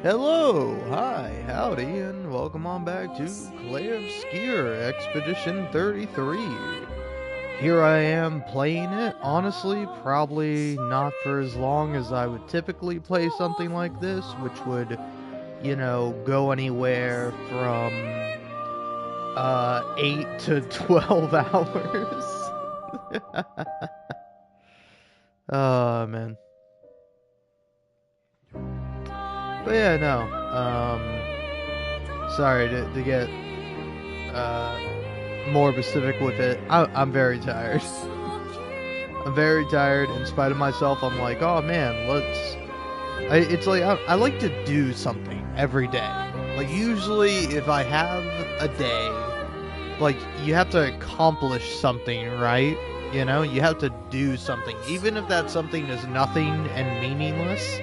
Hello, hi, howdy, and welcome on back to Clair Obscur Expedition 33. Here I am playing it. Honestly, probably not for as long as I would typically play something like this, which would, go anywhere from 8 to 12 hours. Oh, man. But yeah, no, sorry to get, more specific with it. I'm very tired. I'm very tired. In spite of myself, I'm like, oh man, it's like, I like to do something every day. Like, usually, if I have a day, like, you have to accomplish something, right? You know, you have to do something. Even if that something is nothing and meaningless,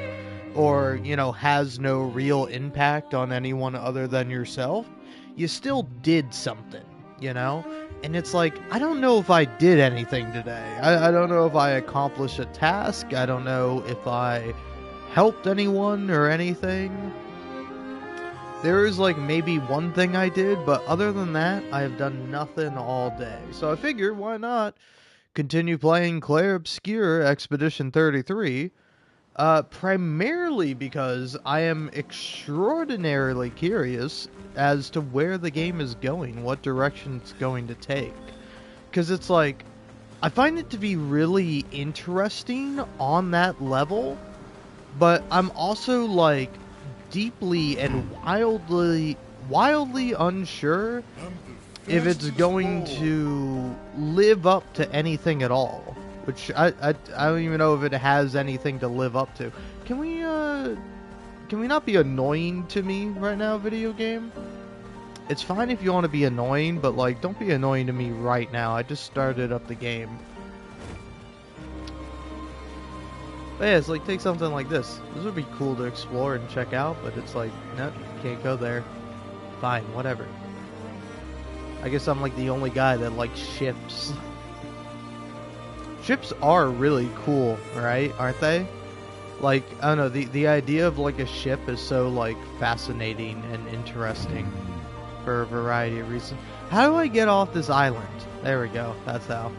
or, has no real impact on anyone other than yourself, you still did something, And it's like, I don't know if I did anything today. I don't know if I accomplished a task. I don't know if I helped anyone or anything. There is, like, maybe one thing I did, but other than that, I have done nothing all day. So I figured, why not continue playing Clair Obscur Expedition 33, primarily because I am extraordinarily curious as to where the game is going, what direction it's going to take. Because it's like, I find it to be really interesting on that level, but I'm also, like, deeply and wildly unsure if it's going to live up to anything at all. Which I don't even know if it has anything to live up to. Can we not be annoying to me right now, video game? It's fine if you want to be annoying, but, like, don't be annoying to me right now. I just started up the game. But yeah, it's like, take something like this. This would be cool to explore and check out, but it's like, nope, can't go there. Fine, whatever. I guess I'm, like, the only guy that likes ships. Ships are really cool, right? Aren't they? Like, I don't know, the idea of, like, a ship is so, like, fascinating and interesting for a variety of reasons. How do I get off this island? There we go. That's how.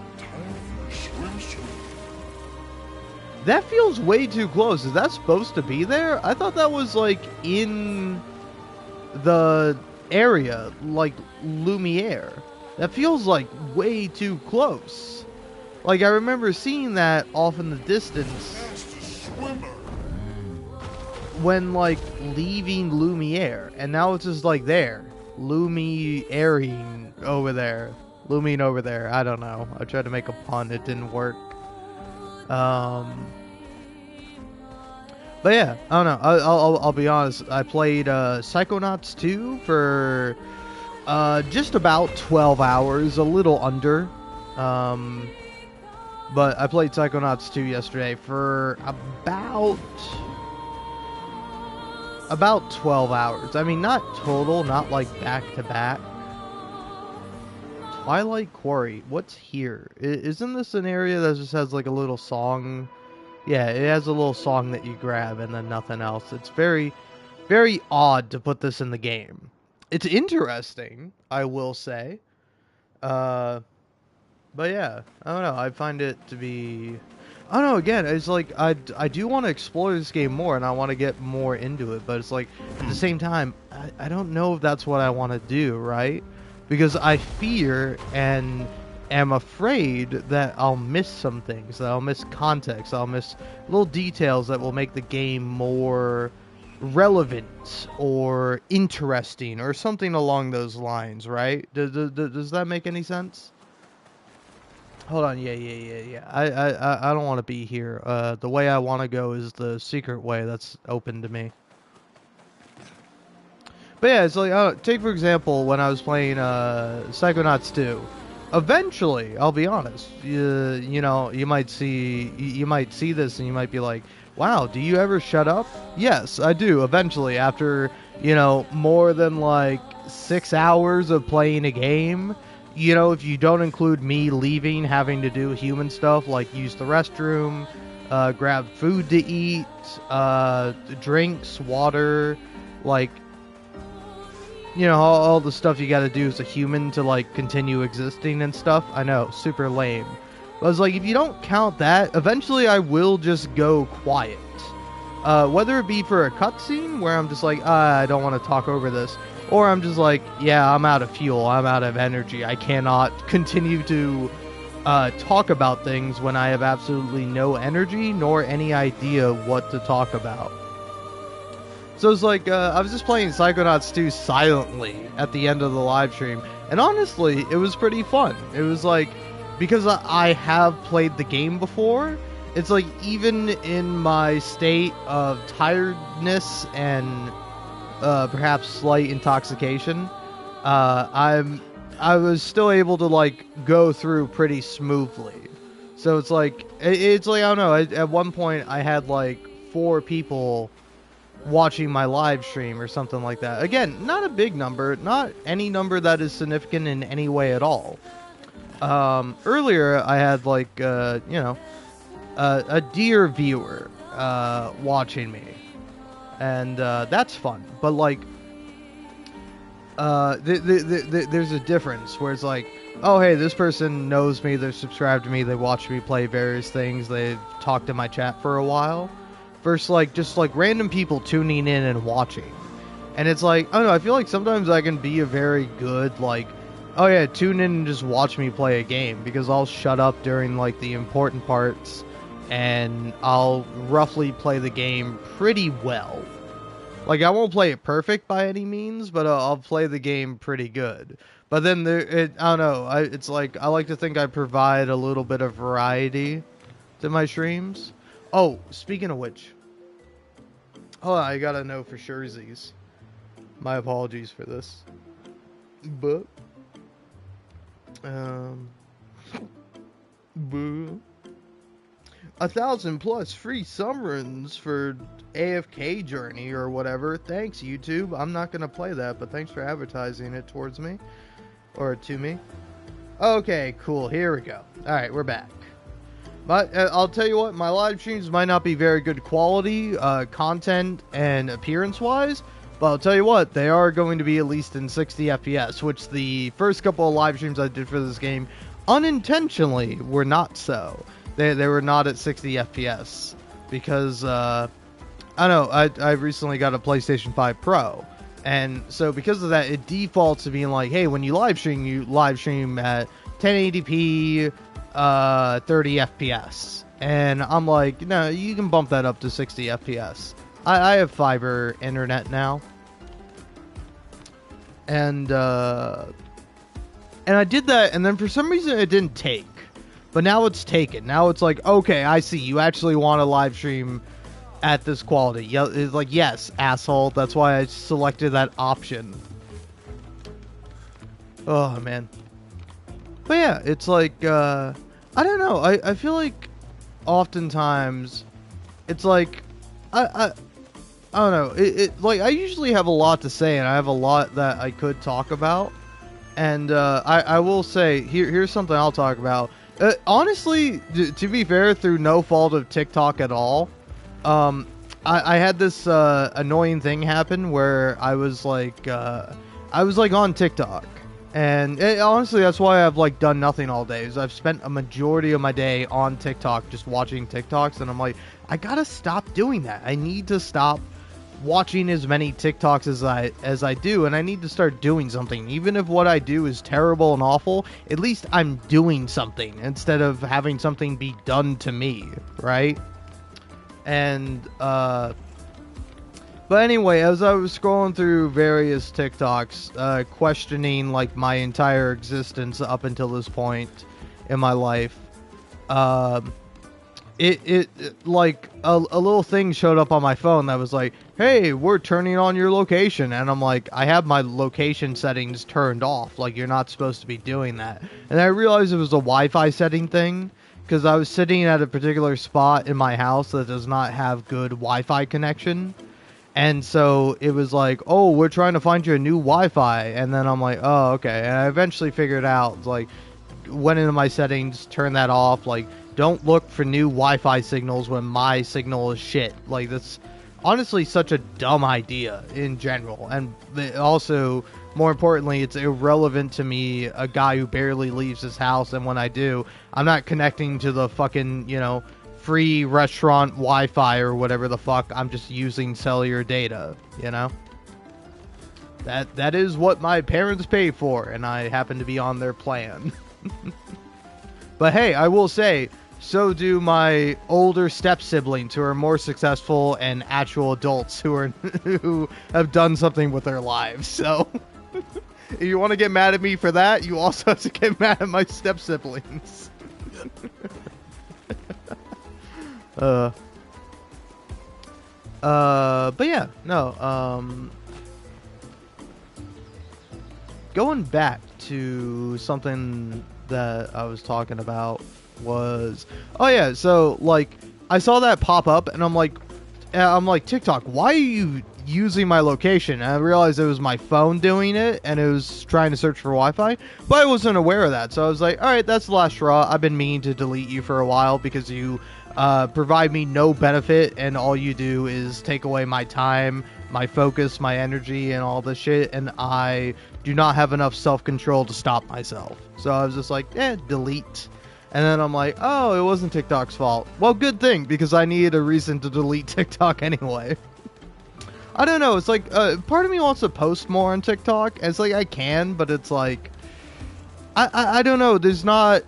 That feels way too close. Is that supposed to be there? I thought that was, like, in the area, like, Lumiere. That feels, like, way too close. Like, I remember seeing that off in the distance when, like, leaving Lumiere. And now it's just, like, there. Lumiering over there. Looming over there. I don't know. I tried to make a pun. It didn't work. But yeah, I don't know. I'll be honest. I played Psychonauts 2 for just about 12 hours. A little under. But I played Psychonauts 2 yesterday for about 12 hours. I mean, not total, not like back to back. Twilight Quarry. What's here? Isn't this an area that just has like a little song? Yeah, it has a little song that you grab and then nothing else. It's very, very odd to put this in the game. It's interesting, I will say. But yeah, I don't know, I find it to be... I don't know, again, it's like, I do want to explore this game more, and I want to get more into it, but it's like, at the same time, I don't know if that's what I want to do, right? Because I fear and am afraid that I'll miss some things, that I'll miss context, I'll miss little details that will make the game more relevant, or interesting, or something along those lines, right? Does that make any sense? Hold on, yeah. I don't want to be here. The way I want to go is the secret way that's open to me. But yeah, it's like, take for example, when I was playing Psychonauts 2. Eventually, I'll be honest, you know, you might see this and you might be like, wow, do you ever shut up? Yes, I do, eventually, after, more than like 6 hours of playing a game. If you don't include me leaving, having to do human stuff like use the restroom, grab food to eat, drinks, water, like, you know, all the stuff you gotta do as a human to, like, continue existing and stuff. I know, super lame. But I was like, if you don't count that, eventually I will just go quiet. Whether it be for a cutscene, where I'm just like, I don't want to talk over this, or I'm just like, yeah, I'm out of fuel, I'm out of energy, I cannot continue to talk about things when I have absolutely no energy, nor any idea what to talk about. So it's like, I was just playing Psychonauts 2 silently at the end of the live stream, and honestly, it was pretty fun. It was like, because I have played the game before, it's like, even in my state of tiredness and perhaps slight intoxication, I was still able to, like, go through pretty smoothly. So it's like, I don't know, at one point I had like 4 people watching my live stream or something like that. Again, not a big number, not any number that is significant in any way at all. Earlier I had like, you know, a dear viewer watching me, and that's fun. But like, there's a difference where it's like, oh hey, this person knows me, they're subscribed to me, they watch me play various things, they've talked in my chat for a while, versus like just like random people tuning in and watching. And it's like, I don't know, I feel like sometimes I can be a very good, like, oh yeah, tune in and just watch me play a game, because I'll shut up during like the important parts and I'll roughly play the game pretty well. Like, I won't play it perfect by any means, but I'll play the game pretty good. But then I don't know, it's like, I like to think I provide a little bit of variety to my streams. Oh, speaking of which, hold on, I gotta know for surezies. My apologies for this. But, boo. 1,000+ free summons for AFK Journey or whatever. Thanks, YouTube. I'm not gonna play that, but thanks for advertising it towards me. Or to me. Okay, cool. Here we go. Alright, we're back. But I'll tell you what, my live streams might not be very good quality, content and appearance-wise, but I'll tell you what, they are going to be at least in 60 FPS, which the first couple of live streams I did for this game unintentionally were not so. They were not at 60 FPS because, I don't know, I recently got a PlayStation 5 Pro, and so because of that, it defaults to being like, hey, when you live stream at 1080p, 30 FPS, and I'm like, no, you can bump that up to 60 FPS. I have fiber internet now, and I did that, and then for some reason it didn't take. But now it's taken. Now it's like, okay, I see. You actually want to live stream at this quality. Yeah, it's like, yes, asshole. That's why I selected that option. Oh, man. But yeah, it's like, I don't know. I feel like oftentimes it's like, I don't know. Like, I usually have a lot to say, and I have a lot that I could talk about. And I will say, here's something I'll talk about. Honestly, to be fair, through no fault of TikTok at all, I had this annoying thing happen where I was like on TikTok, and honestly, that's why I've like done nothing all day. Is I've spent a majority of my day on TikTok just watching TikToks, and I'm like, I gotta stop doing that. I need to stop watching as many TikToks as I do, and I need to start doing something. Even if what I do is terrible and awful, at least I'm doing something instead of having something be done to me, right? And but anyway, as I was scrolling through various TikToks, questioning like my entire existence up until this point in my life, it like a little thing showed up on my phone that was like, hey, we're turning on your location, and I'm like, I have my location settings turned off, like, you're not supposed to be doing that. And I realized it was a Wi-Fi setting thing, because I was sitting at a particular spot in my house that does not have good Wi-Fi connection, and so it was like, oh, we're trying to find you a new Wi-Fi, and then I'm like, oh, okay, and I eventually figured out, like, went into my settings, turned that off, like, don't look for new Wi-Fi signals when my signal is shit. Like, that's honestly such a dumb idea in general, and also, more importantly, it's irrelevant to me, a guy who barely leaves his house, and when I do, I'm not connecting to the fucking, free restaurant Wi-Fi or whatever the fuck. I'm just using cellular data, That is what my parents pay for, and I happen to be on their plan. But hey, I will say, so do my older step-siblings who are more successful and actual adults who have done something with their lives. So, if you want to get mad at me for that, you also have to get mad at my step-siblings. But yeah, no, going back to something that I was talking about was, oh yeah, so like I saw that pop up and I'm like TikTok, why are you using my location? And I realized it was my phone doing it and it was trying to search for Wi-Fi, but I wasn't aware of that. So I was like, all right, that's the last straw. I've been meaning to delete you for a while because you provide me no benefit and all you do is take away my time, my focus, my energy, and all this shit, and I do not have enough self-control to stop myself. So I was just like, delete. And then I'm like, oh, it wasn't TikTok's fault. Well, good thing, because I needed a reason to delete TikTok anyway. I don't know, it's like, part of me wants to post more on TikTok. It's like, I can, but it's like, I don't know, there's not,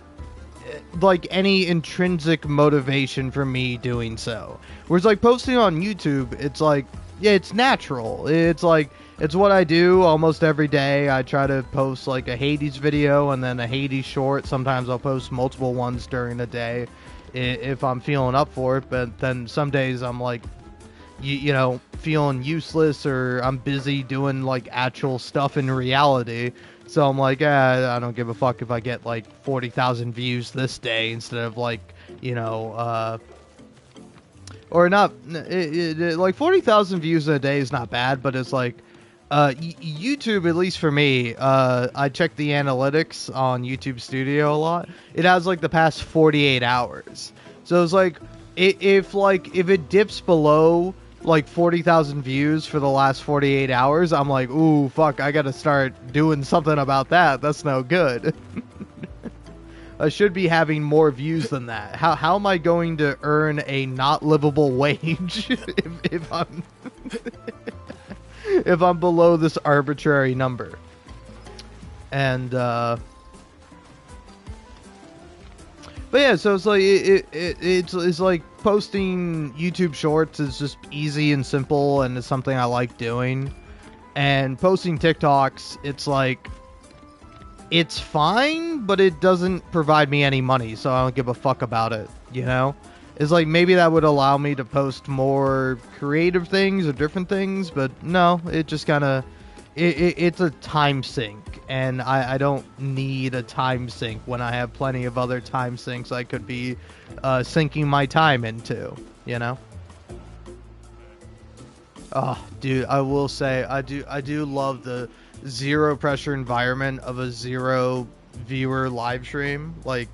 like, any intrinsic motivation for me doing so. Whereas, like, posting on YouTube, it's like, yeah, it's natural. It's like, it's what I do almost every day. I try to post like a Hades video and then a Hades short. Sometimes I'll post multiple ones during the day if I'm feeling up for it. But then some days I'm like, feeling useless, or I'm busy doing like actual stuff in reality. So I'm like, I don't give a fuck if I get like 40,000 views this day instead of like, or not, like 40,000 views in a day is not bad, but it's like, YouTube, at least for me, I check the analytics on YouTube Studio a lot. It has like the past 48 hours. So it's like, if it dips below like 40,000 views for the last 48 hours, I'm like, ooh, fuck, I gotta start doing something about that. That's no good. I should be having more views than that. How am I going to earn a not livable wage if I'm if I'm below this arbitrary number? And but yeah, so it's like it's like posting YouTube shorts is just easy and simple, and it's something I like doing. And posting TikToks, it's like, it's fine, but it doesn't provide me any money, so I don't give a fuck about it, It's like, maybe that would allow me to post more creative things or different things, but no, it just kind of, it's a time sink, and I don't need a time sink when I have plenty of other time sinks I could be sinking my time into, Oh, dude, I will say, I do love the zero pressure environment of a zero viewer live stream. Like,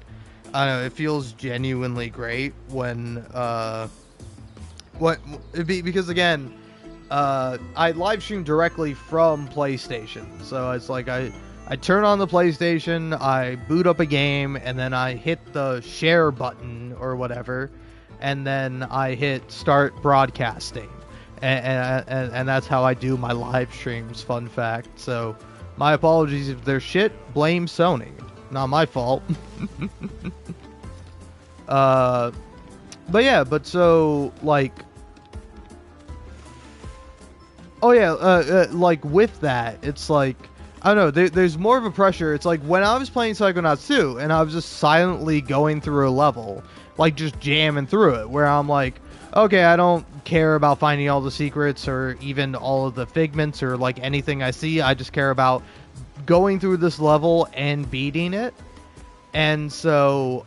I don't know, it feels genuinely great when because again, I live stream directly from PlayStation, so it's like I turn on the PlayStation, I boot up a game, and then I hit the share button or whatever, and then I hit start broadcasting. And that's how I do my live streams, fun fact. So, my apologies if they're shit, blame Sony. Not my fault. But yeah, so, like... Oh yeah, like, with that, it's like... I don't know, there's more of a pressure. It's like, when I was playing Psychonauts 2, and I was just silently going through a level, like, just jamming through it, where I'm like, okay, I don't care about finding all the secrets or even all of the figments or like anything I see. I just care about going through this level and beating it. And so,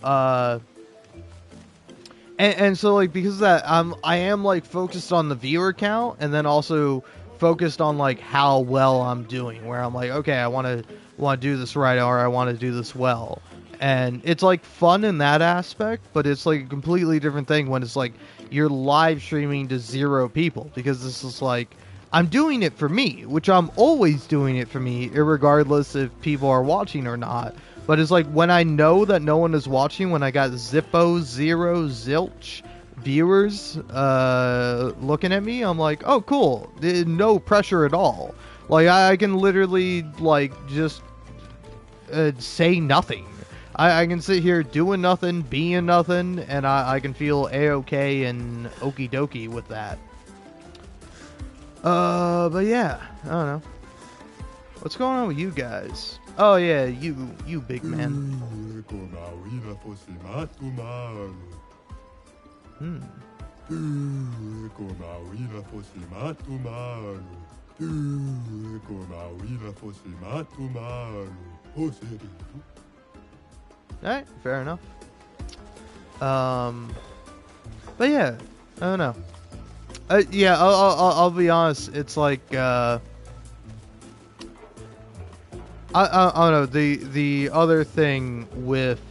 and so like, because of that, I am like focused on the viewer count, and then also focused on like how well I'm doing, where I'm like, okay, I want to do this right, or I want to do this well. And it's like fun in that aspect, but it's like a completely different thing when it's like you're live streaming to 0 people, because this is like I'm doing it for me, which I'm always doing it for me, irregardless if people are watching or not. But it's like when I know that no one is watching, when I got Zippo 0 zilch viewers looking at me, I'm like, oh cool, no pressure at all. Like I can literally like just say nothing. I can sit here doing nothing, being nothing, and I can feel a-okay and okie dokie with that. But yeah, I don't know. What's going on with you guys? Oh yeah, you big man. Alright, fair enough. But yeah, I don't know. Yeah, I'll be honest. It's like I don't know. The other thing with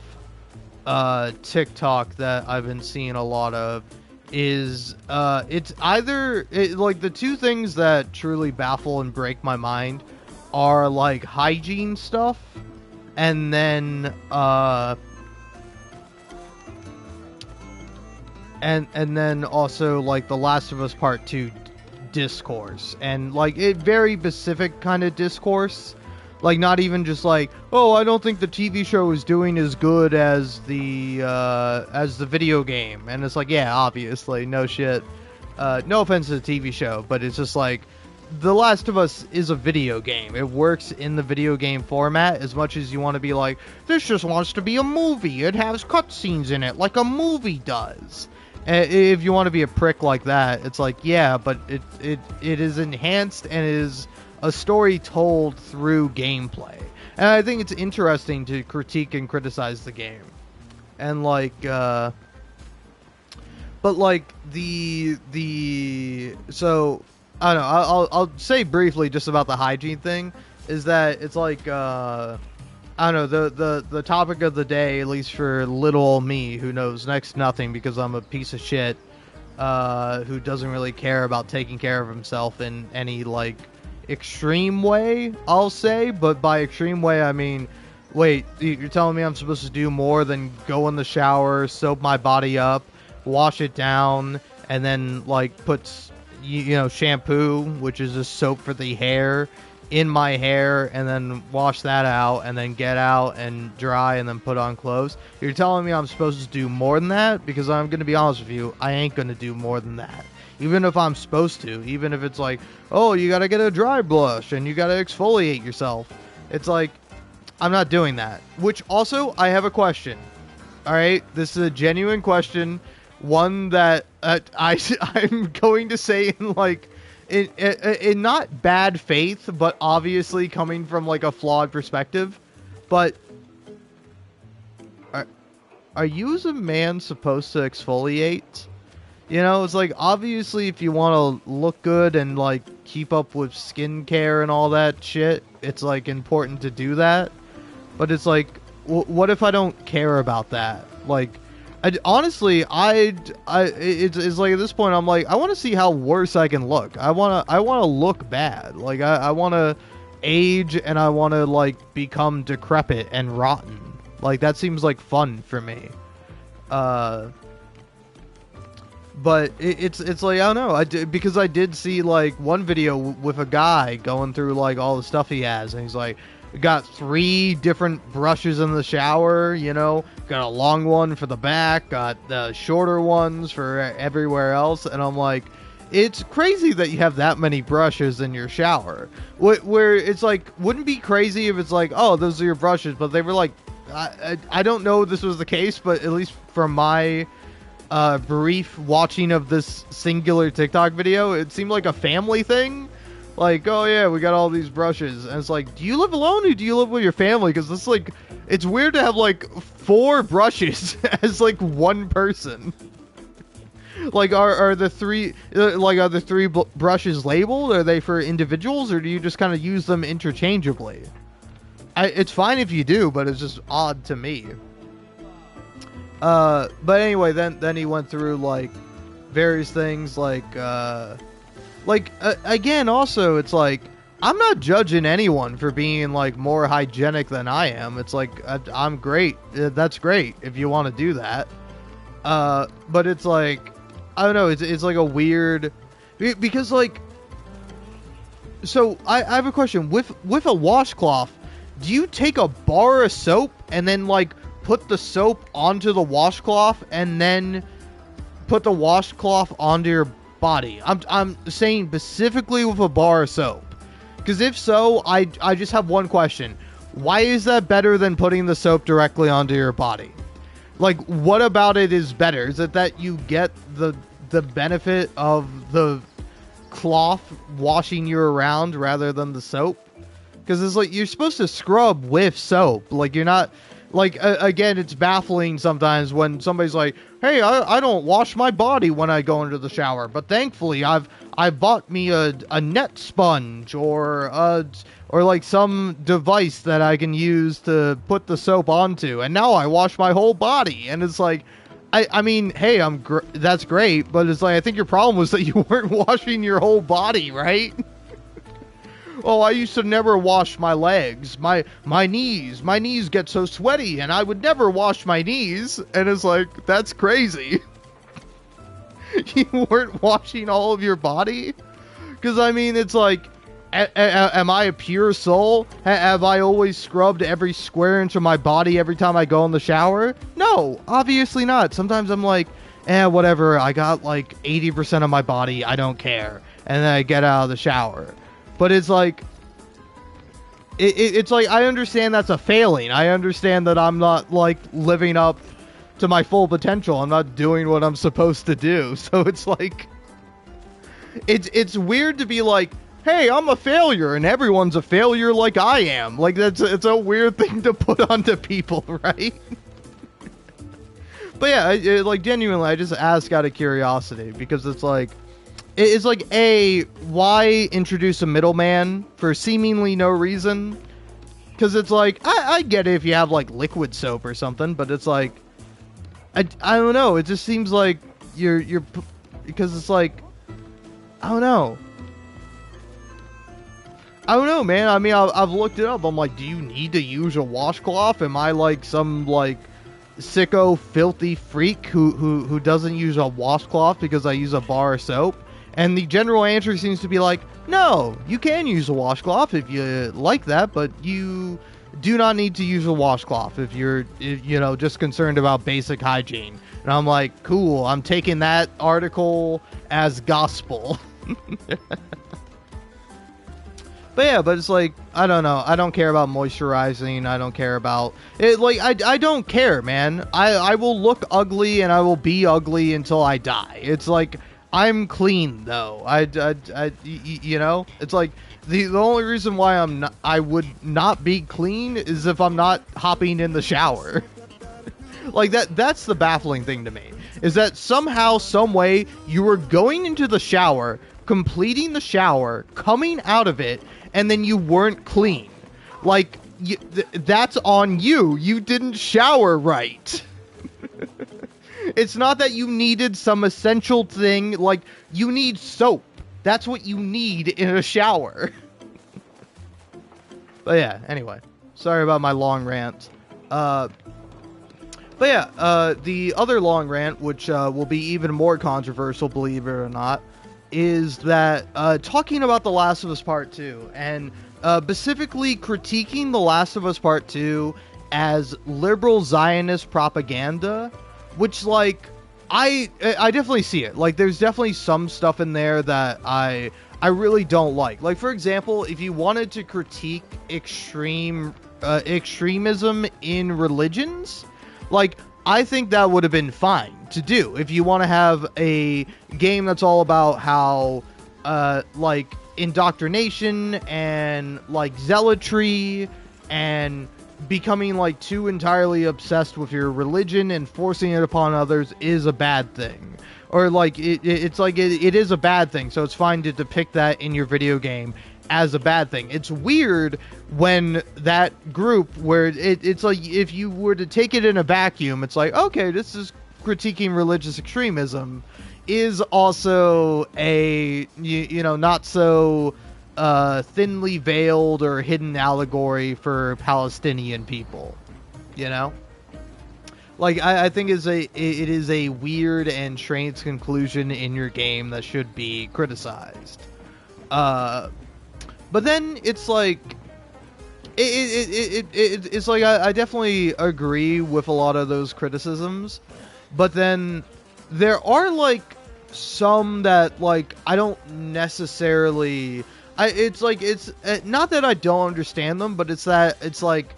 TikTok that I've been seeing a lot of is it's either like the two things that truly baffle and break my mind are like hygiene stuff, and then and then also like The Last of Us Part 2 discourse, and like it very specific kind of discourse, like not even just like, oh, I don't think the TV show is doing as good as the video game, and it's like, yeah, obviously, no shit, no offense to the TV show, but it's just like The Last of Us is a video game. It works in the video game format as much as you want to be like, this just wants to be a movie. It has cutscenes in it like a movie does. If you want to be a prick like that, it's like, yeah, but it is enhanced and is a story told through gameplay. And I think it's interesting to critique and criticize the game. And like, but like so I don't know. I'll say briefly just about the hygiene thing. Is that it's like I don't know, the topic of the day, at least for little old me, who knows next to nothing because I'm a piece of shit, who doesn't really care about taking care of himself in any like extreme way, I'll say. But by extreme way, I mean, wait, you're telling me I'm supposed to do more than go in the shower, soap my body up, wash it down, and then like put you know, shampoo, which is just soap for the hair, in my hair, and then wash that out, and then get out and dry, and then put on clothes? You're telling me I'm supposed to do more than that? Because I'm going to be honest with you, I ain't going to do more than that. Even if I'm supposed to, even if it's like, oh, you got to get a dry brush, and you got to exfoliate yourself. It's like, I'm not doing that. Which also, I have a question. Alright, this is a genuine question. One that I'm going to say in like, in not bad faith, but obviously coming from like a flawed perspective. But are you as a man supposed to exfoliate? You know, it's like, obviously if you want to look good and like keep up with skincare and all that shit, it's like important to do that. But it's like, what if I don't care about that? Like, honestly, it's like at this point I'm like, I want to see how worse I can look. I want to look bad. Like I want to age, and I want to like become decrepit and rotten. Like that seems like fun for me. But it's like, I don't know, because I did see like one video with a guy going through like all the stuff he has, and he's like, got 3 different brushes in the shower, you know, got a long one for the back, got the shorter ones for everywhere else, and I'm like, it's crazy that you have that many brushes in your shower. Where it's like, wouldn't be crazy if it's like, oh, those are your brushes, but they were like, I don't know if this was the case, but at least from my brief watching of this singular TikTok video, it seemed like a family thing. Like, oh yeah, we got all these brushes, and it's like, do you live alone or do you live with your family? Because it's like, it's weird to have like 4 brushes as like one person. Like, are the 3 brushes labeled? Are they for individuals, or do you just kind of use them interchangeably? It's fine if you do, but it's just odd to me. But anyway, then he went through like various things again, also it's like I'm not judging anyone for being like more hygienic than I am. It's like I'm great. That's great if you want to do that. But it's like I don't know. It's like a weird because like. So I have a question with a washcloth. Do you take a bar of soap and then like put the soap onto the washcloth and then put the washcloth onto your body? I'm saying specifically with a bar of soap. Because if so, I just have one question. Why is that better than putting the soap directly onto your body? Like, what about it is better? Is it that you get the benefit of the cloth washing you around rather than the soap? Because it's like you're supposed to scrub with soap. Like, you're not... Like, again, it's baffling sometimes when somebody's like, hey, I don't wash my body when I go into the shower, but thankfully I've bought me a net sponge or like some device that I can use to put the soap onto, and now I wash my whole body. And it's like, I mean, hey, that's great, but it's like, I think your problem was that you weren't washing your whole body, right? Oh, I used to never wash my legs, my knees. My knees get so sweaty, and I would never wash my knees. And it's like, that's crazy. You weren't washing all of your body? Because, I mean, it's like, am I a pure soul? Have I always scrubbed every square inch of my body every time I go in the shower? No, obviously not. Sometimes I'm like, whatever, I got like 80% of my body, I don't care. And then I get out of the shower. But it's like, it's like, I understand that's a failing. I understand that I'm not, like, living up to my full potential. I'm not doing what I'm supposed to do. So it's like, it's weird to be like, hey, I'm a failure, and everyone's a failure like I am. Like, it's a weird thing to put onto people, right? But yeah, like, genuinely, I just ask out of curiosity, because it's like, why introduce a middleman for seemingly no reason? Because it's like, I get it if you have, like, liquid soap or something, but it's like, I don't know, it just seems like you're because it's like, I don't know, man. I mean, I've looked it up. I'm like, do you need to use a washcloth? Am I, like, some, like, sicko, filthy freak who doesn't use a washcloth because I use a bar of soap? And the general answer seems to be like, no, you can use a washcloth if you like that, but you do not need to use a washcloth if you're, just concerned about basic hygiene. And I'm like, cool, I'm taking that article as gospel. But yeah, but it's like, I don't know. I don't care about moisturizing. I don't care about it. Like, I don't care, man. I will look ugly and I will be ugly until I die. It's like, I'm clean though. It's like the only reason why I would not be clean is if I'm not hopping in the shower. Like that's the baffling thing to me, is that somehow, some way you were going into the shower, completing the shower, coming out of it, and then you weren't clean. Like that's on you. You didn't shower right. It's not that you needed some essential thing, like, you need soap. That's what you need in a shower. But yeah, anyway. Sorry about my long rant. But yeah, the other long rant, which will be even more controversial, believe it or not, is that talking about The Last of Us Part 2, and specifically critiquing The Last of Us Part 2 as liberal Zionist propaganda. Which, like, I definitely see it. Like, there's definitely some stuff in there that I really don't like. Like, for example, if you wanted to critique extremism in religions, like, I think that would have been fine to do. If you want to have a game that's all about how, like, indoctrination and, like, zealotry and becoming like too entirely obsessed with your religion and forcing it upon others is a bad thing, or like it's like it is a bad thing, so it's fine to depict that in your video game as a bad thing. It's weird when that group, where it's like, if you were to take it in a vacuum, it's like, okay, this is critiquing religious extremism, is also a, not so thinly veiled or hidden allegory for Palestinian people, Like, I think it is a weird and strange conclusion in your game that should be criticized. But then it's like, it's like, I definitely agree with a lot of those criticisms, but then there are like some that, like, I don't necessarily, it's not that I don't understand them, but it's that it's like,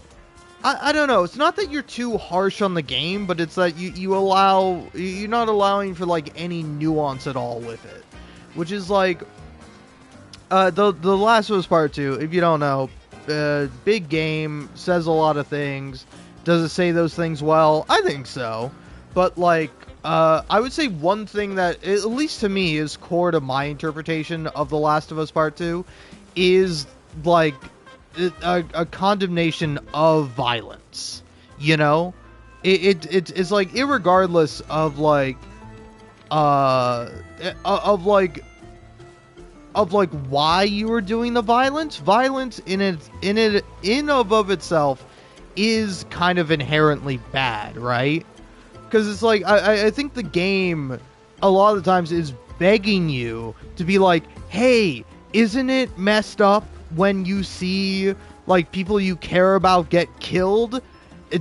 I don't know, it's not that you're too harsh on the game, but it's that you're not allowing for like any nuance at all with it, which is like, the Last of Us Part 2, if you don't know, big game, says a lot of things. Does it say those things well? I think so. But, like, I would say one thing that, at least to me, is core to my interpretation of The Last of Us Part 2 is, like, a condemnation of violence. It's like, irregardless of, like, why you were doing the violence in of itself is kind of inherently bad, right? Because it's like, I think the game a lot of the times is begging you to be like, hey, isn't it messed up when you see like people you care about get killed?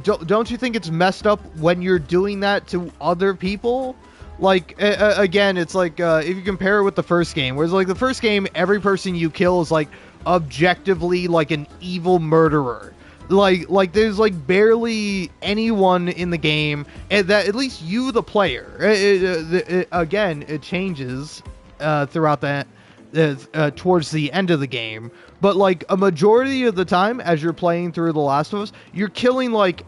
Don't you think it's messed up when you're doing that to other people? Like, again, it's like, if you compare it with the first game, whereas, like, the first game, every person you kill is, like, objectively, like, an evil murderer. Like there's, like, barely anyone in the game that, at least you, the player, again, it changes throughout that, towards the end of the game, but, like, a majority of the time, as you're playing through The Last of Us, you're killing, like,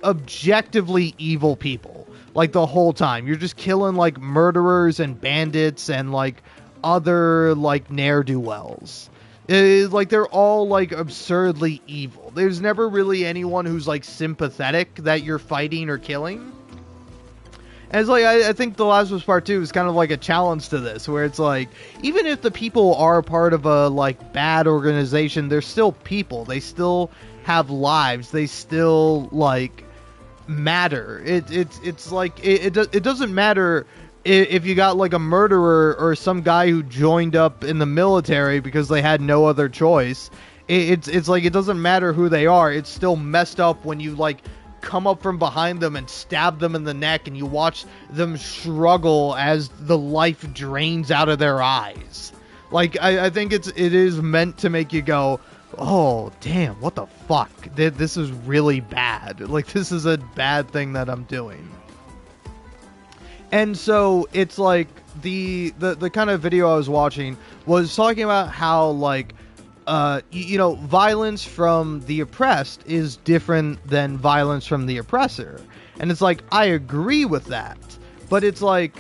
objectively evil people. Like, the whole time. You're just killing, like, murderers and bandits and, like, other, like, ne'er-do-wells. Like, they're all, like, absurdly evil. There's never really anyone who's, like, sympathetic that you're fighting or killing. And it's like, I think The Last of Us Part 2 is kind of like a challenge to this, where it's like, even if the people are part of a, like, bad organization, they're still people. They still have lives. They still, like, matter. It's like, it doesn't matter if you got like a murderer or some guy who joined up in the military because they had no other choice. It's like, it doesn't matter who they are. It's still messed up when you like come up from behind them and stab them in the neck and you watch them struggle as the life drains out of their eyes. Like, I think it is meant to make you go, oh, damn, what the fuck? This is really bad. Like, this is a bad thing that I'm doing. And so, it's like, the kind of video I was watching was talking about how, like, violence from the oppressed is different than violence from the oppressor. And it's like, I agree with that. But it's like,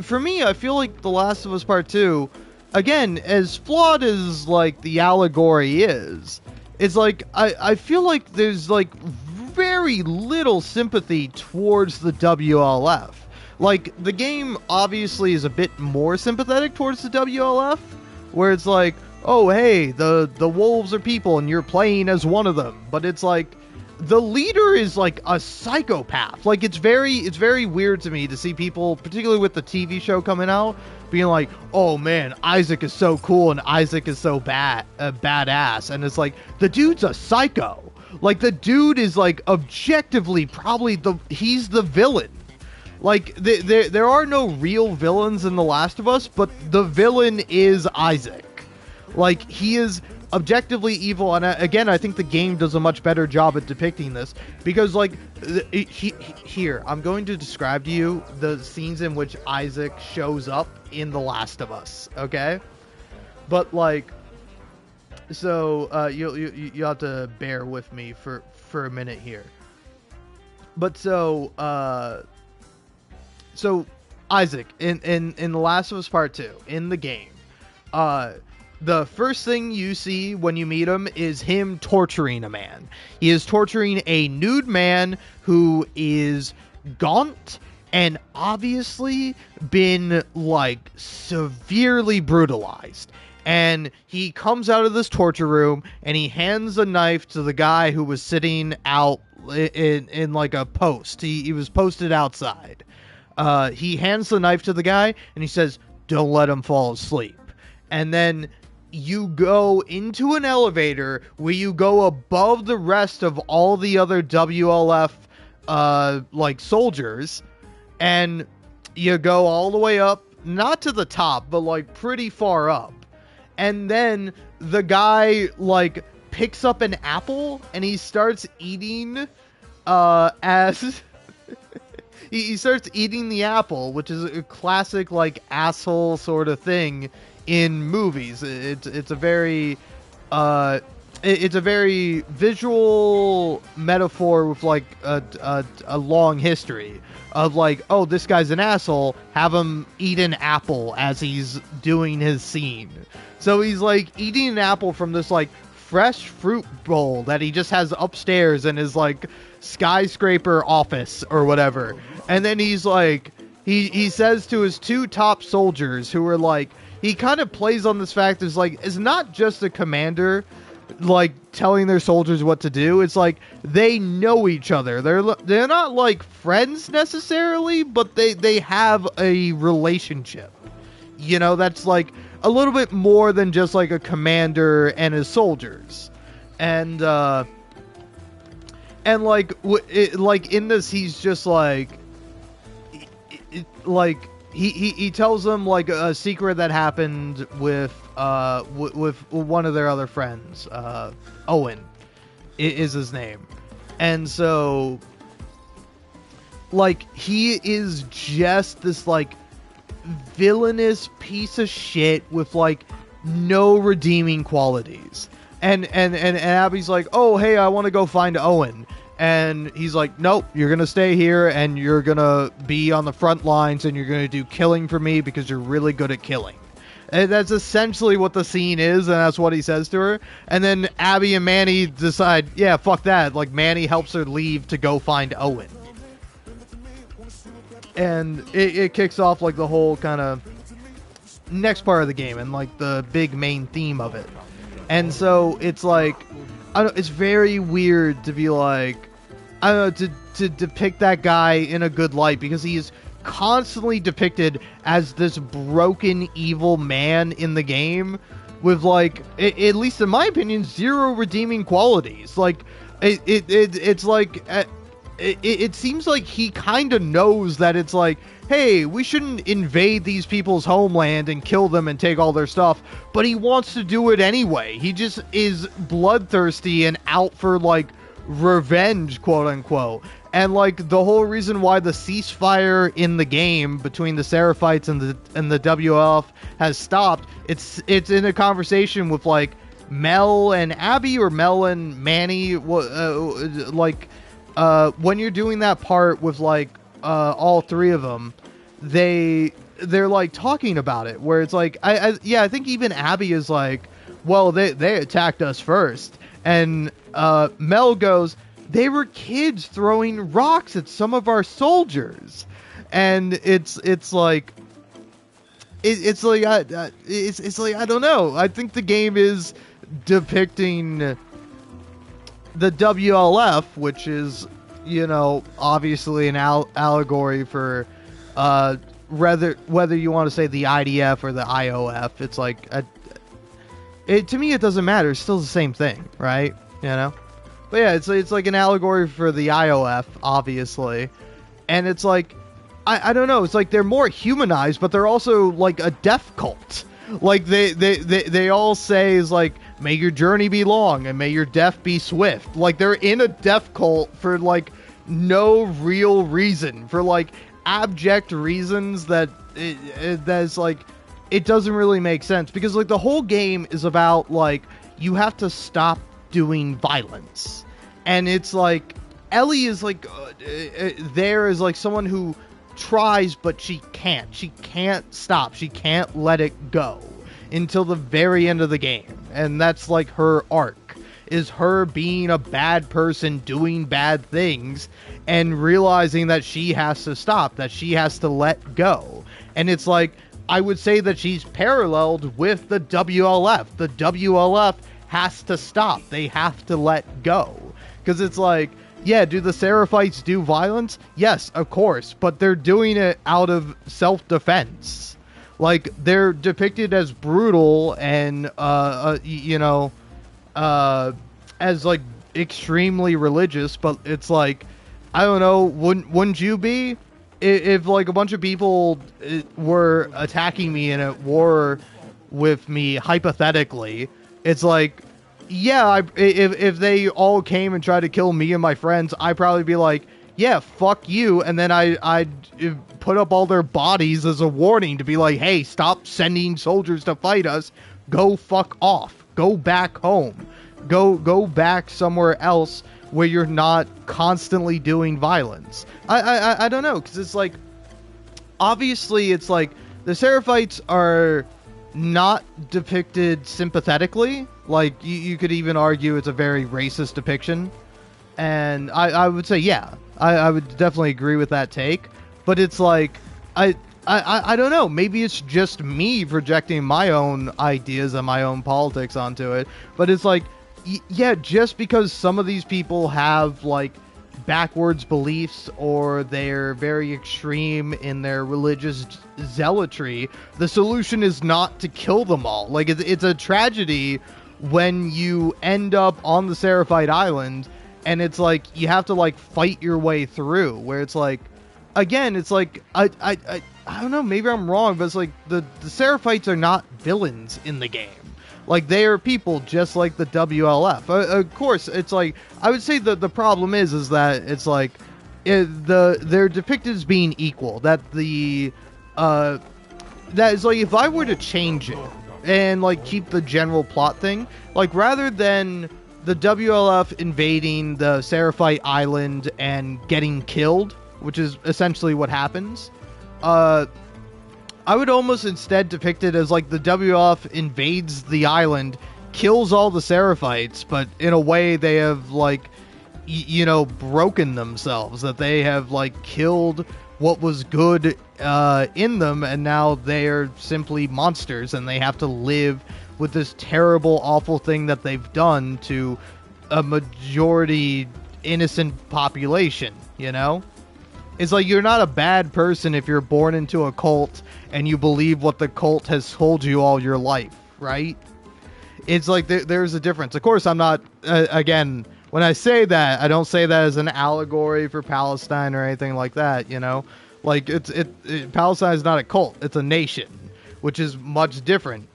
for me, I feel like The Last of Us Part 2, again, as flawed as, like, the allegory is, it's like, I feel like there's, like, very little sympathy towards the WLF. Like, the game obviously is a bit more sympathetic towards the WLF, where it's like, oh, hey, the wolves are people and you're playing as one of them. But it's like, the leader is like a psychopath. Like, it's very weird to me to see people, particularly with the TV show coming out, being like, oh man, Isaac is so cool and Isaac is so badass. And it's like, the dude's a psycho. Like, the dude is like objectively probably he's the villain. Like, there are no real villains in The Last of Us, but the villain is Isaac. Like, he is objectively evil, and again, I think the game does a much better job at depicting this, because, like, here, I'm going to describe to you the scenes in which Isaac shows up in The Last of Us, okay? But, like, so, you have to bear with me for a minute here. But so Isaac, in The Last of Us Part 2, in the game, the first thing you see when you meet him is him torturing a man. He is torturing a nude man who is gaunt and obviously been, like, severely brutalized. And he comes out of this torture room and he hands a knife to the guy who was sitting out in like a post. He was posted outside. He hands the knife to the guy and he says, "Don't let him fall asleep." And then you go into an elevator where you go above the rest of all the other WLF like soldiers, and you go all the way up, not to the top, but like pretty far up. And then the guy like picks up an apple and he starts eating as he starts eating the apple, which is a classic like asshole sort of thing in movies. It's a very it's a very visual metaphor with like a long history of like, oh, this guy's an asshole, have him eat an apple as he's doing his scene. So he's like eating an apple from this like fresh fruit bowl that he just has upstairs in his like skyscraper office or whatever. And then he's like, he says to his two top soldiers who are like, he kind of plays on this fact is like, it's not just a commander like telling their soldiers what to do. It's like they know each other. They're not like friends necessarily, but they have a relationship. You know, that's like a little bit more than just like a commander and his soldiers. And like like in this, he's just like he tells them like a secret that happened with one of their other friends. Owen is his name. And so like he is just this like villainous piece of shit with like no redeeming qualities. And Abby's like, "Oh, hey, I want to go find Owen." And he's like, "Nope, you're going to stay here and you're going to be on the front lines and you're going to do killing for me because you're really good at killing." And that's essentially what the scene is, and that's what he says to her. And then Abby and Manny decide, yeah, fuck that. Like, Manny helps her leave to go find Owen. And it kicks off, like, the whole kind of next part of the game and, like, the big main theme of it. And so it's, like, I don't, it's very weird to be, like, I don't know, to depict that guy in a good light, because he is constantly depicted as this broken, evil man in the game with, like, at least in my opinion, zero redeeming qualities. Like, it's like, it seems like he kind of knows that it's like, hey, we shouldn't invade these people's homeland and kill them and take all their stuff, but he wants to do it anyway. He just is bloodthirsty and out for, like, revenge, quote unquote. And like the whole reason why the ceasefire in the game between the Seraphites and the WLF has stopped, it's in a conversation with like Mel and Abby, or Mel and Manny, like when you're doing that part with like all three of them, they're like talking about it, where it's like I think even Abby is like, well, they attacked us first. And Mel goes, they were kids throwing rocks at some of our soldiers. And it's like I don't know. I think the game is depicting the WLF, which is, you know, obviously an allegory for whether you want to say the IDF or the IOF. It's like to me, it doesn't matter. It's still the same thing, right? You know? But yeah, it's like an allegory for the IOF, obviously. And it's like, I don't know. It's like they're more humanized, but they're also like a death cult. Like they all say is like, may your journey be long and may your death be swift. Like they're in a death cult for like no real reason, for like abject reasons that's like, it doesn't really make sense, because like the whole game is about like, you have to stop doing violence. And it's like Ellie is like there is like someone who tries, but she can't stop, she can't let it go. until the very end of the game. And that's like her arc, is her being a bad person doing bad things and realizing that she has to stop, that she has to let go. And it's like, I would say that she's paralleled with the WLF. The WLF has to stop. They have to let go. Because it's like, yeah, do the Seraphites do violence? Yes, of course. But they're doing it out of self-defense. Like, they're depicted as brutal and, as, like, extremely religious. But it's like, I don't know, wouldn't you be? If like a bunch of people were attacking me and at war with me, hypothetically, it's like, yeah, if they all came and tried to kill me and my friends, I'd probably be like, yeah, fuck you, and then I'd put up all their bodies as a warning to be like, hey, stop sending soldiers to fight us, go fuck off, go back home, go back somewhere else where you're not constantly doing violence. I don't know, because it's like, obviously it's like, the Seraphites are not depicted sympathetically. Like, you could even argue it's a very racist depiction. And I would say, yeah, I would definitely agree with that take. But it's like, I don't know, maybe it's just me projecting my own ideas and my own politics onto it. But it's like, yeah, just because some of these people have, like, backwards beliefs or they're very extreme in their religious zealotry, the solution is not to kill them all. Like, it's a tragedy when you end up on the Seraphite Island and it's like, you have to, like, fight your way through, where it's like, again, it's like, I don't know, maybe I'm wrong, but it's like, the Seraphites are not villains in the game. Like, they are people just like the WLF. Of course, it's like, I would say that the problem is that it's like, they're depicted as being equal. That is like, if I were to change it and like keep the general plot thing, like rather than the WLF invading the Seraphite Island and getting killed, which is essentially what happens, I would almost instead depict it as like the WLF invades the island, kills all the Seraphites, but in a way they have like, broken themselves, that they have like killed what was good in them, and now they're simply monsters and they have to live with this terrible, awful thing that they've done to a majority innocent population, It's like, you're not a bad person if you're born into a cult and you believe what the cult has told you all your life, right? It's like, there's a difference. Of course, I'm not, again, when I say that, I don't say that as an allegory for Palestine or anything like that, Like, Palestine is not a cult, it's a nation, which is much different,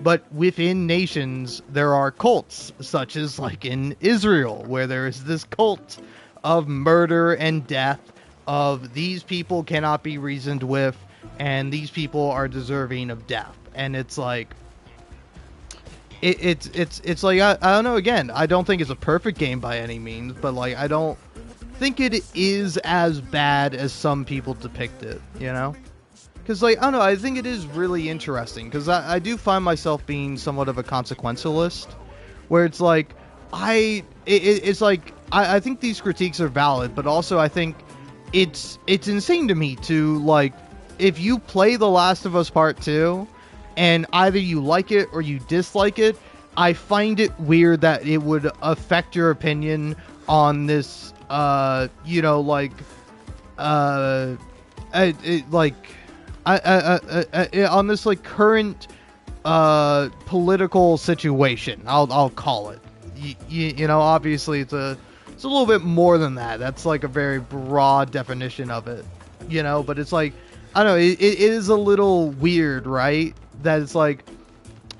But within nations, there are cults, such as, like, in Israel, where there is this cult of murder and death, of these people cannot be reasoned with, and these people are deserving of death. And it's like, it's like, I don't know, again, I don't think it's a perfect game by any means, but like, I don't think it is as bad as some people depict it, Because, like, I don't know, I think it is really interesting, because I do find myself being somewhat of a consequentialist, where it's like, it's like, I think these critiques are valid, but also I think it's insane to me to, like, if you play The Last of Us Part 2, and either you like it or you dislike it, I find it weird that it would affect your opinion on this, on this, like, current, political situation, I'll call it. Obviously it's a little bit more than that. That's like a very broad definition of it, but it's like, I don't know, it is a little weird, right? That it's like,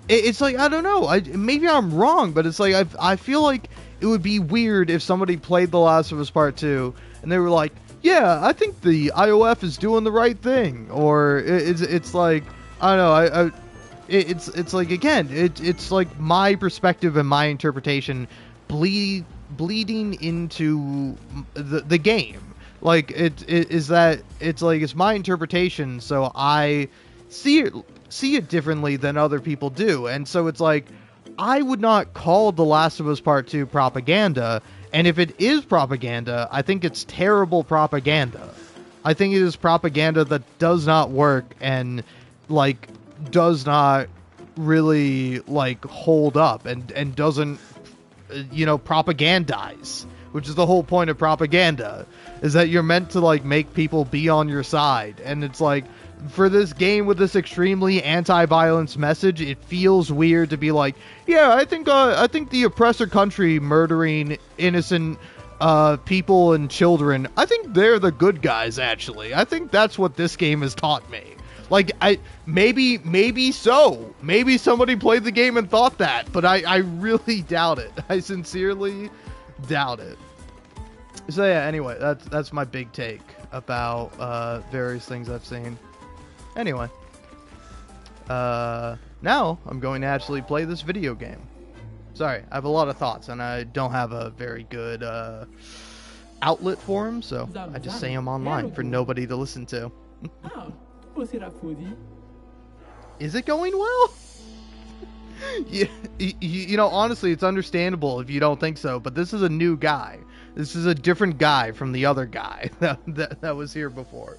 it's like, I don't know, maybe I'm wrong, but it's like, I feel like it would be weird if somebody played The Last of Us Part 2 and they were like, yeah, I think the IOF is doing the right thing, or it's like, I don't know, it's like, again, it's like my perspective and my interpretation bleeding into the game. Like, it's my interpretation, so I see it see it differently than other people do. And so it's like, I would not call The Last of Us Part 2 propaganda. And if it is propaganda, I think it's terrible propaganda. I think it is propaganda that does not work and, like, does not really, like, hold up and doesn't, propagandize, which is the whole point of propaganda, is that you're meant to, like, make people be on your side. And it's like, for this game with this extremely anti-violence message, it feels weird to be like, yeah, I think the oppressor country murdering innocent people and children, I think they're the good guys, actually. I think that's what this game has taught me. Like, maybe so. Maybe somebody played the game and thought that, but I really doubt it. I sincerely doubt it. So yeah, anyway, that's my big take about various things I've seen. Anyway, now I'm going to actually play this video game. Sorry, I have a lot of thoughts, and I don't have a very good outlet for them, so I just say them online for nobody to listen to. Is it going well? Yeah, honestly, it's understandable if you don't think so, but this is a new guy. This is a different guy from the other guy that was here before.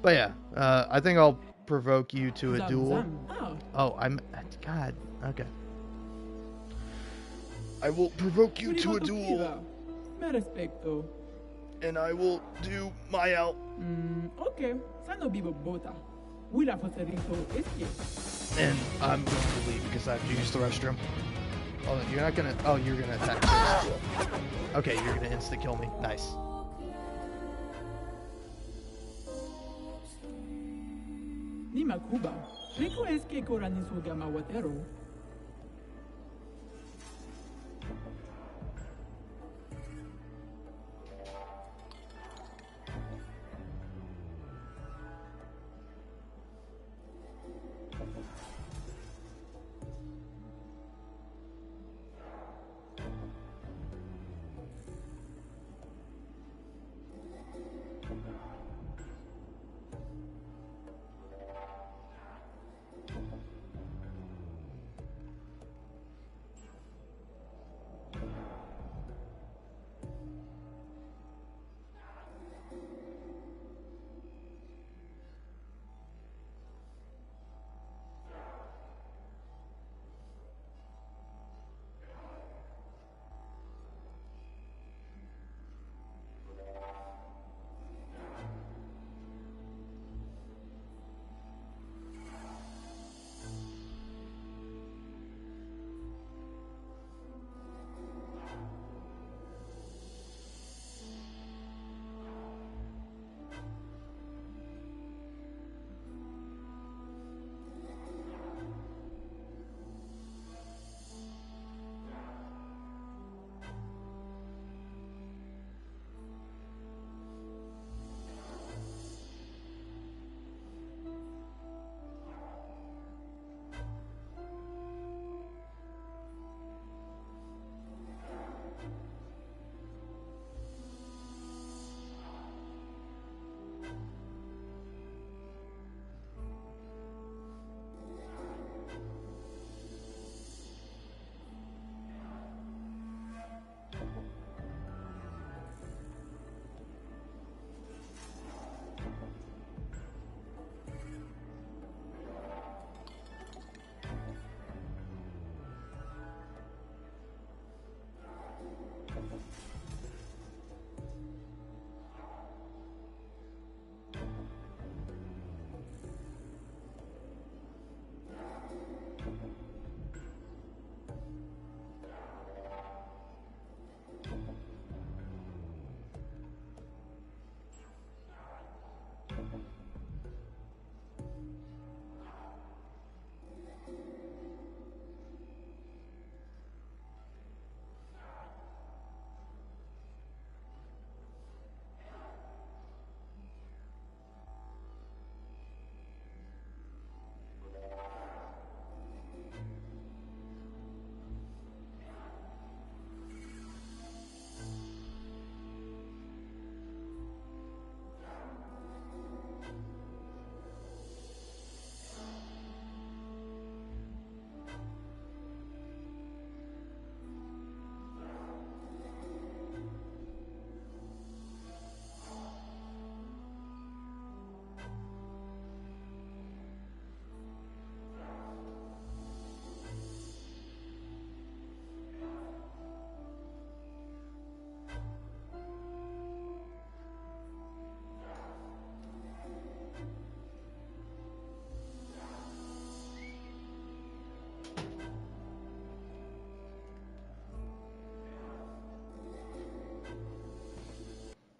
But yeah, I think I'll provoke you to a duel. Oh, God, okay. I will provoke you to a duel. And I will do my out. Okay. And I'm going to leave because I have to use the restroom. Oh, you're not gonna... Oh, you're gonna attack me. Okay, you're gonna insta-kill me. Nice. Nima Kuba, Rico Eske Koranisu Gama Watero.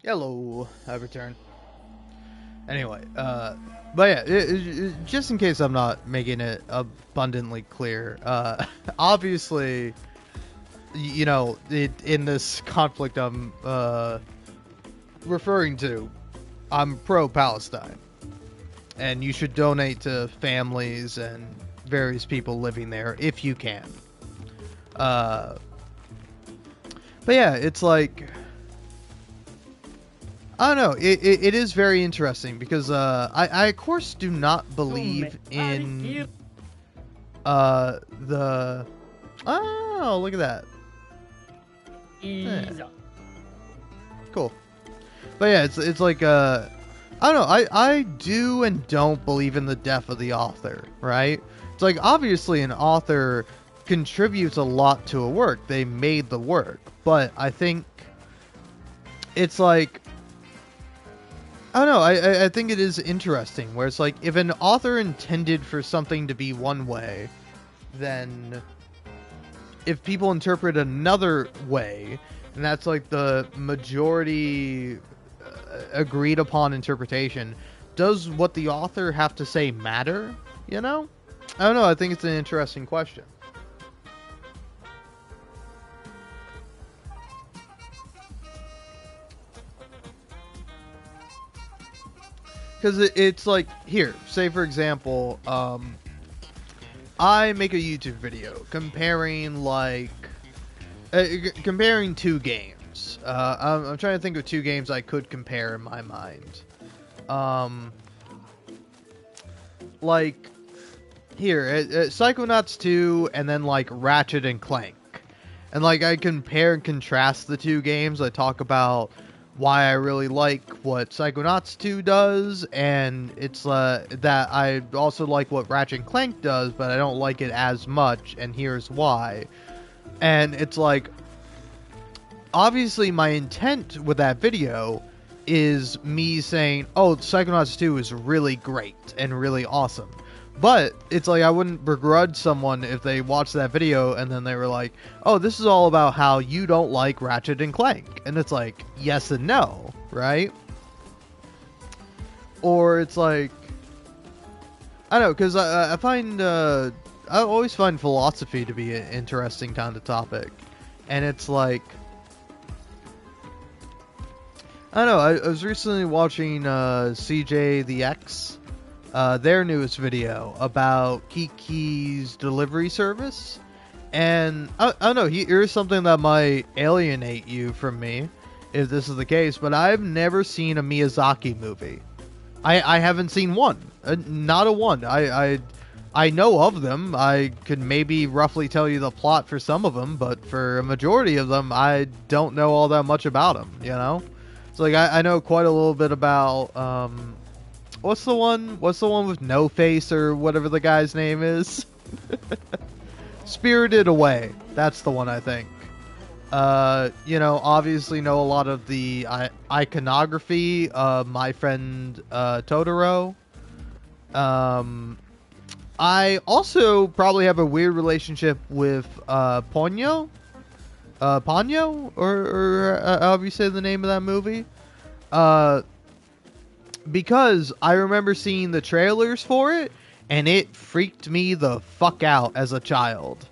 Hello, I've returned. Anyway, but yeah, just in case I'm not making it abundantly clear, obviously, you know, in this conflict I'm referring to, I'm pro-Palestine, and you should donate to families and various people living there if you can. But yeah, it's like, I don't know. It is very interesting because I of course do not believe in the look at that. Yeah. Cool. But yeah, it's like I don't know. I do and don't believe in the death of the author, right? It's like obviously an author contributes a lot to a work. They made the work, but I think it's like, I don't know, I think it is interesting where it's like if an author intended for something to be one way, then if people interpret another way, and that's like the majority agreed upon interpretation, does what the author have to say matter? You know? I don't know, I think it's an interesting question. Because it's like, here, say for example, I make a YouTube video comparing like comparing two games. I'm trying to think of two games I could compare in my mind. Like here, Psychonauts 2, and then like Ratchet and Clank, and like I compare and contrast the two games. I talk about why I really like what Psychonauts 2 does, and it's that I also like what Ratchet and Clank does, but I don't like it as much, and here's why. And it's like, obviously my intent with that video is me saying, oh, Psychonauts 2 is really great and really awesome. But it's like I wouldn't begrudge someone if they watched that video and then they were like, oh, this is all about how you don't like Ratchet and Clank. And it's like, yes and no, right? Or it's like, I don't know, because I find, I always find philosophy to be an interesting kind of topic. And it's like, I don't know, I was recently watching CJ the X, their newest video about Kiki's delivery service, and I don't know, here's something that might alienate you from me if this is the case, but I've never seen a Miyazaki movie. I haven't seen one, not a one. I know of them. I could maybe roughly tell you the plot for some of them, but for a majority of them, I don't know all that much about them, you know? It's like I know quite a little bit about what's the one with No Face or whatever the guy's name is? Spirited Away. That's the one, I think. You know, obviously know a lot of the iconography of My Friend Totoro. I also probably have a weird relationship with Ponyo. Ponyo? Or however you say the name of that movie. Because I remember seeing the trailers for it, and it freaked me the fuck out as a child.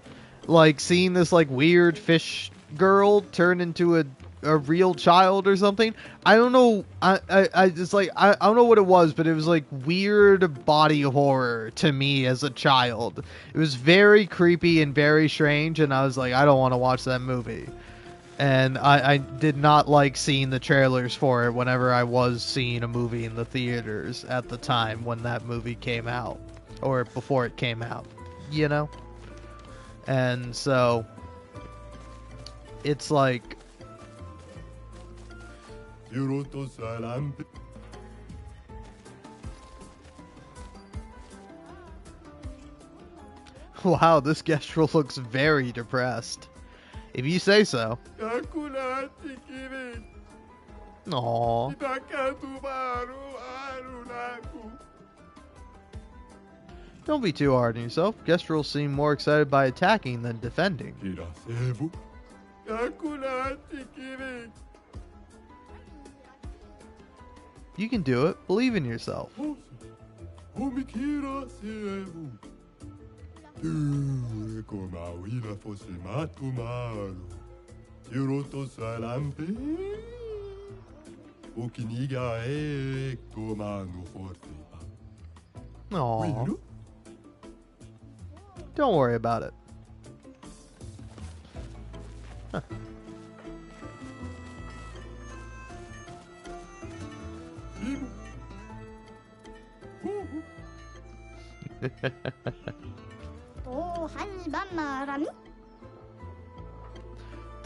Like, seeing this, like, weird fish girl turn into a real child or something. I don't know, I just, like, I don't know what it was, but it was, like, weird body horror to me as a child. It was very creepy and very strange, and I was like, I don't want to watch that movie. And I did not like seeing the trailers for it whenever I was seeing a movie in the theaters at the time when that movie came out. Or before it came out, you know? And so, it's like, wow, this Gestrel looks very depressed. If you say so. Aww. Don't be too hard on yourself. Gestrel seem more excited by attacking than defending. You can do it. Believe in yourself. Aww. Don't worry about it. Huh.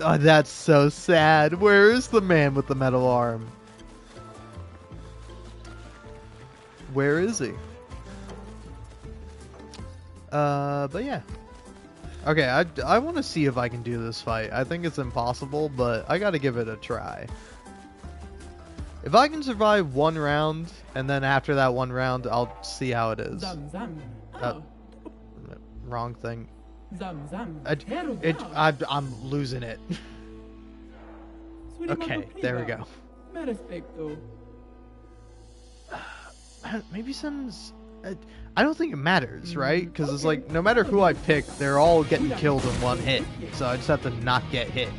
Oh, that's so sad. Where is the man with the metal arm? Where is he? But yeah. Okay, I want to see if I can do this fight. I think it's impossible, but I gotta give it a try. If I can survive one round, and then after that one round, I'll see how it is. Wrong thing. I'm losing it. Okay, there we go. Maybe since... I don't think it matters, right? Because it's like, no matter who I pick, they're all getting killed in one hit. So I just have to not get hit.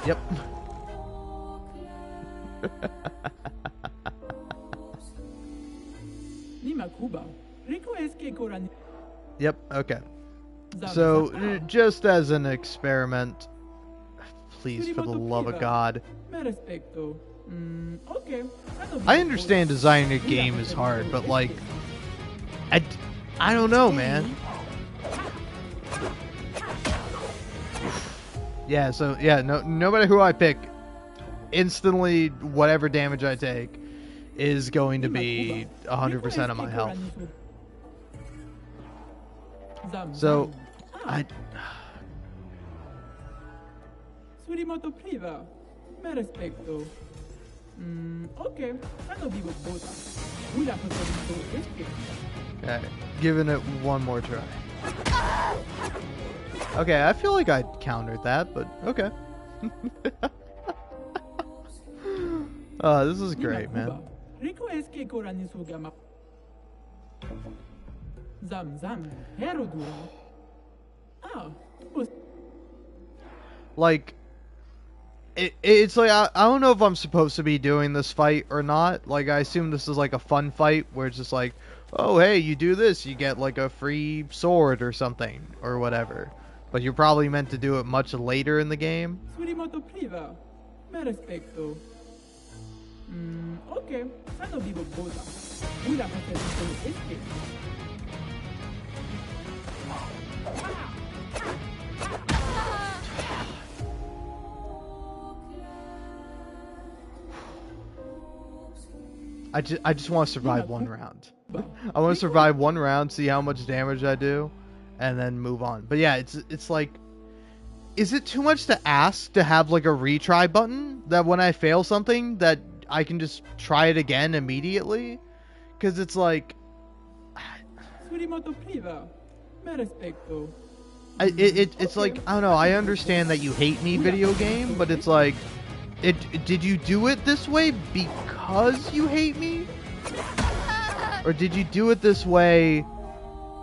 Yep. Yep, okay. So, just as an experiment, please, for the love of God. I understand designing a game is hard, but like, I don't know, man. Yeah, so yeah, no matter who I pick, instantly whatever damage I take is going to be 100% of my health. So, okay, giving it one more try. Okay, I feel like I countered that, but okay. Oh, this is great, man. Like, it's like, I don't know if I'm supposed to be doing this fight or not. Like, I assume this is like a fun fight where it's just like, oh, hey, you do this, you get like a free sword or something, or whatever. But you're probably meant to do it much later in the game. Okay. I just want to survive one round. I want to survive one round, see how much damage I do, and then move on. But yeah, it's like, is it too much to ask to have like a retry button that when I fail something that I can just try it again immediately? Because it's like, it's like, I don't know, I understand that you hate me, video game, but it's like, did you do it this way because you hate me? Or did you do it this way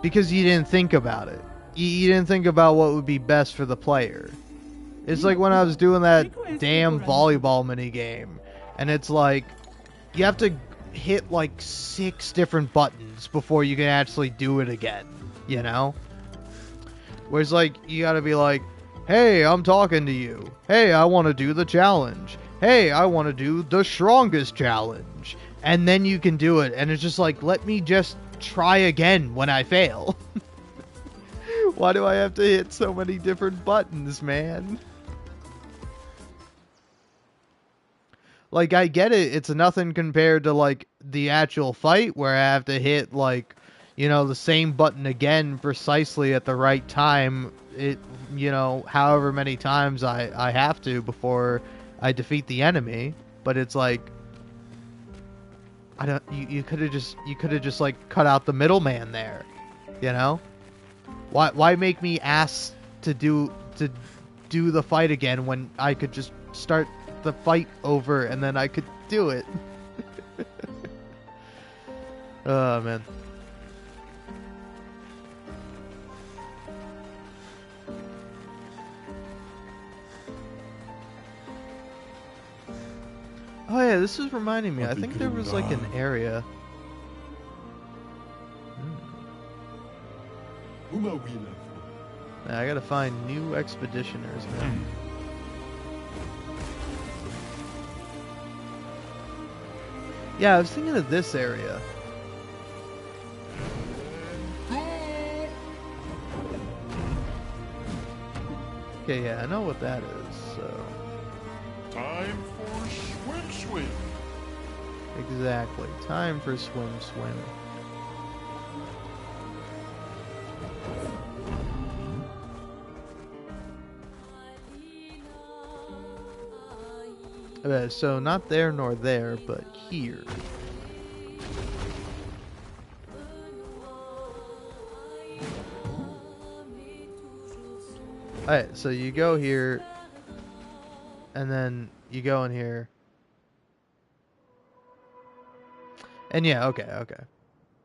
because you didn't think about it? You didn't think about what would be best for the player. It's like when I was doing that damn volleyball minigame, and it's like, you have to hit like 6 different buttons before you can actually do it again, you know? Whereas like, you gotta be like, hey, I'm talking to you. Hey, I want to do the challenge. Hey, I want to do the strongest challenge. And then you can do it. And it's just like, let me just try again when I fail. Why do I have to hit so many different buttons, man? Like, I get it. It's nothing compared to, like, the actual fight where I have to hit, like, you know, the same button again precisely at the right time. You know, however many times I have to before I defeat the enemy. But it's like, you could have just like cut out the middleman there, you know? Why make me ask to do the fight again when I could just start the fight over, and then I could do it. Oh, man. Oh yeah, this is reminding me. I think there was like an area. I gotta find new expeditioners, man. Yeah, I was thinking of this area. Okay, yeah, I know what that is, so... Time for swim. Exactly. Time for swim. Okay, so not there nor there, but here. Alright, so you go here, and then you go in here. And yeah, okay.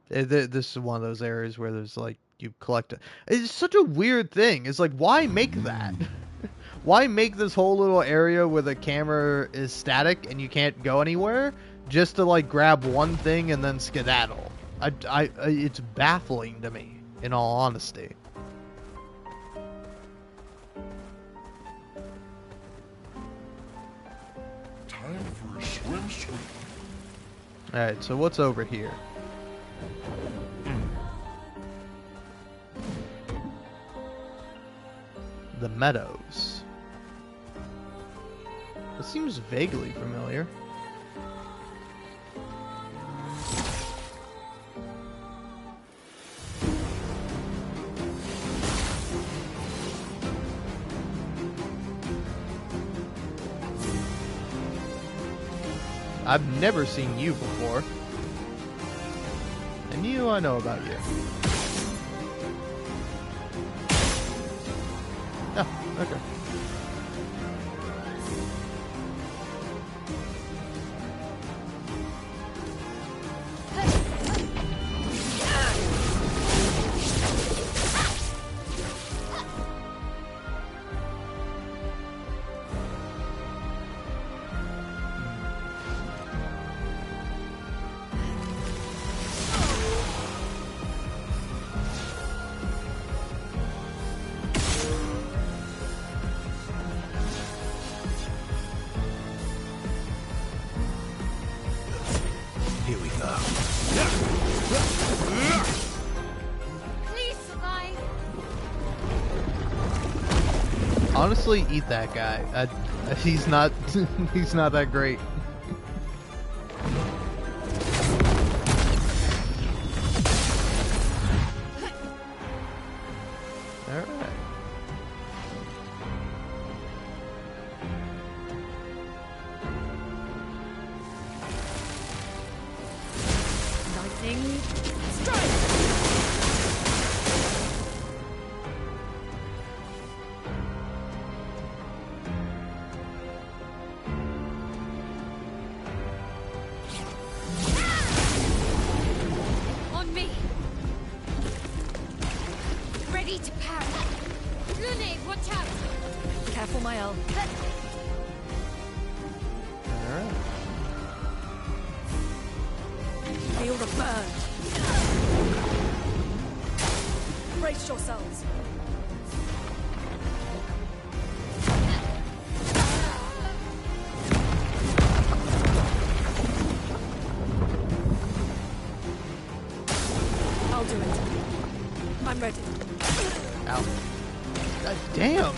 This is one of those areas where there's like, you collect it. It's such a weird thing. It's like, why make that? Why make this whole little area where the camera is static and you can't go anywhere just to like grab one thing and then skedaddle? It's baffling to me, in all honesty. Time for a swim. Alright, so what's over here? The meadows. It seems vaguely familiar. I've never seen you before. And you, I know about you. Oh, okay. Here we go. Please survive. Honestly, eat that guy. He's not. He's not that great. All right. Lightning strike. On me. Ready to parry. Lune, watch out. Careful, my L. All right. Feel the burn. Brace yourselves. I'll do it. I'm ready. Ow. God damn.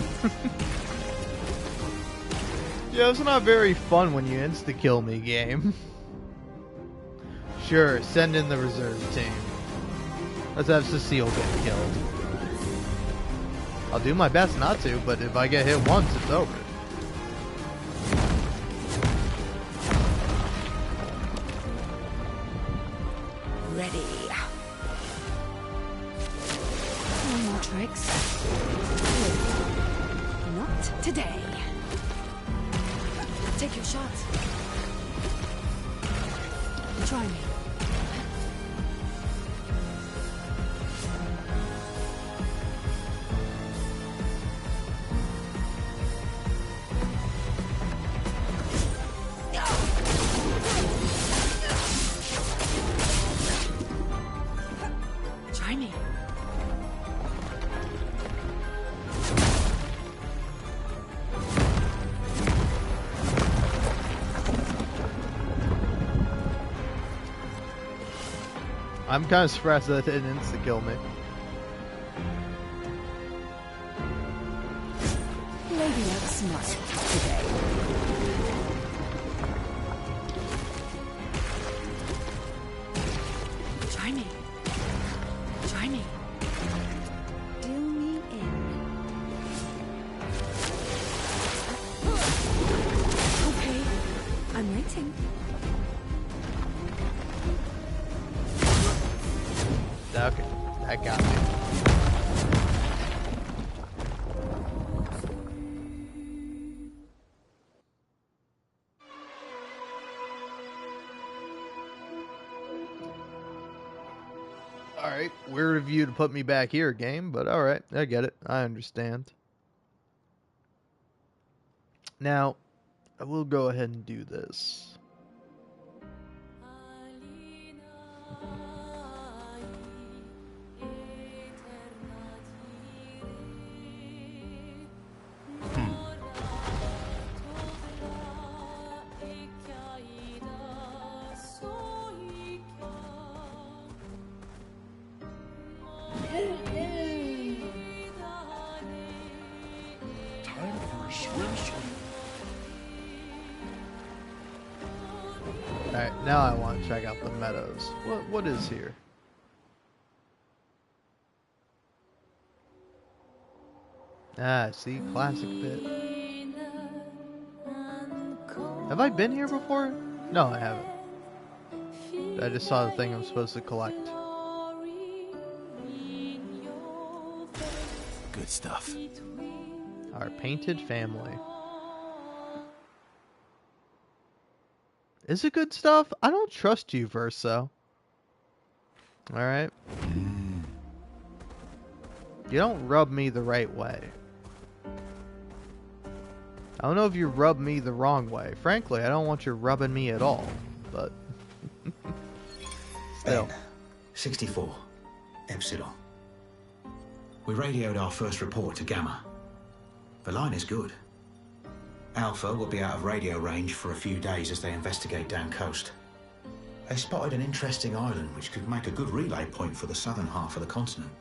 Yeah, it's not very fun when you insta-kill me, game. Sure, send in the reserve team. Let's have Cecile get killed. I'll do my best not to, but if I get hit once, it's over. Ready. No more tricks. Not today. Take your shots. Try me. Try me. I'm kind of surprised that it didn't insta-kill me. Maybe not smart today. Try me. Try me. Do me in. Okay, I'm waiting. Okay, that got me. Alright, weird of you to put me back here, game, but alright, I get it. I understand. Now, I will go ahead and do this. Time for a swim. Alright, now I want to check out the meadows. What is here? Ah, see, classic bit. Have I been here before? No, I haven't. I just saw the thing I'm supposed to collect. Good stuff. Our painted family. Is it good stuff? I don't trust you, Verso. Alright. You don't rub me the right way. I don't know if you rub me the wrong way. Frankly, I don't want you rubbing me at all. But... still. Ben, 64. Epsilon. We radioed our first report to Gamma. The line is good. Alpha will be out of radio range for a few days as they investigate down coast. They spotted an interesting island which could make a good relay point for the southern half of the continent.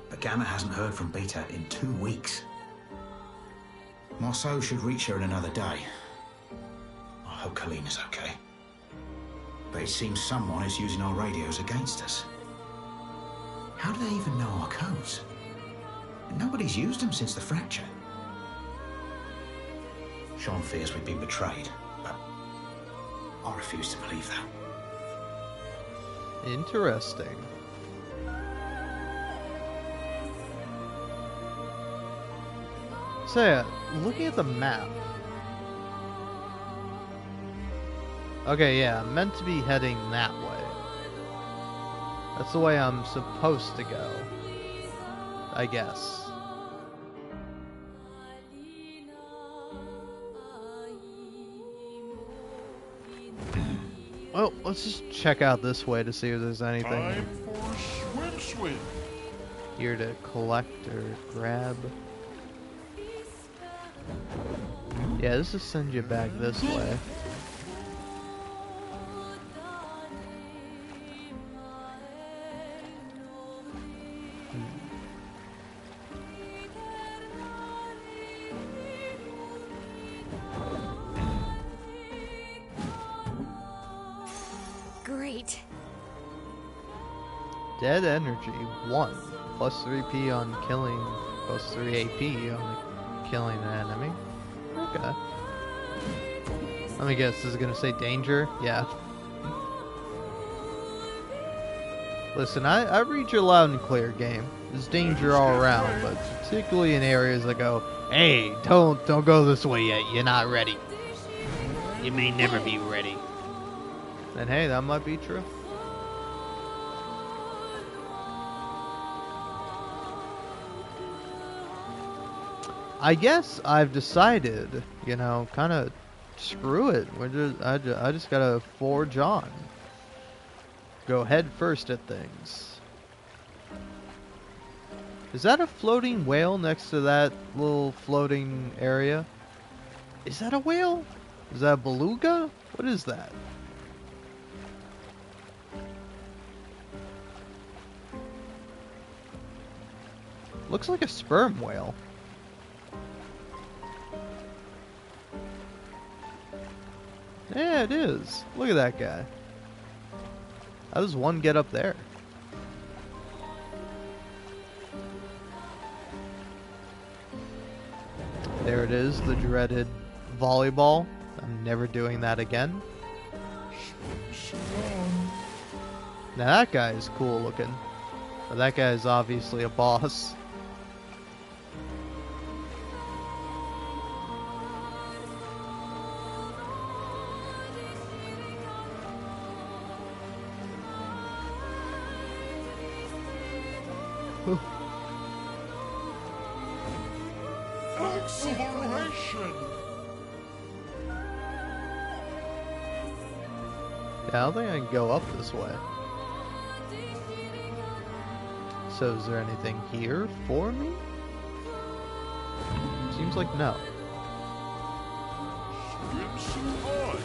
But Gamma hasn't heard from Beta in 2 weeks. Marceau should reach her in another day. I hope Kalina's okay. But it seems someone is using our radios against us. How do they even know our codes? Nobody's used them since the fracture. Sean fears we've been betrayed, but I refuse to believe that. Interesting. So yeah, looking at the map. Okay, yeah, I'm meant to be heading that way. That's the way I'm supposed to go. I guess. Well, let's just check out this way to see if there's anything Time for swim. here to collect or grab. Yeah, this will send you back this way. Great. Dead energy 1 plus 3p on killing, plus 3 AP on killing an enemy. Okay. Let me guess, this is gonna say danger? Yeah. Listen, I read you loud and clear, game. There's danger all around, but particularly in areas that go, hey, don't go this way yet, you're not ready. You may never be ready. And hey, that might be true. I guess I've decided, you know, kind of screw it. I just gotta forge on. Go head first at things. Is that a floating whale next to that little floating area? Is that a whale? Is that a beluga? What is that? Looks like a sperm whale. Yeah, it is. Look at that guy. How does one get up there? There it is, the dreaded volleyball. I'm never doing that again. Now that guy is cool looking. But that guy is obviously a boss. Acceleration! Yeah, I don't think I can go up this way. So is there anything here for me? Seems like no. Swimsuit on!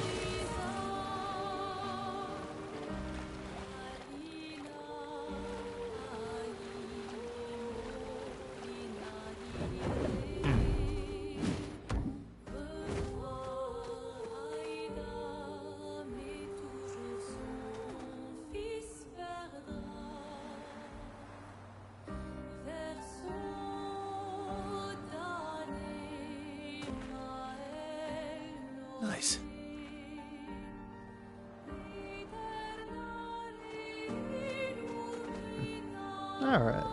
Nice. All right.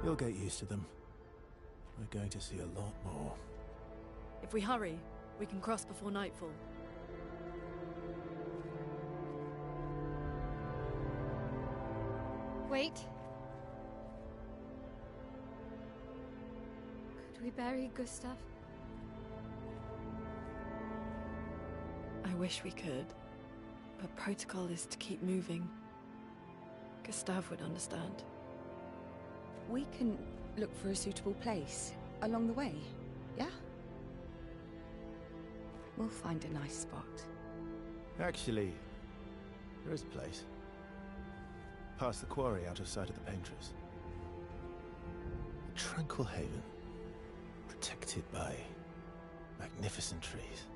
You'll get used to them. We're going to see a lot more. If we hurry, we can cross before nightfall. Wait. Could we bury Gustav? I wish we could, but protocol is to keep moving. Gustav would understand. We can look for a suitable place along the way, yeah? We'll find a nice spot. Actually, there is a place. Past the quarry, out of sight of the painters. A tranquil haven, protected by magnificent trees.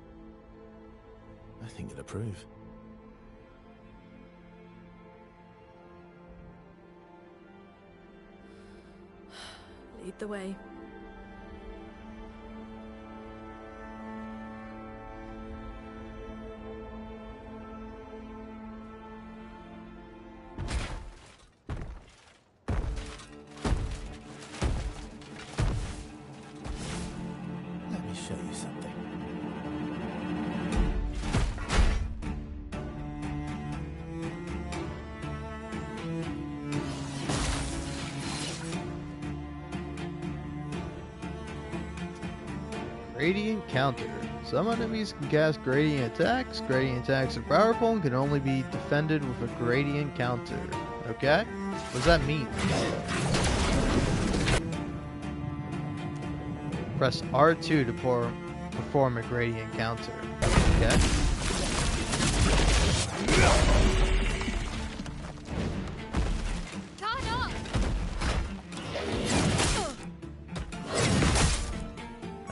I think you'll approve. Lead the way. Let me show you something. Gradient counter. Some enemies can cast gradient attacks. Gradient attacks are powerful and can only be defended with a gradient counter. Okay? What does that mean? Press R2 to perform a gradient counter. Okay? Guard up!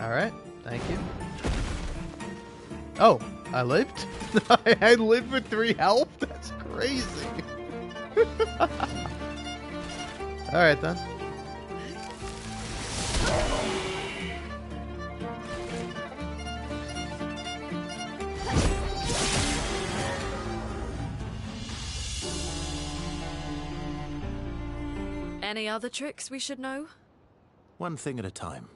Alright, thank you. Oh, I lived? I lived with 3 health? That's crazy. Alright then. Any other tricks we should know? One thing at a time.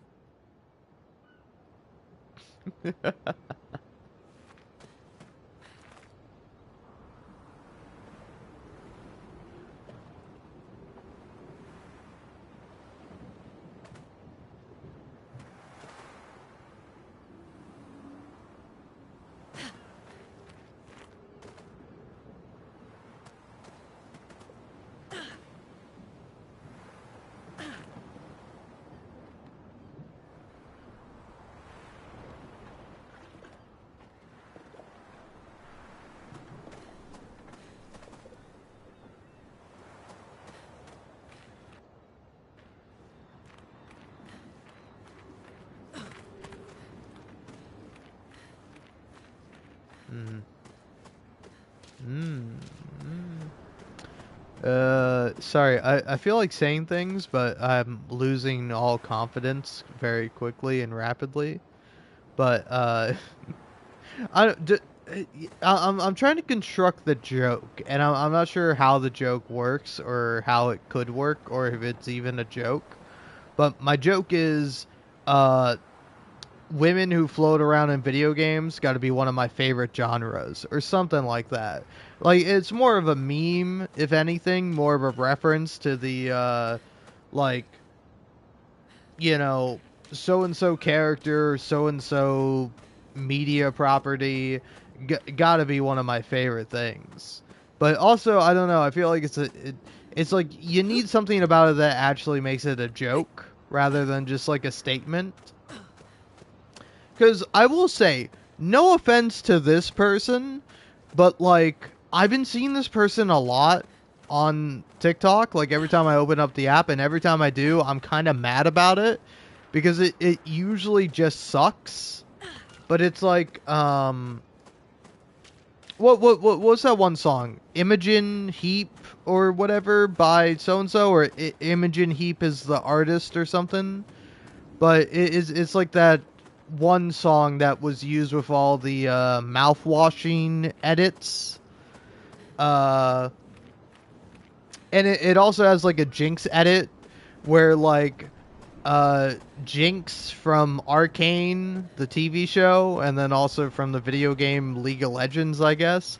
Sorry, I feel like saying things, but I'm losing all confidence very quickly and rapidly. But, I'm trying to construct the joke, and I'm not sure how the joke works, or how it could work, or if it's even a joke. But my joke is, women who float around in video games got to be one of my favorite genres, or something like that. Like, it's more of a meme, if anything, more of a reference to the, like, you know, so-and-so character, so-and-so media property, gotta be one of my favorite things. But also, I don't know, I feel like it's like, you need something about it that actually makes it a joke, rather than just, like, a statement. Because I will say, no offense to this person, but, like, I've been seeing this person a lot on TikTok, like, every time I open up the app, and every time I do, I'm kind of mad about it, because it usually just sucks. But it's like, what's that one song? Imogen Heap, or whatever, by so-and-so, or Imogen Heap is the artist, or something? But it's like that one song that was used with all the mouthwashing edits. And it also has like a Jinx edit where like Jinx from Arcane, the TV show, and then also from the video game League of Legends, I guess,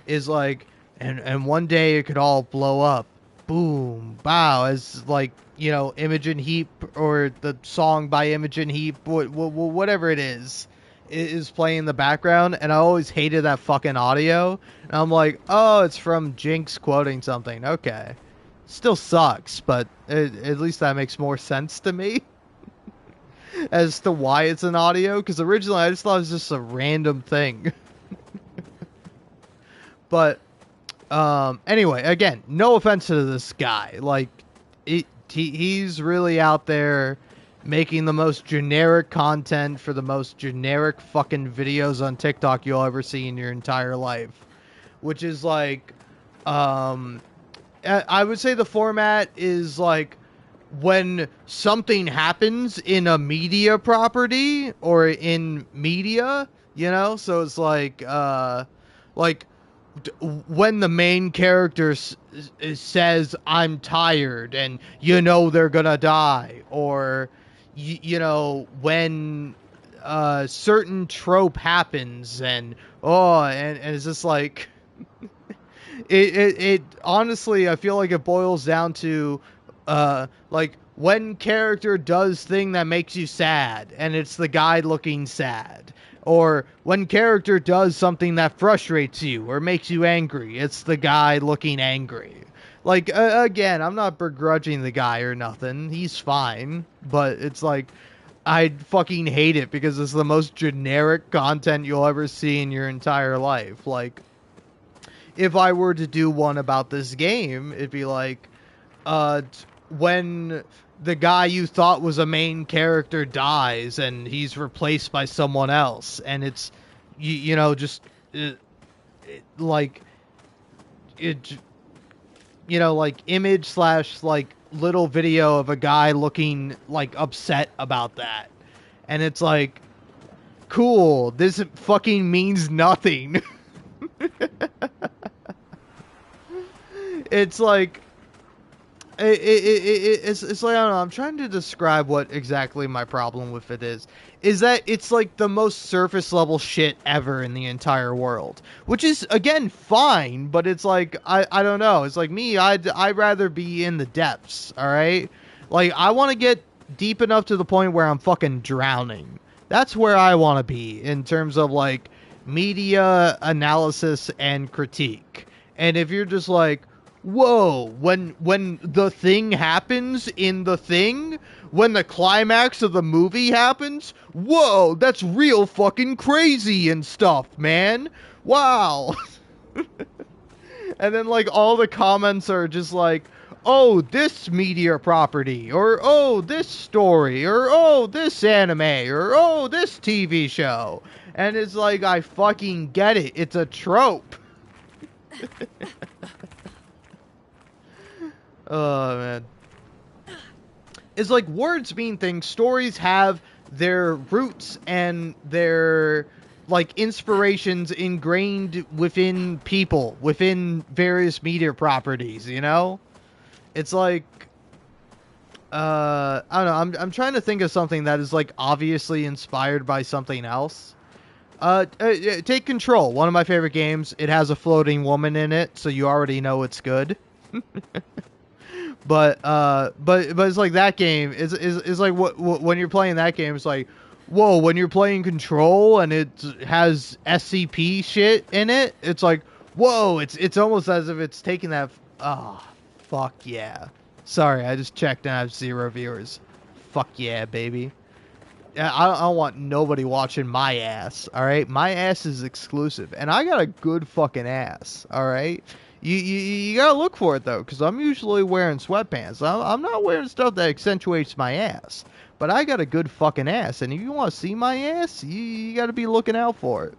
is like, and one day it could all blow up. Boom, bow, as like, you know, Imogen Heap, or the song by Imogen Heap, whatever it is playing in the background, and I always hated that fucking audio. And I'm like, oh, it's from Jinx quoting something. Okay. Still sucks, but at least that makes more sense to me as to why it's an audio, because originally I just thought it was just a random thing. But anyway, again, no offense to this guy. Like, he's really out there making the most generic content for the most generic fucking videos on TikTok you'll ever see in your entire life. Which is like, I would say the format is like, when something happens in a media property or in media, you know? So it's like when the main character says, I'm tired, and you know they're gonna die, or you know, when certain trope happens, and it's just like it honestly, I feel like it boils down to like, when character does thing that makes you sad, and it's the guy looking sad. Or when character does something that frustrates you or makes you angry, it's the guy looking angry. Like, again, I'm not begrudging the guy or nothing. He's fine. But it's like, I fucking hate it because it's the most generic content you'll ever see in your entire life. Like, if I were to do one about this game, it'd be like, when the guy you thought was a main character dies and he's replaced by someone else, and it's, you know, just like it, you know, like image slash like little video of a guy looking like upset about that, and it's like, cool, this fucking means nothing. It's like, it's like, I don't know, I'm trying to describe what exactly my problem with it is that it's like the most surface level shit ever in the entire world, which is, again, fine, but it's like, I don't know, it's like me, I'd rather be in the depths, alright? Like, I want to get deep enough to the point where I'm fucking drowning. That's where I want to be in terms of, like, media analysis and critique. And if you're just like, whoa, when the thing happens in the thing, when the climax of the movie happens, whoa, that's real fucking crazy and stuff, man. Wow. And then, like, all the comments are just like, oh, this media property, or oh, this story, or oh, this anime, or oh, this TV show. And it's like, I fucking get it. It's a trope. Oh, man. It's like, words mean things. Stories have their roots and their, like, inspirations ingrained within people, within various media properties, you know? It's like, I don't know, I'm trying to think of something that is, like, obviously inspired by something else. Take Control, one of my favorite games. It has a floating woman in it, so you already know it's good. But it's like that game is like what when you're playing that game, it's like, whoa, when you're playing Control and it has SCP shit in it, it's like, whoa, it's almost as if it's taking that. Fuck yeah. Sorry, I just checked and I have 0 viewers. Fuck yeah, baby. I don't want nobody watching my ass, alright? My ass is exclusive, and I got a good fucking ass, alright? You gotta look for it, though, because I'm usually wearing sweatpants. I'm not wearing stuff that accentuates my ass, but I got a good fucking ass, and if you want to see my ass, you gotta be looking out for it.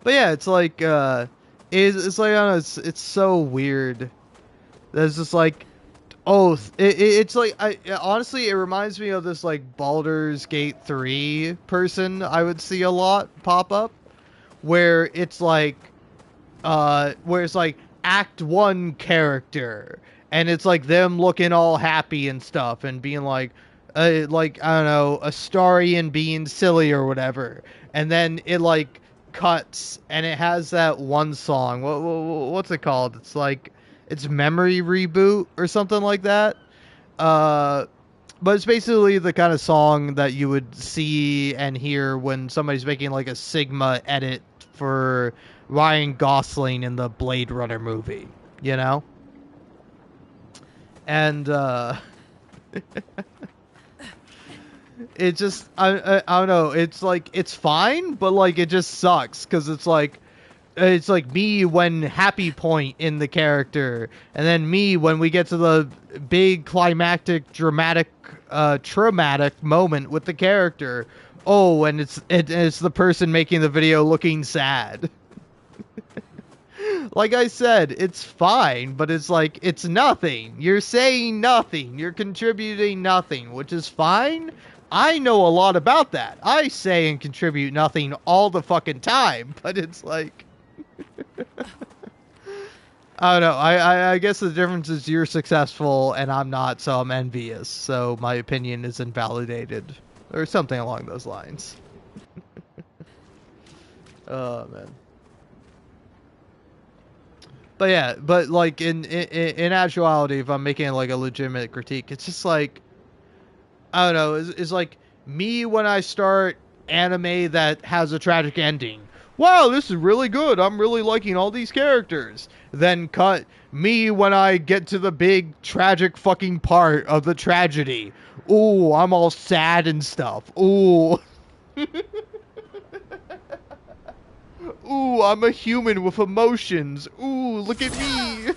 But yeah, it's like, it's like, I don't know, it's so weird. There's just like, oh, it's like, honestly, it reminds me of this, like, Baldur's Gate 3 person I would see a lot pop up, where it's like, Act 1 character, and it's like them looking all happy and stuff, and being like, I don't know, Astarion being silly or whatever, and then it, like, cuts, and it has that one song, what's it called? It's like, it's Memory Reboot or something like that. But it's basically the kind of song that you would see and hear when somebody's making like a Sigma edit for Ryan Gosling in the Blade Runner movie, you know? And it just, I don't know, it's like, it's fine, but like it just sucks, because it's like me when happy point in the character, and then me when we get to the big climactic dramatic traumatic moment with the character. Oh, and it's the person making the video looking sad. Like I said, it's fine, but it's like, it's nothing. You're saying nothing. You're contributing nothing, which is fine. I know a lot about that. I say and contribute nothing all the fucking time, but it's like, I don't know. I guess the difference is you're successful and I'm not, so I'm envious. So my opinion is invalidated, or something along those lines. Oh man. But yeah, but like in actuality, if I'm making like a legitimate critique, it's just like, I don't know. It's like me when I start anime that has a tragic ending. Wow, this is really good. I'm really liking all these characters. Then cut me when I get to the big tragic fucking part of the tragedy. Ooh, I'm all sad and stuff. Ooh. Ooh, I'm a human with emotions. Ooh, look at me.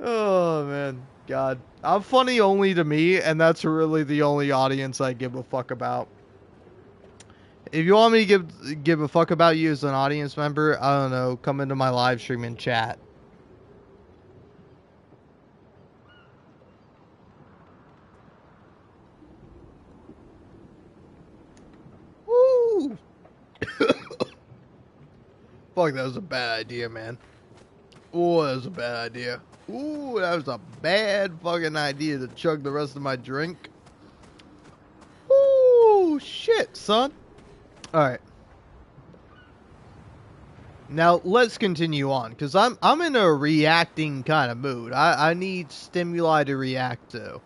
Oh, man. God. I'm funny only to me, and that's really the only audience I give a fuck about. If you want me to give a fuck about you as an audience member, I don't know, come into my live stream and chat. Woo! Fuck, that was a bad idea, man. Ooh, that was a bad idea. Ooh, that was a bad fucking idea to chug the rest of my drink. Ooh, shit, son. Alright. Now, let's continue on, because I'm in a reacting kind of mood. I need stimuli to react to.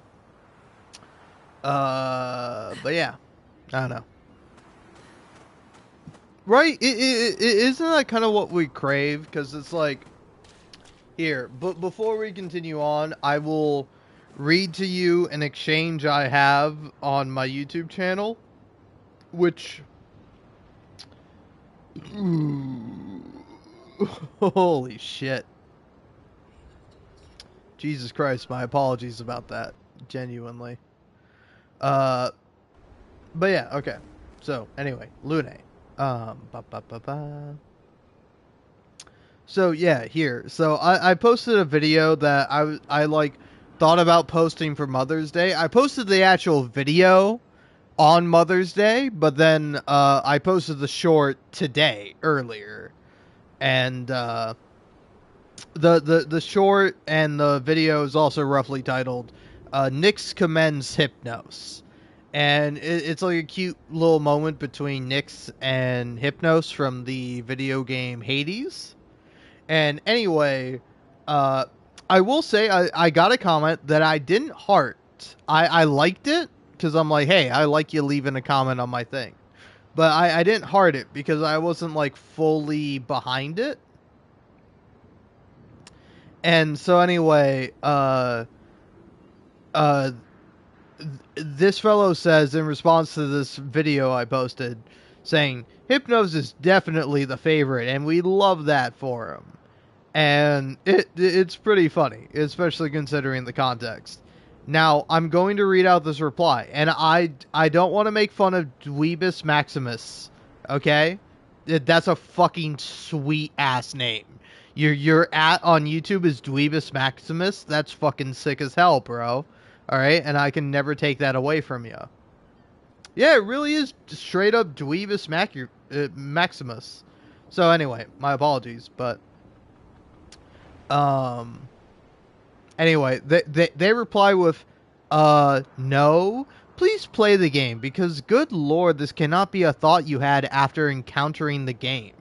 But yeah. I don't know. Right? Isn't that kind of what we crave? Because it's like... Here, but before we continue on, I will read to you an exchange I have on my YouTube channel, which... Ooh. Holy shit. Jesus Christ, my apologies about that. Genuinely. But yeah, okay. So, anyway, Lune. So yeah, here. So I posted a video that I like thought about posting for Mother's Day. I posted the actual video on Mother's Day, but then I posted the short today earlier, and the short and the video is also roughly titled "Nyx commends Hypnos," and it's like a cute little moment between Nyx and Hypnos from the video game Hades. And anyway, I will say I got a comment that I didn't heart. I liked it because I'm like, hey, I like you leaving a comment on my thing. But I didn't heart it because I wasn't like fully behind it. And so anyway, this fellow says in response to this video I posted, saying, Hypnos is definitely the favorite, and we love that for him. And it's pretty funny, especially considering the context. Now, I'm going to read out this reply, and I don't want to make fun of Dweebus Maximus, okay? That's a fucking sweet-ass name. Your at on YouTube is Dweebus Maximus? That's fucking sick as hell, bro. Alright? And I can never take that away from you. Yeah, it really is straight up Dweebus Maximus. So anyway, my apologies, but... Anyway, they reply with, no, please play the game, because good lord, this cannot be a thought you had after encountering the game.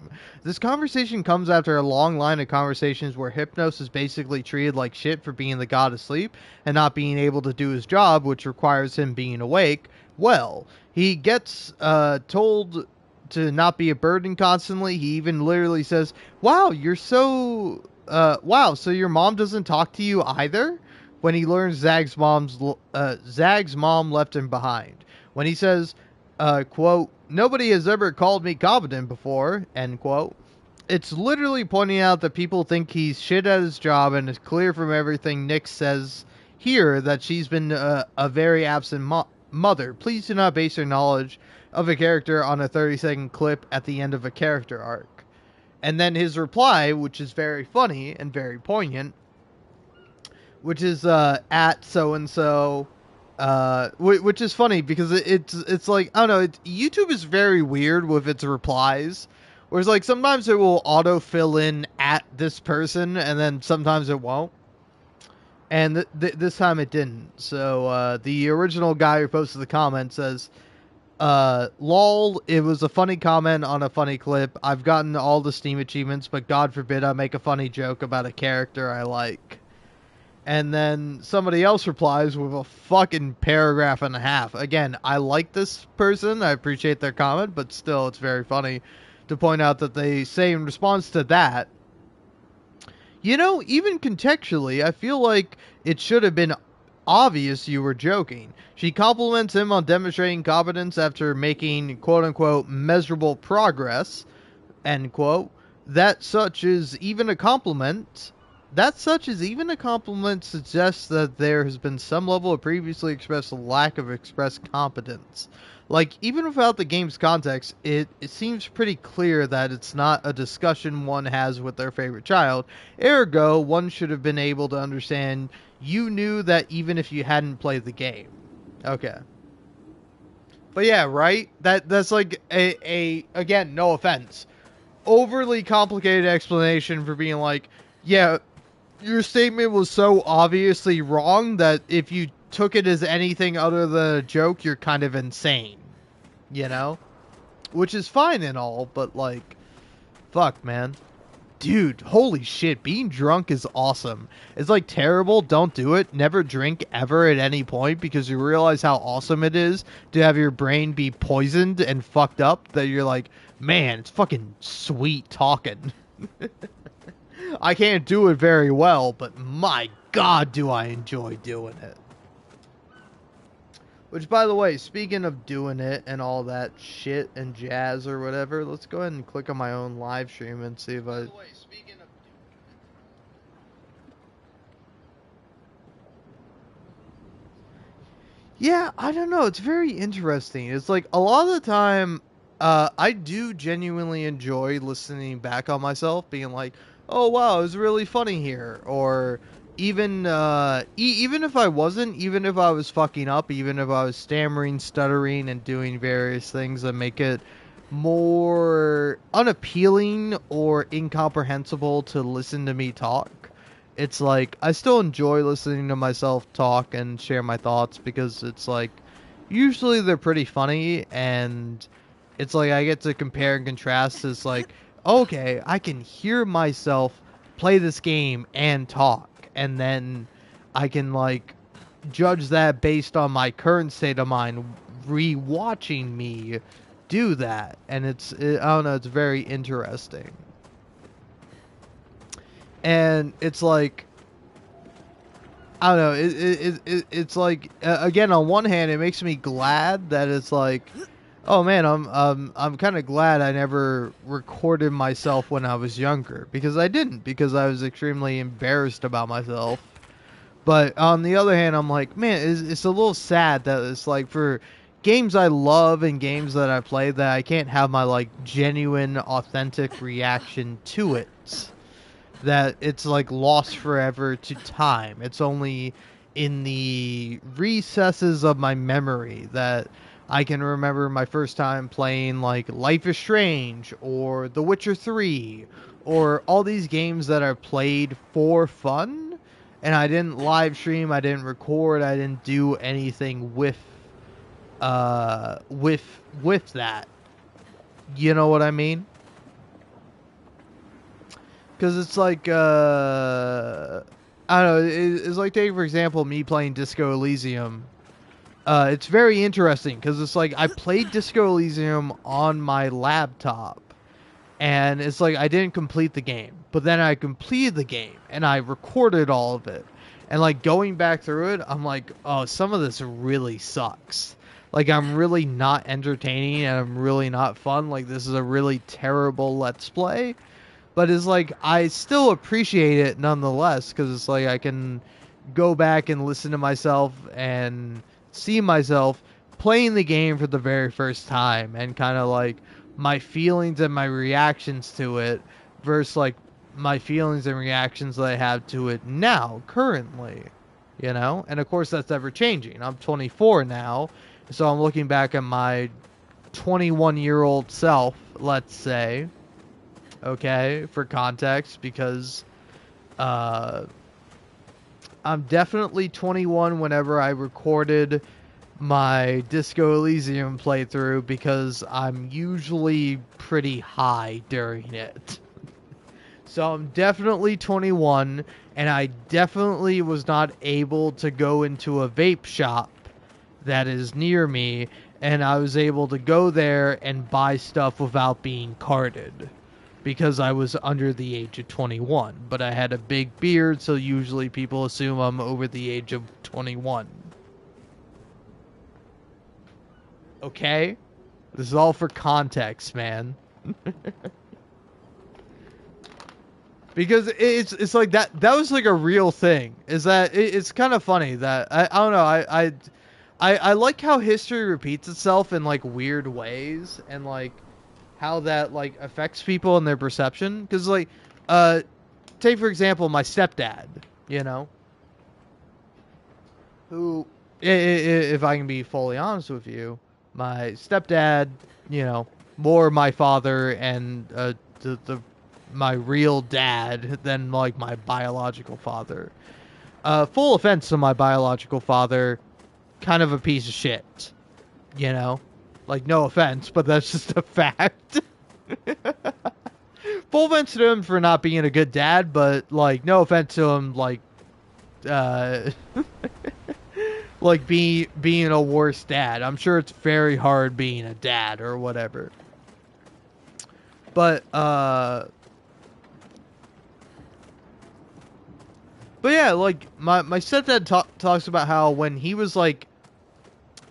This conversation comes after a long line of conversations where Hypnos is basically treated like shit for being the god of sleep and not being able to do his job, which requires him being awake. Well, he gets, told to not be a burden constantly. He even literally says, wow, you're so... wow, so your mom doesn't talk to you either? When he learns Zag's mom left him behind. When he says, quote, nobody has ever called me competent before, end quote. It's literally pointing out that people think he's shit at his job, and it's clear from everything Nyx says here that she's been a very absent mother. Please do not base your knowledge of a character on a 30-second clip at the end of a character arc. And then his reply, which is very funny and very poignant, which is at so-and-so, which is funny because it's like, I don't know, YouTube is very weird with its replies, whereas like sometimes it will auto-fill in at this person, and then sometimes it won't. And this time it didn't. So the original guy who posted the comment says... lol, it was a funny comment on a funny clip. I've gotten all the Steam achievements, but God forbid I make a funny joke about a character I like. And then somebody else replies with a fucking paragraph and a half. Again, I like this person. I appreciate their comment, but still, it's very funny. to point out that they say in response to that, you know, even contextually, I feel like it should have been obvious you were joking. She compliments him on demonstrating competence after making quote-unquote measurable progress, end quote. That such is even a compliment suggests that there has been some level of previously expressed lack of expressed competence. Like, even without the game's context, it seems pretty clear that it's not a discussion one has with their favorite child. Ergo, one should have been able to understand you knew that even if you hadn't played the game. Okay. But yeah, right? That's like a again, no offense, overly complicated explanation for being like, yeah, your statement was so obviously wrong that if you took it as anything other than a joke, you're kind of insane. You know? Which is fine and all, but like, fuck, man. Dude, holy shit, being drunk is awesome. It's like terrible, don't do it. Never drink ever at any point because you realize how awesome it is to have your brain be poisoned and fucked up that you're like, man, it's fucking sweet talking. I can't do it very well, but my god, do I enjoy doing it. Which, by the way, speaking of doing it and all that shit and jazz or whatever, let's go ahead and click on my own live stream and see if I... Yeah, I don't know. It's very interesting. It's like a lot of the time, I do genuinely enjoy listening back on myself, being like, "Oh wow, it was really funny here," or even even if I wasn't, even if I was fucking up, even if I was stammering, stuttering, and doing various things that make it more unappealing or incomprehensible to listen to me talk. It's like, I still enjoy listening to myself talk and share my thoughts because it's like, usually they're pretty funny and it's like I get to compare and contrast. It's like, okay, I can hear myself play this game and talk, and then I can like judge that based on my current state of mind re-watching me do that, and I don't know, it's very interesting. And it's like, I don't know, it's like, again, on one hand, it makes me glad that it's like, oh man, I'm kind of glad I never recorded myself when I was younger, because I didn't, because I was extremely embarrassed about myself. But on the other hand, I'm like, man, it's a little sad that it's like for games I love and games that I play that I can't have my like genuine, authentic reaction to it. That it's like lost forever to time. It's only in the recesses of my memory that I can remember my first time playing like Life is Strange or The Witcher 3 or all these games that I played for fun, and I didn't live stream, I didn't record, I didn't do anything with that. You know what I mean? Because it's like, I don't know, it's like, take for example, me playing Disco Elysium. It's very interesting, because it's like, I played Disco Elysium on my laptop, and it's like, I didn't complete the game, but then I completed the game, and I recorded all of it, and like, going back through it, I'm like, oh, some of this really sucks. Like, I'm really not entertaining, and I'm really not fun, like, this is a really terrible Let's Play. But it's like, I still appreciate it nonetheless, because it's like I can go back and listen to myself and see myself playing the game for the very first time, and kind of like my feelings and my reactions to it versus like my feelings and reactions that I have to it now, currently, you know? And of course that's ever changing. I'm 24 now, so I'm looking back at my 21-year-old self, let's say, okay, for context, because I'm definitely 21 whenever I recorded my Disco Elysium playthrough, because I'm usually pretty high during it. So I'm definitely 21, and I definitely was not able to go into a vape shop that is near me and I was able to go there and buy stuff without being carded because I was under the age of 21. But I had a big beard, so usually people assume I'm over the age of 21. Okay? This is all for context, man. Because it's like that was like a real thing. Is that it's kind of funny that I don't know, I like how history repeats itself in like weird ways, and like how that like affects people and their perception. Because like take for example my stepdad, you know, who, if I can be fully honest with you, my stepdad, you know, more my father and my real dad than like my biological father. Full offense to my biological father, kind of a piece of shit, you know? Like, no offense, but that's just a fact. Full offense to him for not being a good dad, but, like, no offense to him, like, like, being a worse dad. I'm sure it's very hard being a dad or whatever. But yeah, like, my stepdad talks about how when he was, like,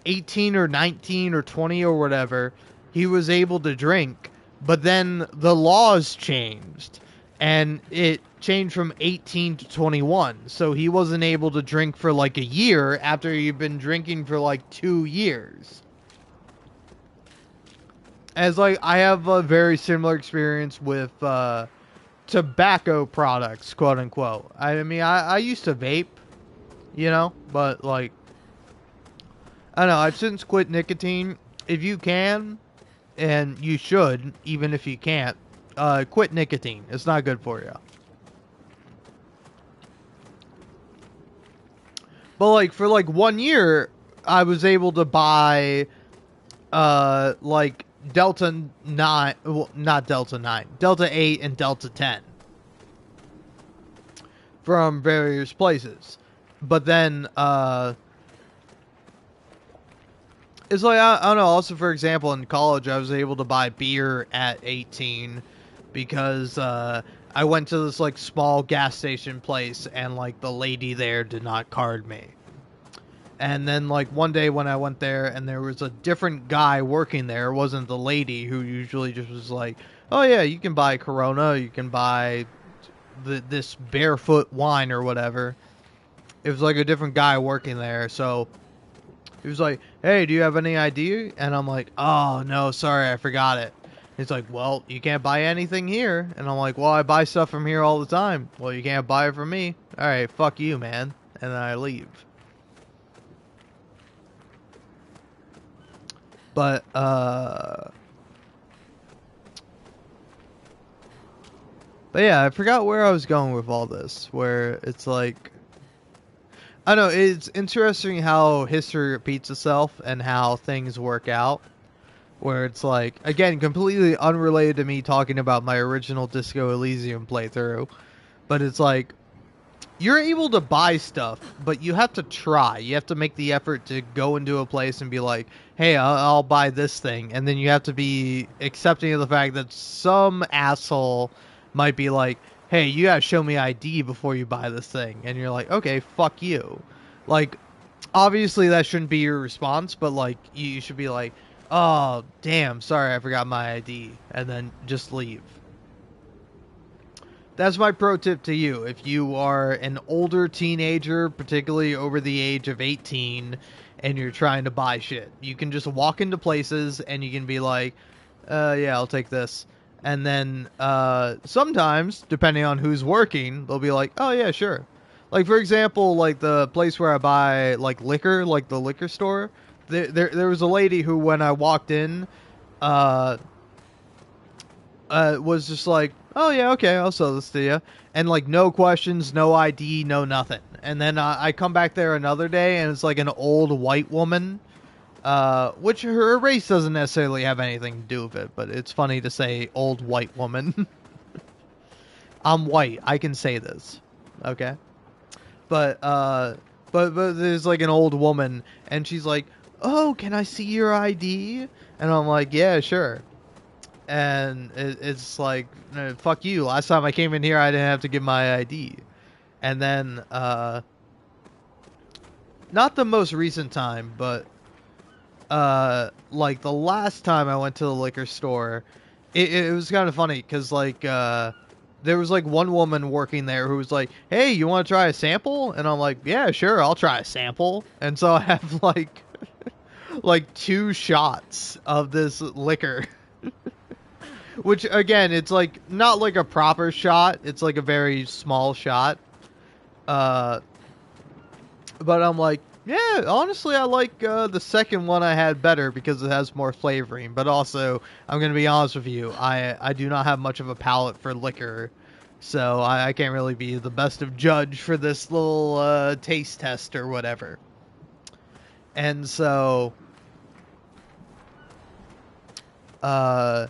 18 or 19 or 20 or whatever, he was able to drink, but then the laws changed, and it changed from 18 to 21, so he wasn't able to drink for, like, a year after he'd been drinking for, like, 2 years. As, like, I have a very similar experience with, tobacco products, quote unquote. I mean, I used to vape, you know, but like, I don't know, I've since quit nicotine. If you can, and you should, even if you can't, quit nicotine. It's not good for you. But like, for like 1 year, I was able to buy, like, Delta 9, well, not Delta 9, Delta 8 and Delta 10 from various places. But then, it's like, I don't know, also, for example, in college, I was able to buy beer at 18 because, I went to this, like, small gas station place, and, like, the lady there did not card me. And then, like, one day when I went there and there was a different guy working there, it wasn't the lady who usually just was like, oh yeah, you can buy Corona, you can buy this barefoot wine or whatever. It was like a different guy working there, so he was like, hey, do you have any ID? And I'm like, oh, no, sorry, I forgot it. He's like, well, you can't buy anything here. And I'm like, well, I buy stuff from here all the time. Well, you can't buy it from me. All right, fuck you, man. And then I leave. But, yeah, I forgot where I was going with all this, where it's like, I don't know, it's interesting how history repeats itself and how things work out, where it's like, again, completely unrelated to me talking about my original Disco Elysium playthrough, but it's like, you're able to buy stuff, but you have to try. You have to make the effort to go into a place and be like, hey, I'll buy this thing. And then you have to be accepting of the fact that some asshole might be like, hey, you gotta show me ID before you buy this thing. And you're like, okay, fuck you. Like, obviously that shouldn't be your response, but like, you should be like, oh, damn, sorry, I forgot my ID. And then just leave. That's my pro tip to you. If you are an older teenager, particularly over the age of 18, and you're trying to buy shit, you can just walk into places and you can be like, yeah, I'll take this. And then sometimes, depending on who's working, they'll be like, oh yeah, sure. Like, for example, like the place where I buy like liquor, like the liquor store, there was a lady who, when I walked in, was just like, oh yeah, okay, I'll sell this to you. And like, no questions, no ID, no nothing. And then I come back there another day and it's like an old white woman, which her race doesn't necessarily have anything to do with it, but it's funny to say old white woman. I'm white, I can say this, okay? But there's like an old woman and she's like, "Oh, can I see your ID?" And I'm like, "Yeah, sure." And it's like, "No, fuck you. Last time I came in here, I didn't have to give my ID." And then, not the most recent time, but like the last time I went to the liquor store, it was kind of funny because like there was like one woman working there who was like, "Hey, you want to try a sample?" And I'm like, "Yeah, sure, I'll try a sample." And so I have like like 2 shots of this liquor, which again, it's like not like a proper shot. It's like a very small shot. Uh, But I'm like, yeah, honestly, I like the second one I had better because it has more flavoring. But also, I'm going to be honest with you, I do not have much of a palate for liquor. So I can't really be the best of judge for this little taste test or whatever. And so, uh,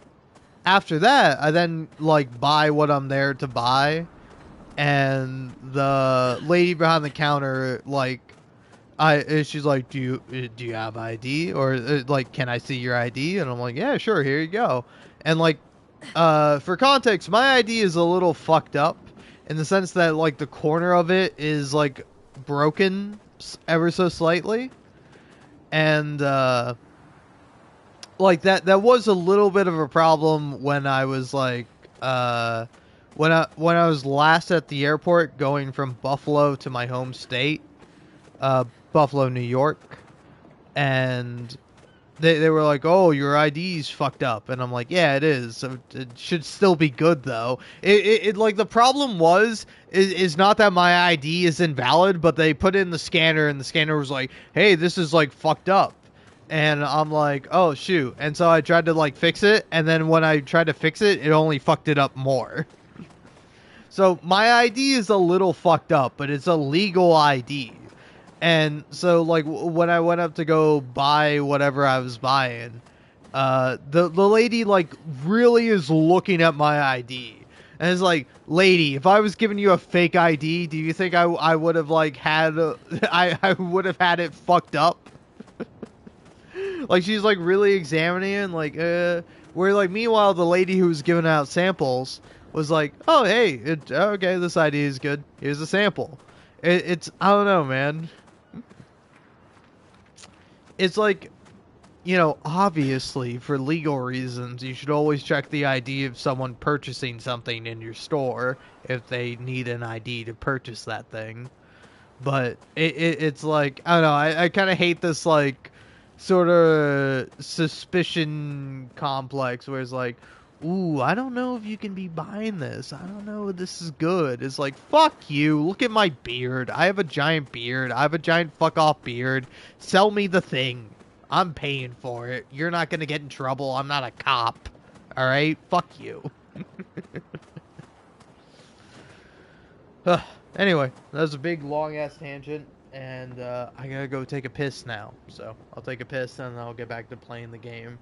after that, I then, like, buy what I'm there to buy. And the lady behind the counter, like, she's like, do you have ID, or like, can I see your ID? And I'm like, yeah, sure, here you go. And like, for context, my ID is a little fucked up in the sense that like the corner of it is like broken ever so slightly, and like that was a little bit of a problem when I was like when I was last at the airport going from Buffalo to my home state, Buffalo, New York. And they were like, "Oh, your ID's fucked up," and I'm like, "Yeah, it is. So it should still be good though." It like the problem is not that my ID is invalid, but they put it in the scanner, and the scanner was like, "Hey, this is like fucked up," and I'm like, "Oh shoot!" And so I tried to like fix it, and then when I tried to fix it, it only fucked it up more. So my ID is a little fucked up, but it's a legal ID. And so, like, when I went up to go buy whatever I was buying, the lady, like, really is looking at my ID. And it's like, lady, if I was giving you a fake ID, do you think I would have, like, had, I would have had it fucked up? Like, she's, like, really examining it, and, like, where, like, meanwhile, the lady who was giving out samples was like, oh, hey, okay, this ID is good. Here's a sample. It's, I don't know, man. It's like, obviously, for legal reasons, you should always check the ID of someone purchasing something in your store if they need an ID to purchase that thing. But it's like, I don't know, I kind of hate this, like, sort of suspicion complex where it's like, ooh, I don't know if you can be buying this. I don't know if this is good. It's like, fuck you. Look at my beard. I have a giant beard. I have a giant fuck off beard. Sell me the thing. I'm paying for it. You're not going to get in trouble. I'm not a cop. All right? Fuck you. Anyway, that was a big long ass tangent, and I gotta go take a piss now. So I'll take a piss and then I'll get back to playing the game.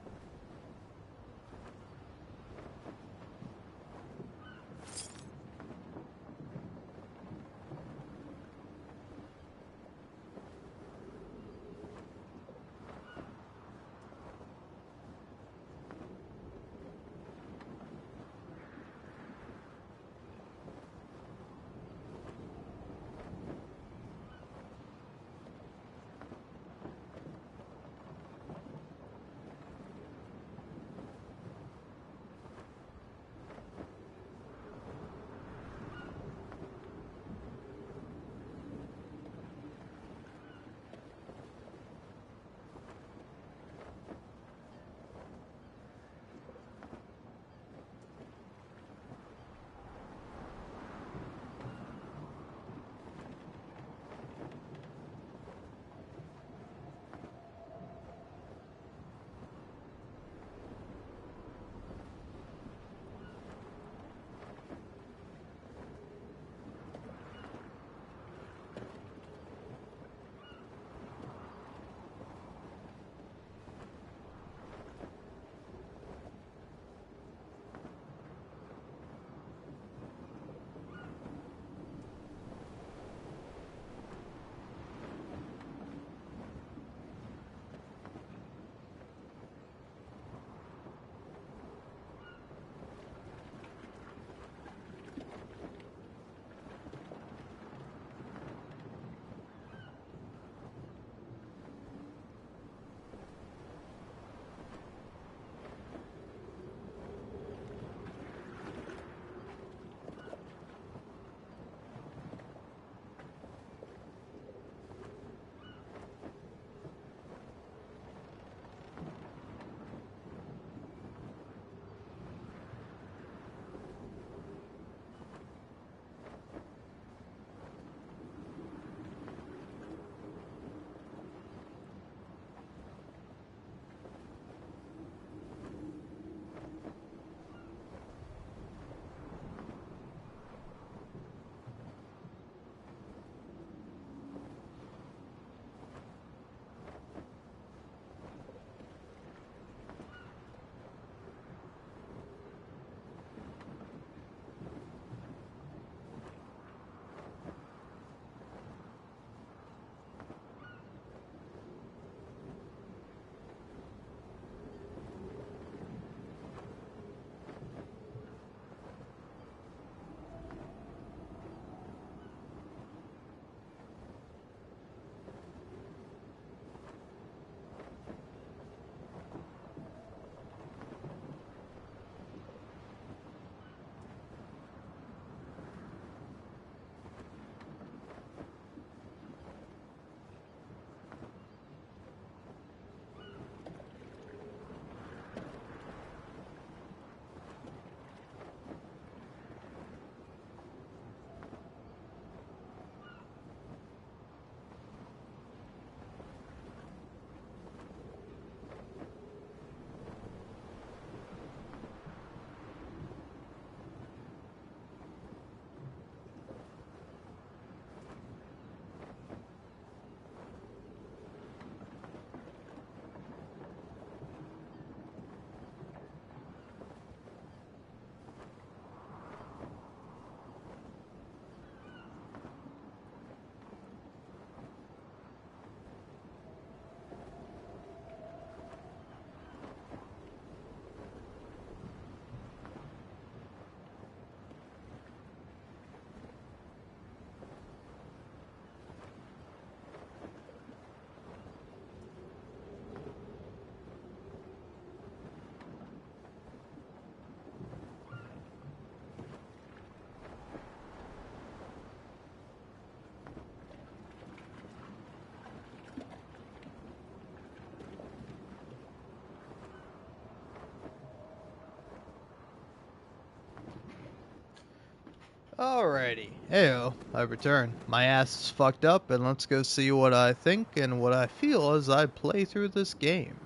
Alrighty. Heyo, I return. My ass is fucked up, and let's go see what I think and what I feel as I play through this game.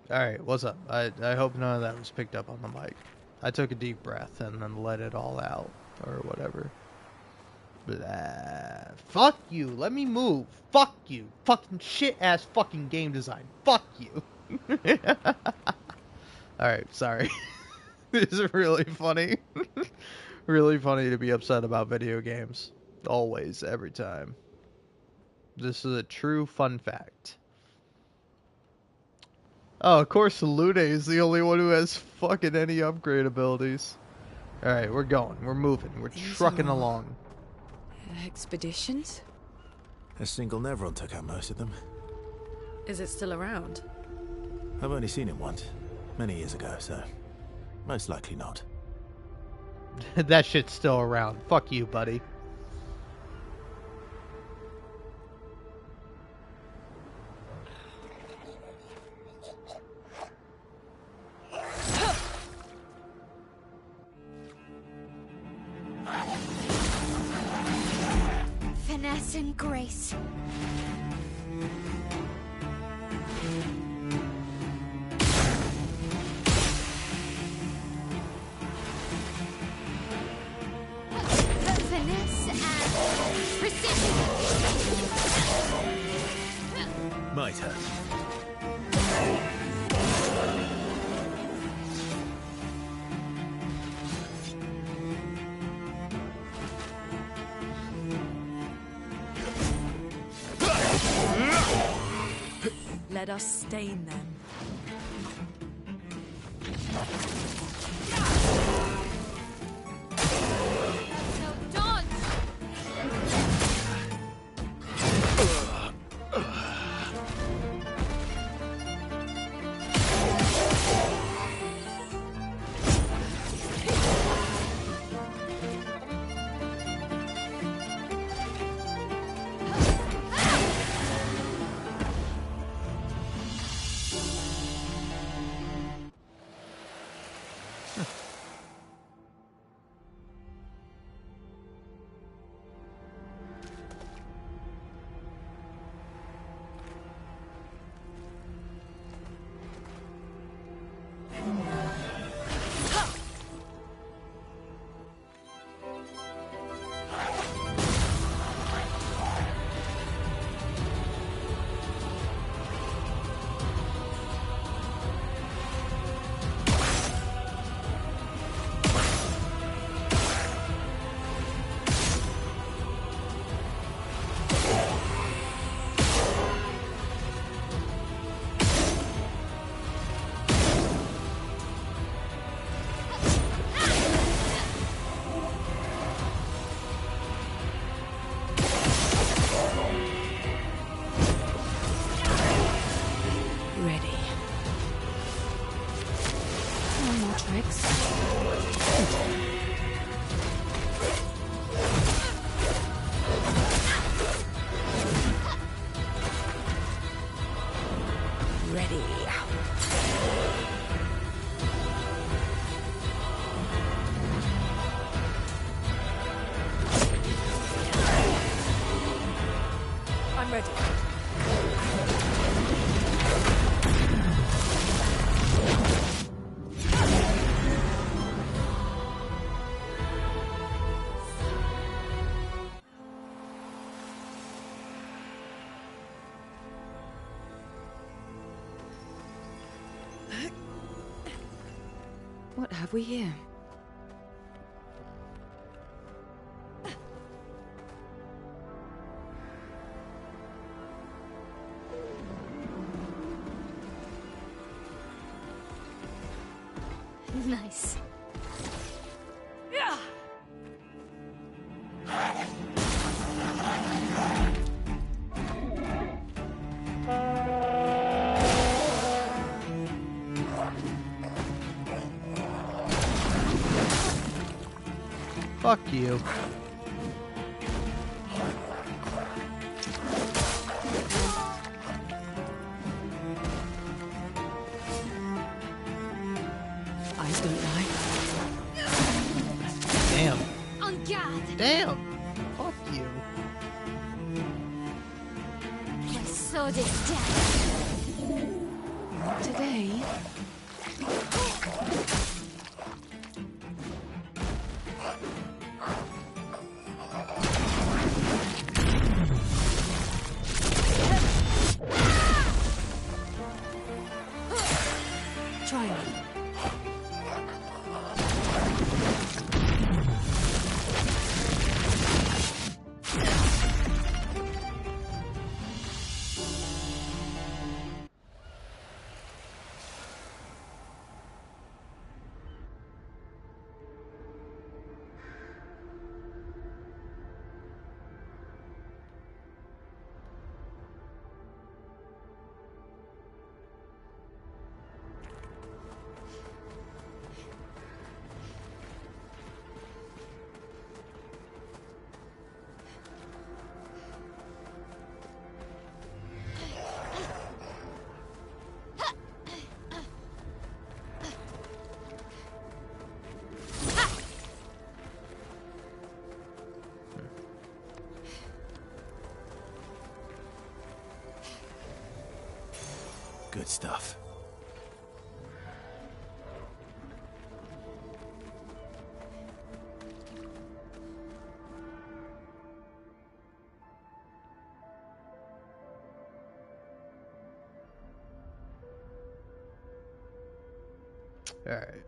Alright, what's up? I hope none of that was picked up on the mic. I took a deep breath and then let it all out, or whatever. Blah. Fuck you, let me move. Fuck you. Fucking shit-ass fucking game design. Fuck you. Alright, sorry. This is really funny. Really funny to be upset about video games. Always, every time. This is a true fun fact. Oh, of course Lune is the only one who has fucking any upgrade abilities. Alright, we're going. We're moving. We're trucking along. Expeditions? A single Nevron took out most of them. Is it still around? I've only seen it once, many years ago, so most likely not. That shit's still around. Fuck you, buddy. Finesse and grace. Finesse and precision. Might hurt. Let us stain them. No dodge. Ready. No more tricks. Ready. I'm ready. What have we here? Nice. Fuck you. Damn. En garde! Damn. Fuck you. My sword is dead. Not today. Try me. Good stuff. All right.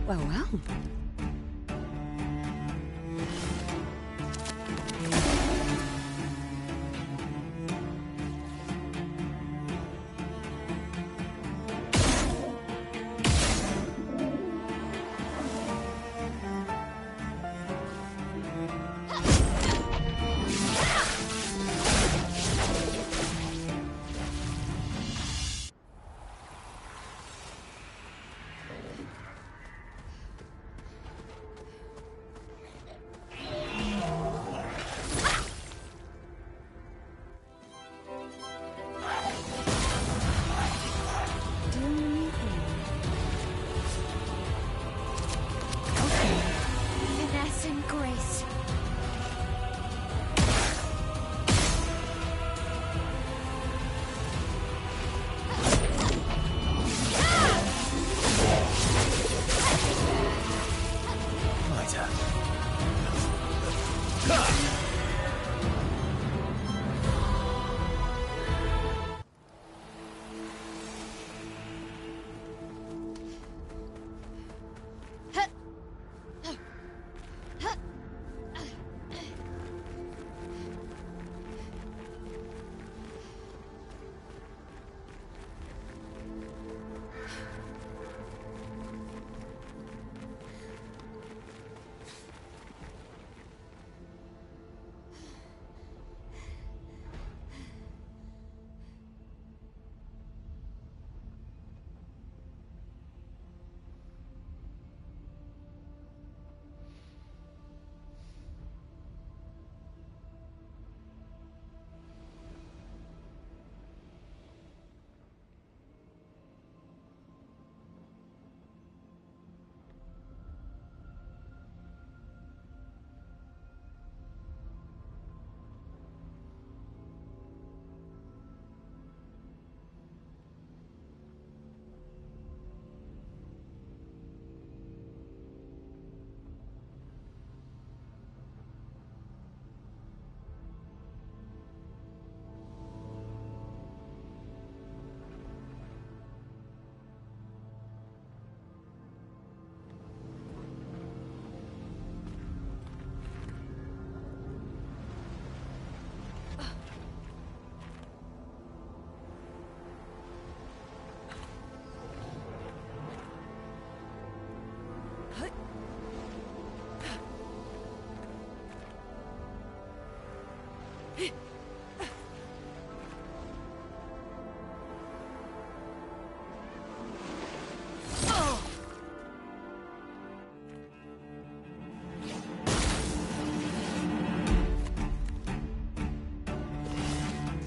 Well, well.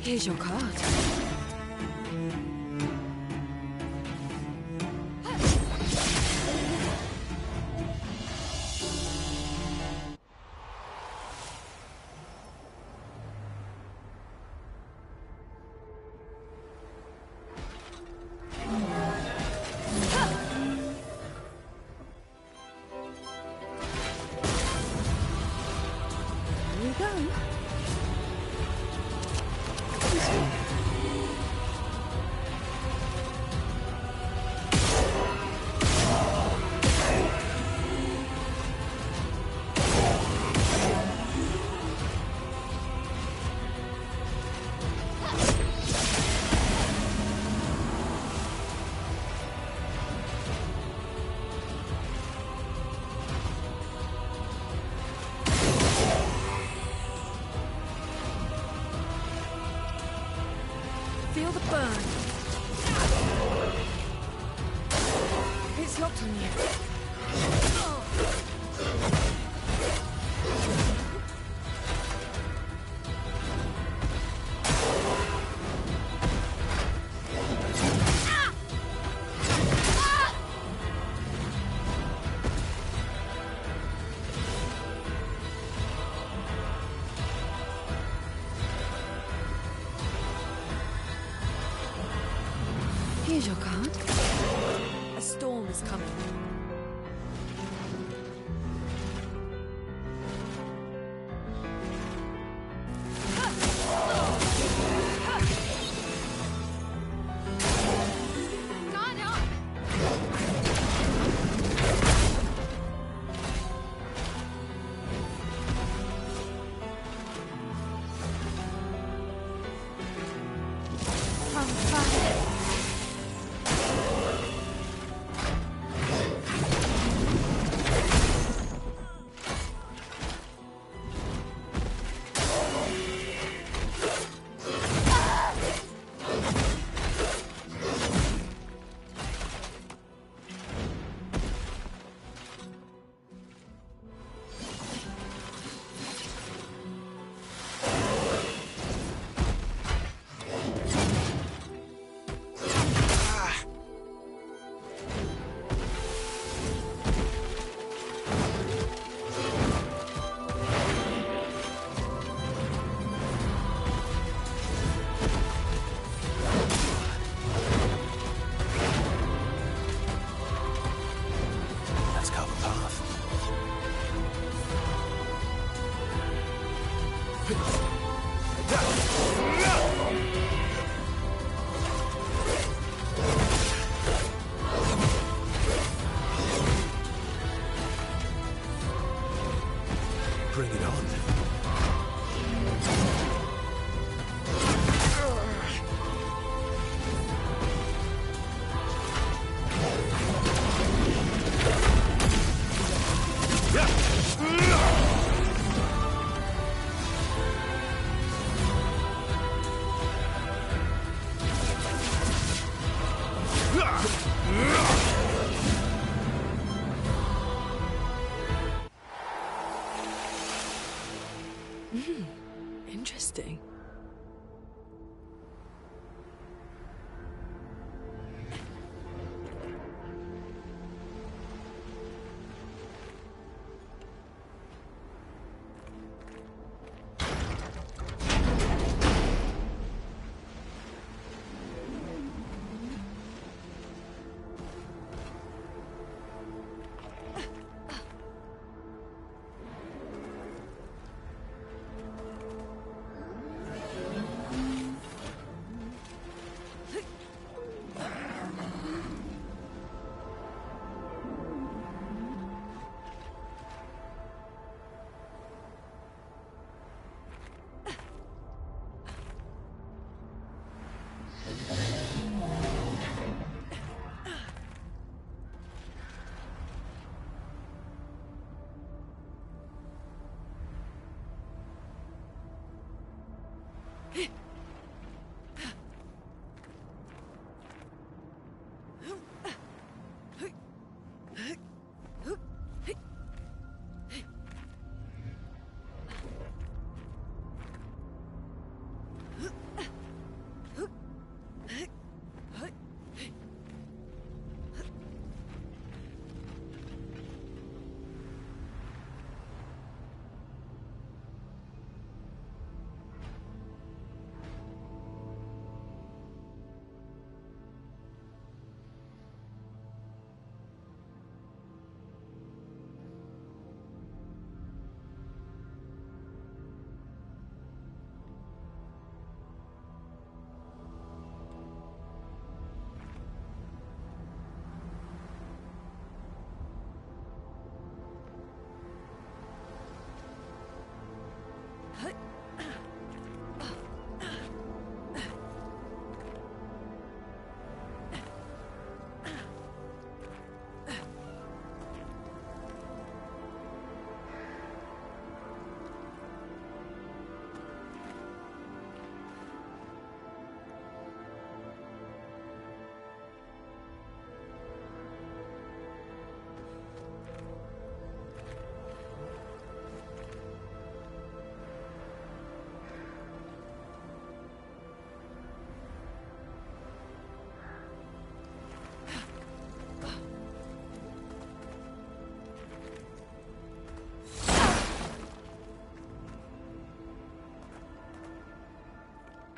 Here's your card. Here we go. Feel the burn. It's locked on you. Here's your card. A storm is coming.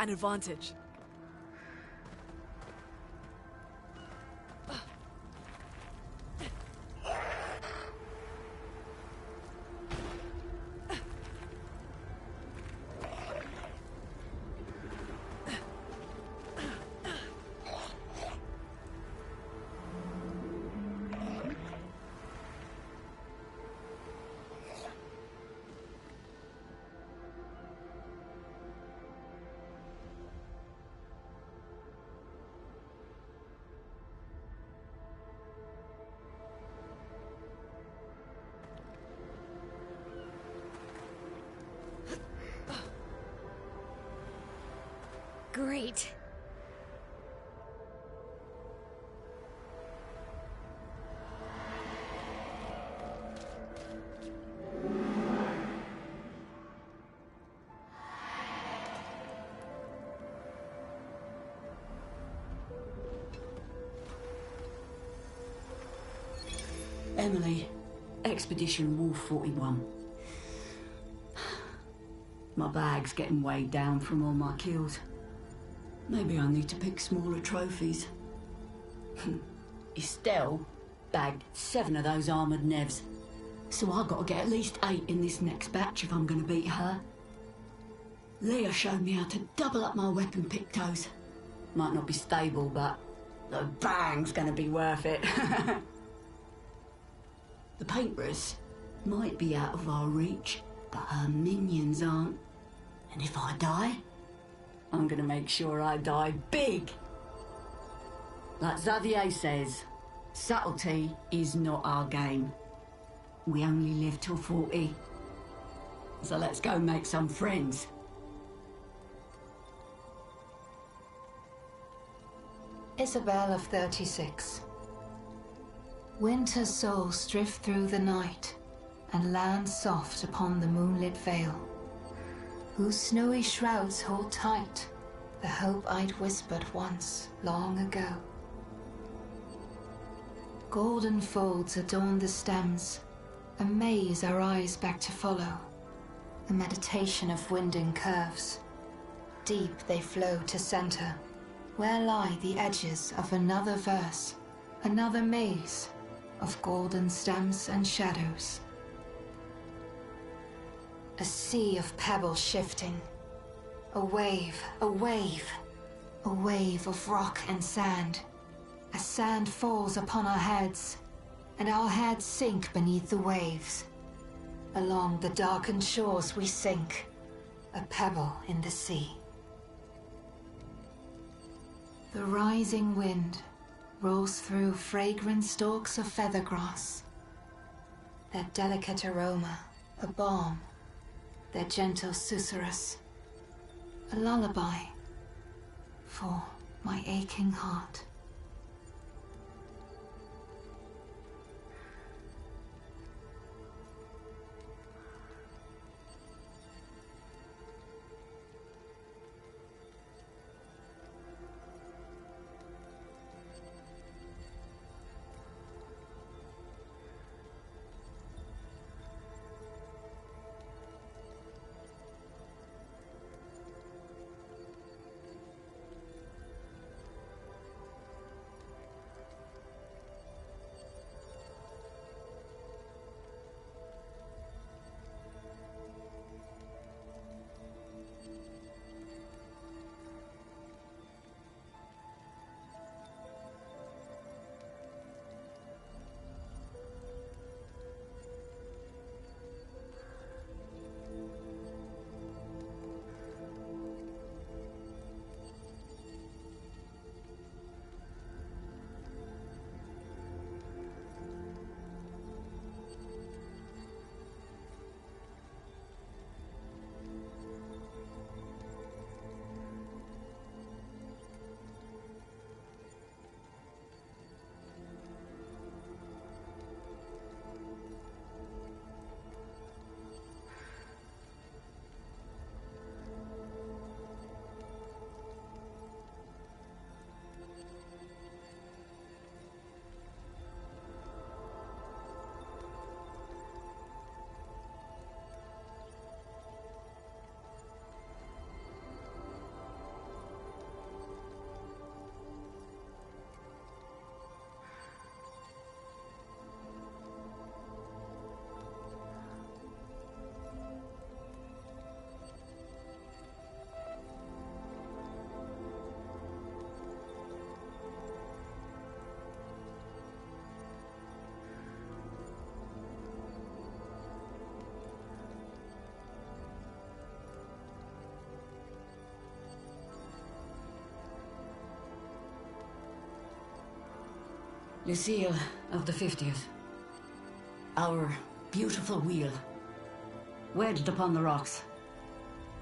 an advantage. Great. Emily, Expedition Wolf 41. My bag's getting weighed down from all my kills. Maybe I need to pick smaller trophies. Estelle bagged 7 of those armoured nevs, so I've got to get at least 8 in this next batch if I'm going to beat her. Leah showed me how to double up my weapon pictos. Might not be stable, but the bang's going to be worth it. The paintbrus might be out of our reach, but her minions aren't. And if I die, I'm gonna make sure I die big. Like Xavier says, subtlety is not our game. We only live till 40. So let's go make some friends. Isabel of 36. Winter souls drift through the night and land soft upon the moonlit vale, whose snowy shrouds hold tight the hope I'd whispered once, long ago. Golden folds adorn the stems, a maze our eyes back to follow, a meditation of winding curves. Deep they flow to center, where lie the edges of another verse, another maze of golden stems and shadows. A sea of pebbles shifting, a wave, a wave, a wave of rock and sand, as sand falls upon our heads, and our heads sink beneath the waves. Along the darkened shores we sink, a pebble in the sea. The rising wind rolls through fragrant stalks of feathergrass, their delicate aroma a balm, their gentle susurrus, a lullaby for my aching heart. Lucille of the 50th. Our beautiful wheel. Wedged upon the rocks.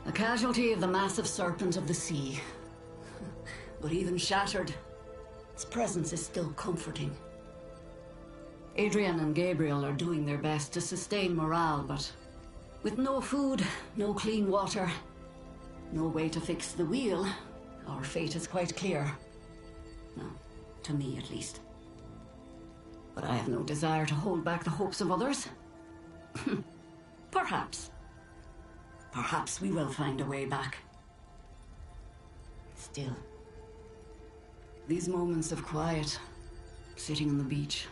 A casualty of the massive serpent of the sea. But even shattered, its presence is still comforting. Adrian and Gabriel are doing their best to sustain morale, but with no food, no clean water, no way to fix the wheel, our fate is quite clear. No, to me at least. But I have no desire to hold back the hopes of others. Perhaps. Perhaps we will find a way back. Still, these moments of quiet, sitting on the beach,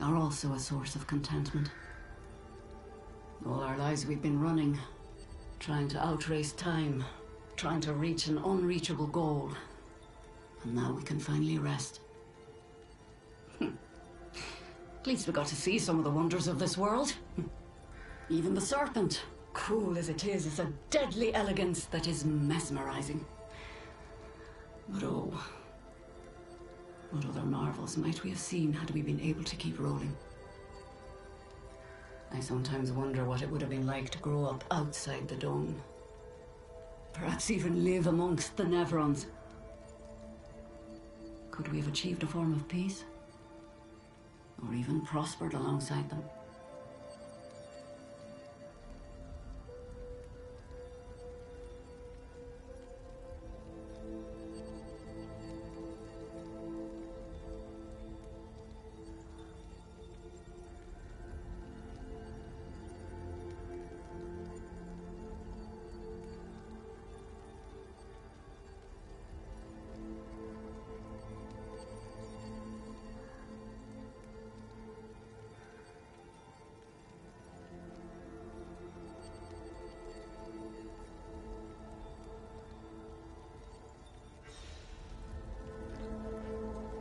are also a source of contentment. All our lives we've been running, trying to outrace time, trying to reach an unreachable goal. And now we can finally rest. At least we got to see some of the wonders of this world. Even the serpent, cool as it is a deadly elegance that is mesmerizing. But oh, what other marvels might we have seen had we been able to keep rolling? I sometimes wonder what it would have been like to grow up outside the dome. Perhaps even live amongst the Nevrons. Could we have achieved a form of peace? Or even prospered alongside them?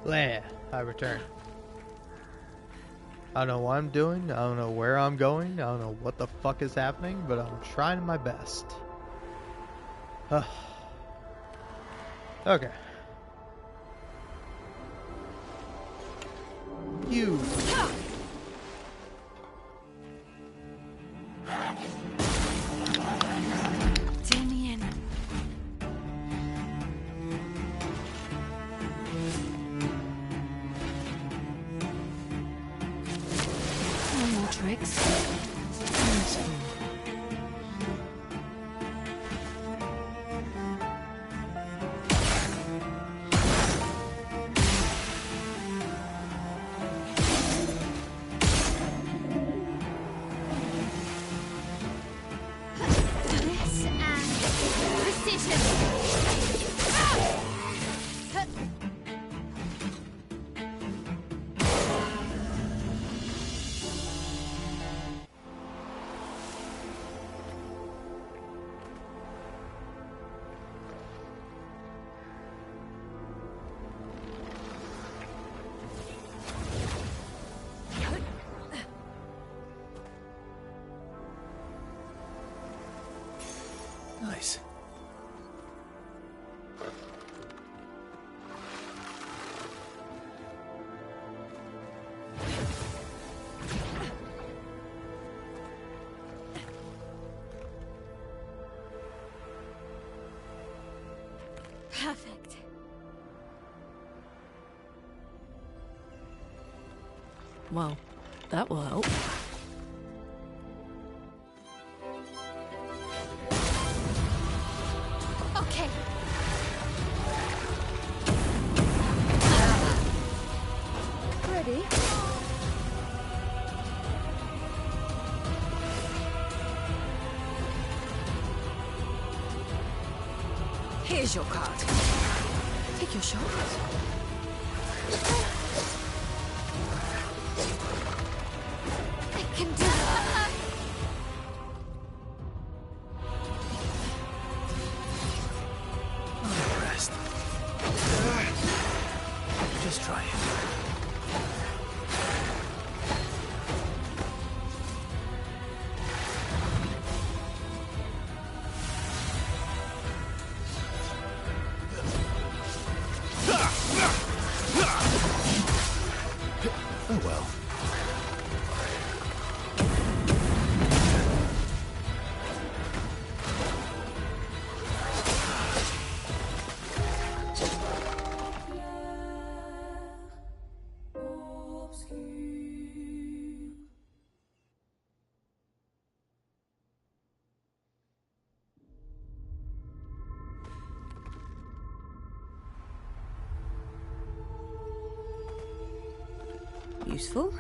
Clair, I return. I don't know what I'm doing, I don't know where I'm going, I don't know what the fuck is happening, but I'm trying my best. Okay. You. Nice. Perfect. Well, that will help. Okay. Ready? Here's your card. Take your shot. I can do it. Rest. Just try it. Oh well. Useful.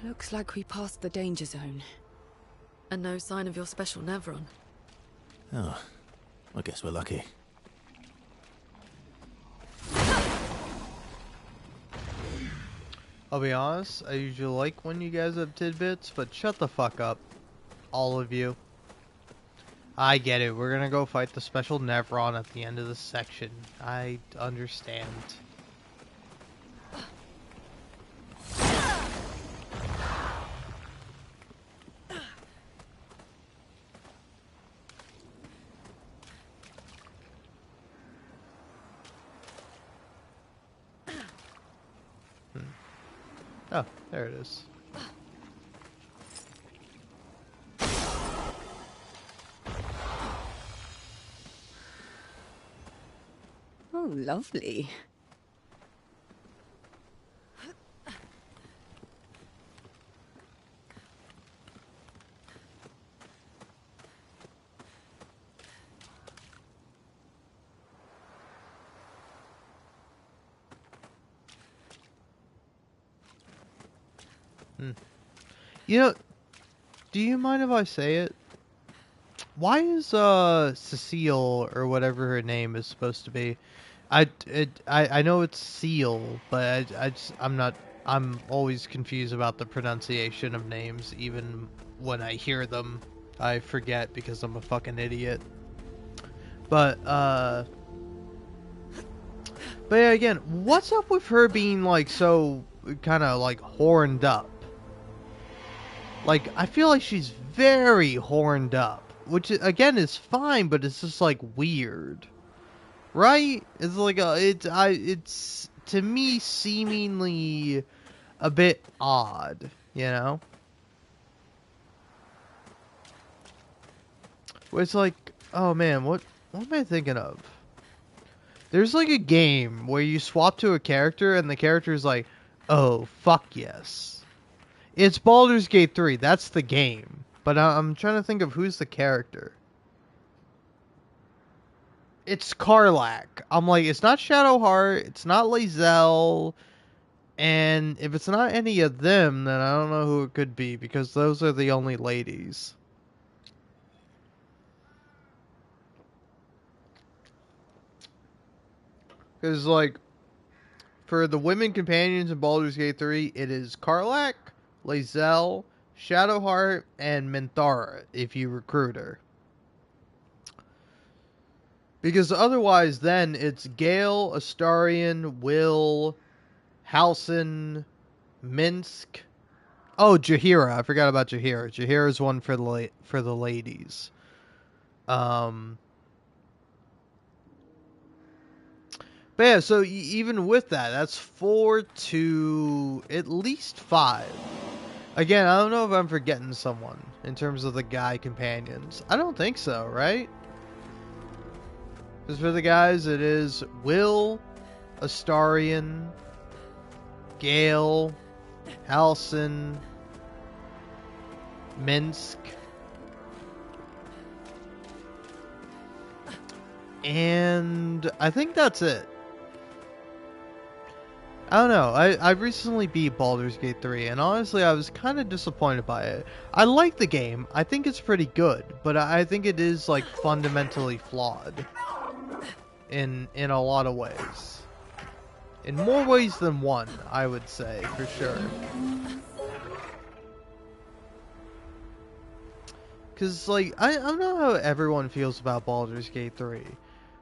Looks like we passed the danger zone. And no sign of your special Nevron. Oh, I guess we're lucky. I'll be honest, I usually like when you guys have tidbits, but shut the fuck up. All of you. I get it, we're gonna go fight the special Nevron at the end of the section. I understand. Oh, there it is. Oh, lovely. You know, do you mind if I say it? Why is Cecile or whatever her name is supposed to be? I know it's Seal, but I'm always confused about the pronunciation of names. Even when I hear them, I forget because I'm a fucking idiot. But yeah, again, what's up with her being like so kind of like horned up? Like, I feel like she's very horned up, which again is fine, but it's just like weird, right? It's like it's to me seemingly a bit odd, you know? Where it's like, oh man, what am I thinking of? There's like a game where you swap to a character and the character is like, oh fuck yes. It's Baldur's Gate 3. That's the game. But I'm trying to think of who's the character. It's Karlach. I'm like, it's not Shadowheart. It's not Lae'zel. And if it's not any of them, then I don't know who it could be. Because those are the only ladies. Because, like, for the women companions in Baldur's Gate 3, it is Karlach, Lae'zel, Shadowheart, and Minthara, if you recruit her. Because otherwise, then, it's Gale, Astarion, Will, Halsin, Minsk. Oh, Jaheira. I forgot about Jaheira. Jaheira's one for the ladies. But yeah, so even with that, that's 4 to at least 5. Again, I don't know if I'm forgetting someone in terms of the guy companions. I don't think so, right? Because for the guys, it is Will, Astarion, Gale, Halsin, Minsk, and I think that's it. I don't know. I recently beat Baldur's Gate 3, and honestly, I was kind of disappointed by it. I like the game. I think it's pretty good, but I think it is like fundamentally flawed in a lot of ways. In more ways than one, I would say, for sure. Because, like, I don't know how everyone feels about Baldur's Gate 3.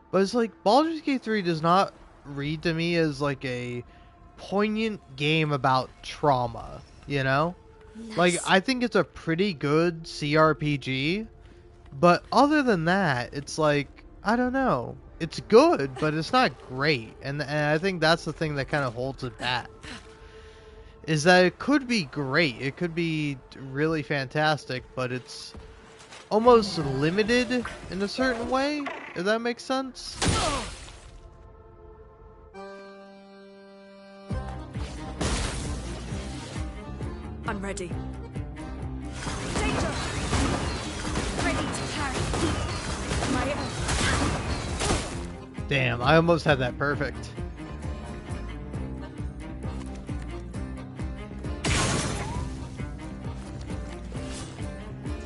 But it's like, Baldur's Gate 3 does not read to me as like a poignant game about trauma, you know? Like, I think it's a pretty good CRPG, but other than that, it's like, I don't know. It's good, but it's not great. And I think that's the thing that kind of holds it back. Is that it could be great. It could be really fantastic, but it's almost limited in a certain way, if that makes sense. I'm ready. Danger! Ready to parry. My Damn, I almost had that perfect.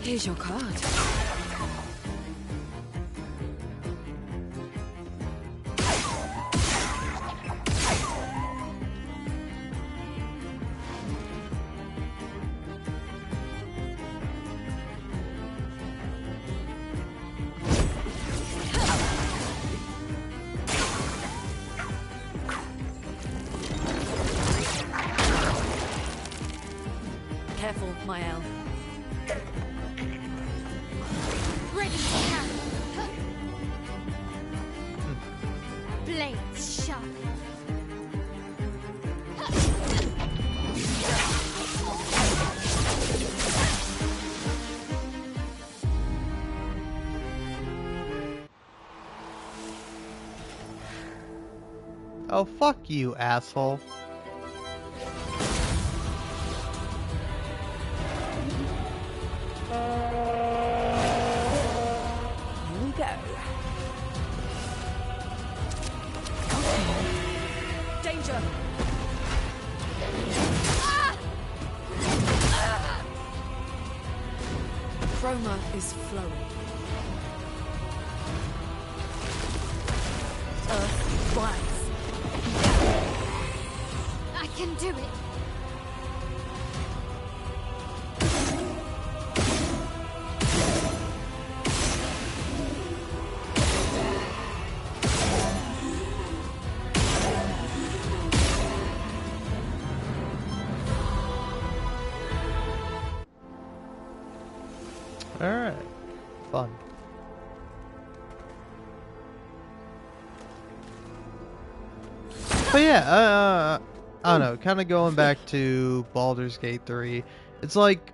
Here's your card. Careful, my L. ready to parry. Blades sharp. Oh, fuck you, asshole. Here we go. Danger! Chroma is flowing. Earth rise. I can do it. Alright. Fun. But yeah, I don't know, kind of going back to Baldur's Gate 3, it's like,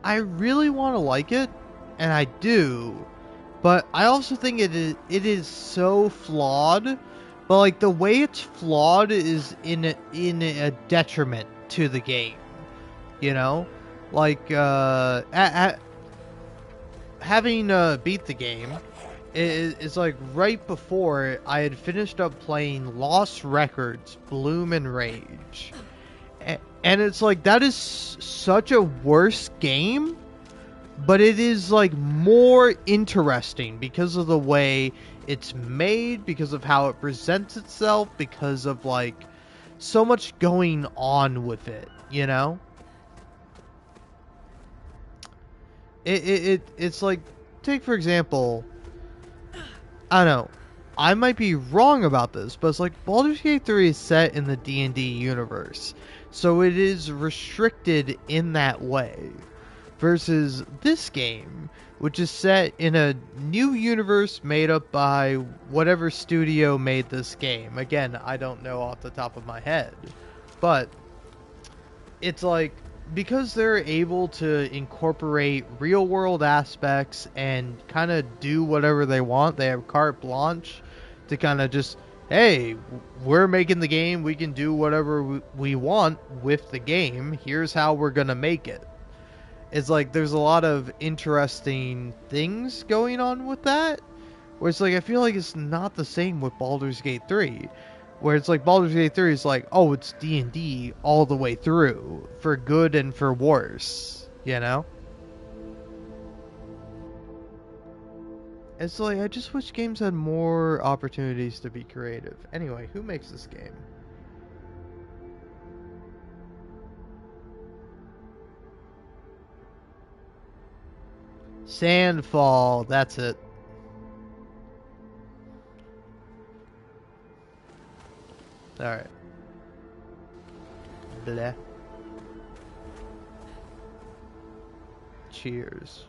I really want to like it, and I do, but I also think it is so flawed, but like the way it's flawed is in a detriment to the game, you know? Like, having beat the game, it's like right before I had finished up playing Lost Records, Bloom and Rage. And it's like, that is such a worse game, but it is like more interesting because of the way it's made, because of how it presents itself, because of like so much going on with it, you know? It's like, take for example, I don't know, I might be wrong about this, but it's like Baldur's Gate 3 is set in the D&D universe, so it is restricted in that way, versus this game, which is set in a new universe made up by whatever studio made this game. Again, I don't know off the top of my head, but it's like, because they're able to incorporate real world aspects and kind of do whatever they want, they have carte blanche to kind of just, hey, we're making the game, we can do whatever we want with the game, here's how we're gonna make it. It's like, there's a lot of interesting things going on with that, where it's like, I feel like it's not the same with Baldur's Gate 3. Where it's like Baldur's Gate 3 is like, oh, it's D&D all the way through, for good and for worse, you know? It's like, I just wish games had more opportunities to be creative. Anyway, who makes this game? Sandfall, that's it. Alright. Bleh. Cheers.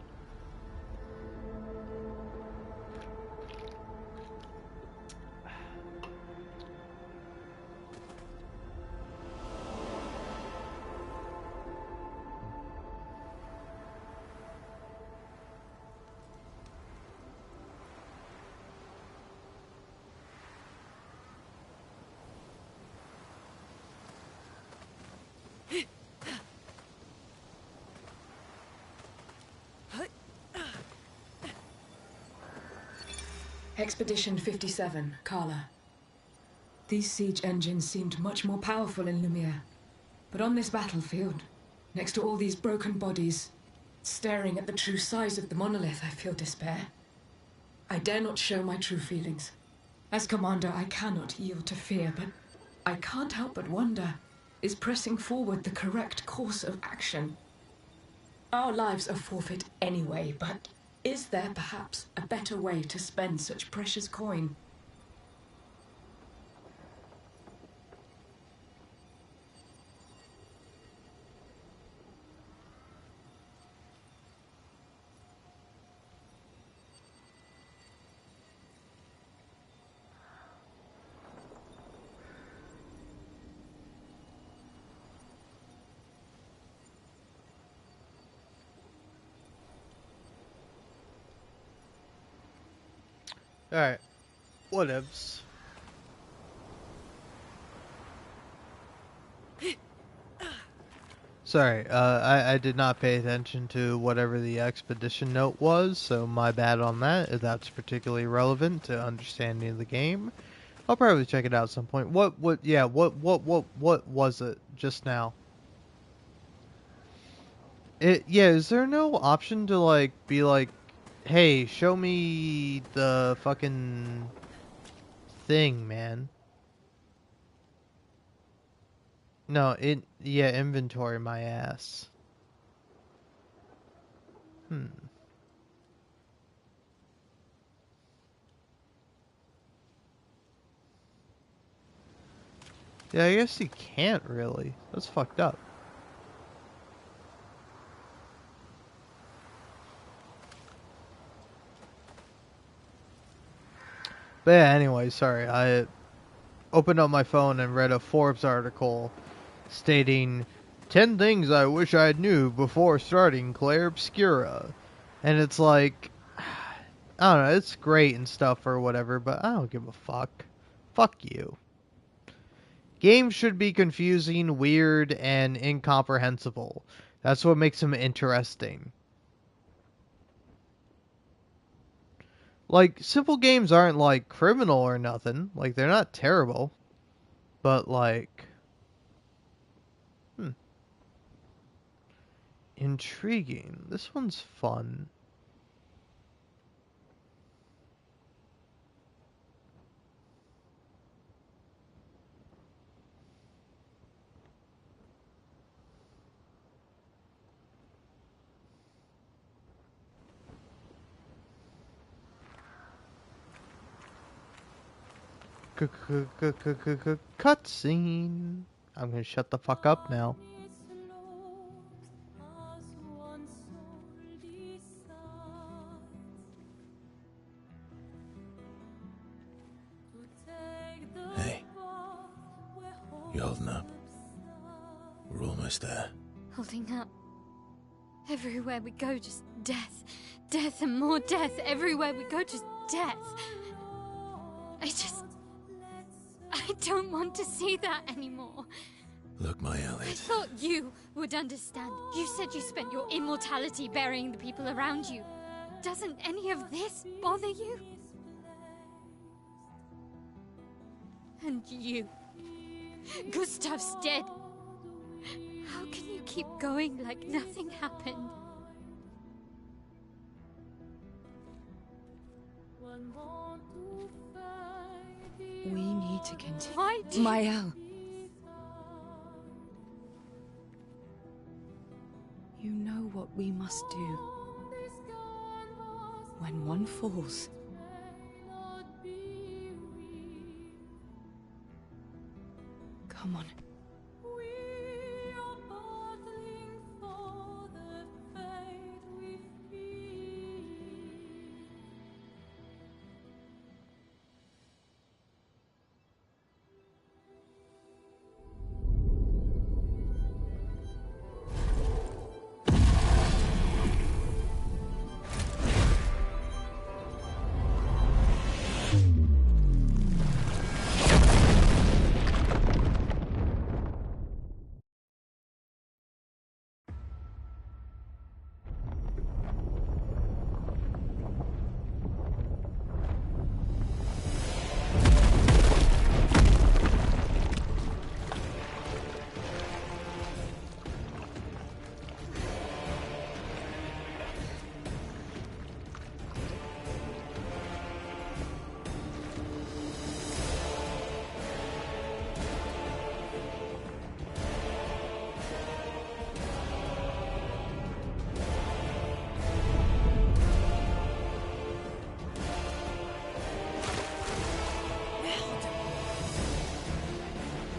Expedition 57, Carla. These siege engines seemed much more powerful in Lumiere. But on this battlefield, next to all these broken bodies, staring at the true size of the monolith, I feel despair. I dare not show my true feelings. As commander, I cannot yield to fear, but I can't help but wonder, is pressing forward the correct course of action? Our lives are forfeit anyway, but is there perhaps a better way to spend such precious coin? Alright. Whatevs. Sorry, I did not pay attention to whatever the expedition note was, so my bad on that, if that's particularly relevant to understanding the game. I'll probably check it out at some point. What was it just now? Is there no option to, like, be like, hey, show me the fucking thing, man? No, inventory my ass. Yeah, I guess you can't really. That's fucked up. But yeah, anyway, sorry. I opened up my phone and read a Forbes article stating 10 things I wish I knew before starting Clair Obscura. And it's like, I don't know, it's great and stuff or whatever, but I don't give a fuck. Fuck you. Games should be confusing, weird, and incomprehensible. That's what makes them interesting. Like, simple games aren't, like, criminal or nothing. Like, they're not terrible. But, like... Intriguing. This one's fun. Cutscene. I'm gonna shut the fuck up now. Hey. You holding up? We're almost there. Holding up. Everywhere we go, just death. Death and more death. Everywhere we go, just death. I don't want to see that anymore. Look, my I Elliot. thought you would understand. You said you spent your immortality burying the people around you. Doesn't any of this bother you? And you. Gustav's dead. How can you keep going like nothing happened? We need to continue. Why do Mael. You know what we must do. When one falls, Come on.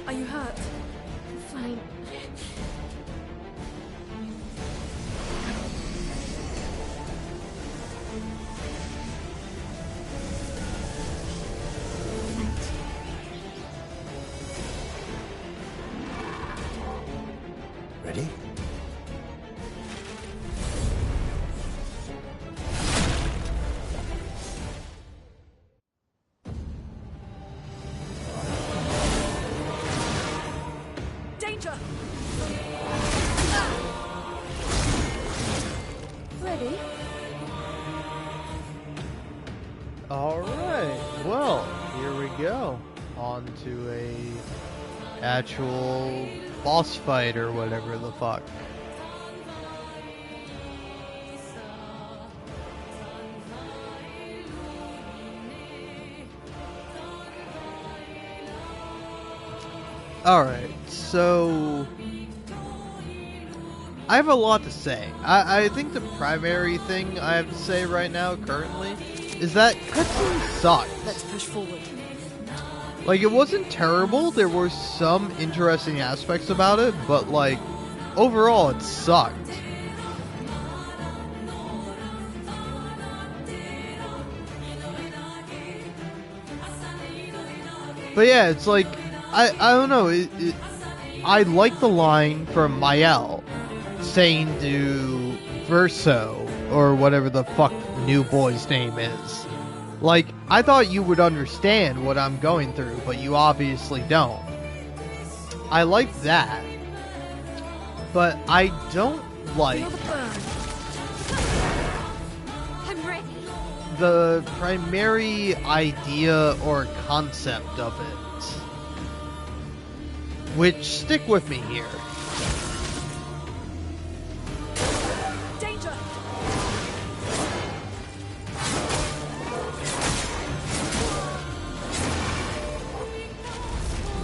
Are you hurt? Fine. Ready? Danger! Ready? Alright, well, here we go. On to a actual boss fight or whatever the fuck. Alright, so I have a lot to say. I think the primary thing I have to say right now, currently, is that cutscene sucked. Let's push forward. Like, it wasn't terrible, there were some interesting aspects about it, but, like, overall, it sucked. But yeah, it's like, I don't know, I like the line from Mael saying to Verso, or whatever the fuck the new boy's name is. Like, I thought you would understand what I'm going through, but you obviously don't. I like that. But I don't like I'm ready. the primary idea or concept of it. Which, stick with me here. Danger!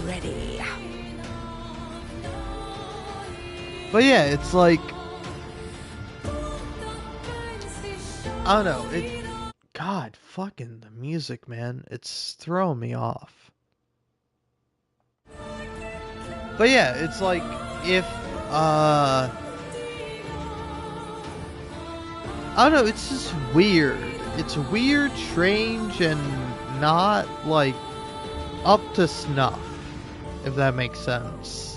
Ready. But yeah, it's like, I don't know, God, fucking the music, man, it's throwing me off. But yeah, it's like, if, I don't know, it's just weird. It's weird, strange, and not, like, up to snuff, if that makes sense.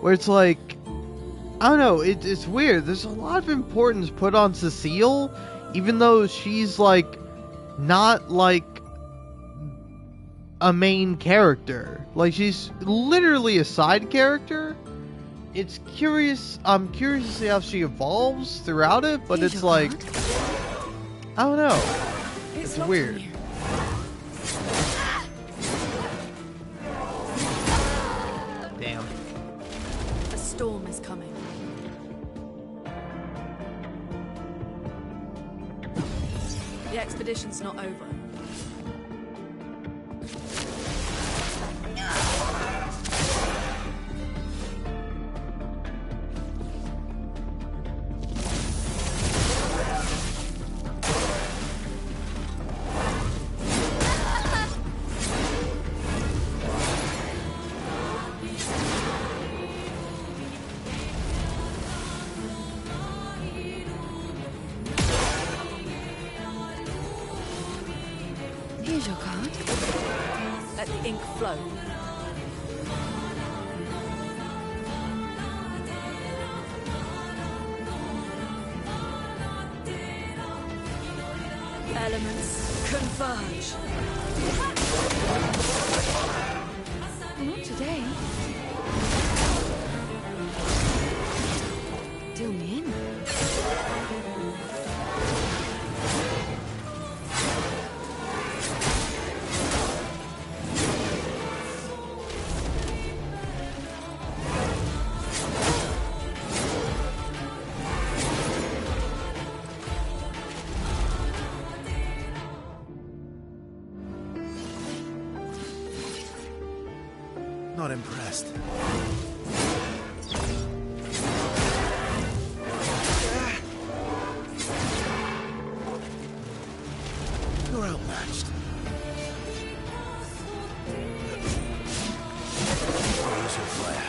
Where it's like, I don't know, it's weird. There's a lot of importance put on Cecile, even though she's, like, not, like, a main character. Like, she's literally a side character. It's curious, I'm curious to see how she evolves throughout it, but it's like, I don't know. It's weird. Damn. A storm is coming. The expedition's not over. Let the ink flow. Elements converge. Not today. Deal me in. Not impressed. You're outmatched. Use your flair.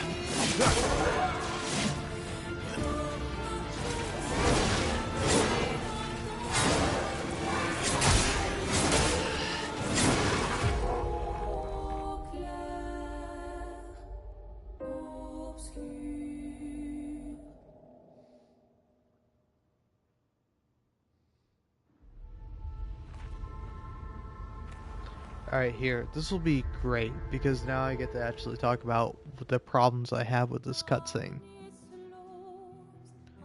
Alright, here. This will be great, because now I get to actually talk about the problems I have with this cutscene.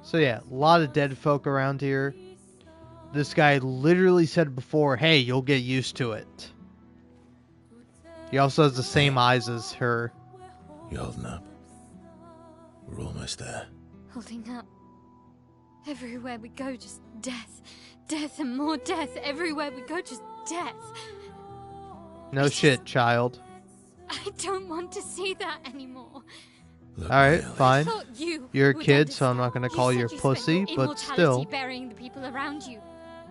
So yeah, a lot of dead folk around here. This guy literally said before, hey, you'll get used to it. He also has the same eyes as her. You holding up? We're almost there. Holding up. Everywhere we go, just death. Death and more death. Everywhere we go, just death. No shit, child. I don't want to see that anymore. Alright, fine. You're a would kid, so I'm not gonna call you a pussy, but still. Burying the people around you.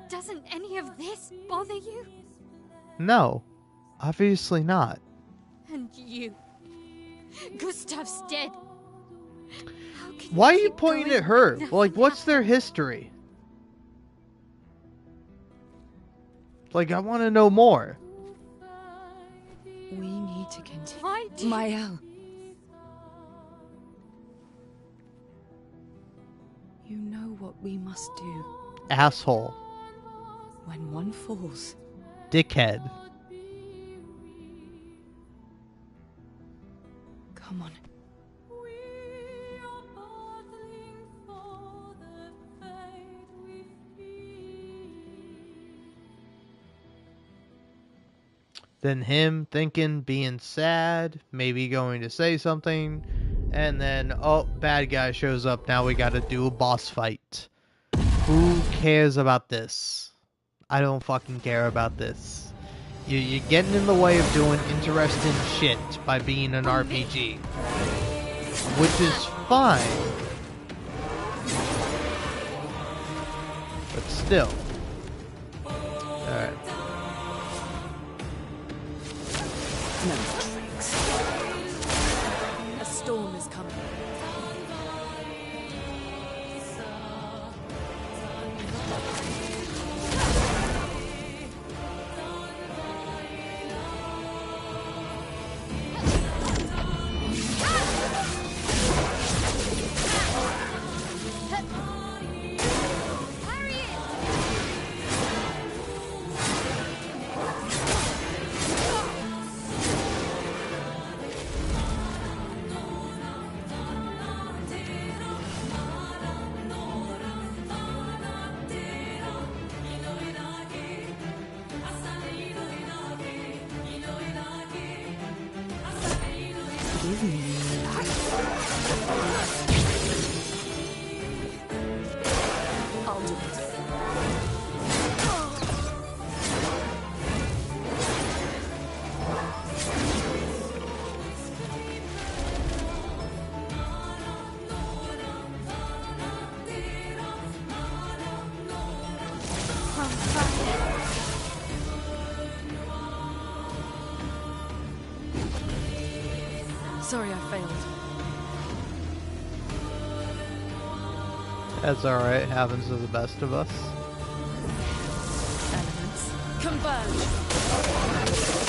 Doesn't any of this bother you? No. Obviously not. And you. Gustav's dead. Why are you pointing at her? Like, what's their history? Like, I want to know more. We need to continue. Why do Mael. You know what we must do. Asshole. When one falls. Dickhead. Come on. Then him thinking, being sad, maybe going to say something, and then, oh, bad guy shows up, now we gotta do a boss fight. Who cares about this? I don't fucking care about this. You're getting in the way of doing interesting shit by being an RPG. Which is fine. But still. Alright. No tricks. A storm is coming. I'll do it. Sorry I failed. That's alright, happens to the best of us. Elements converge.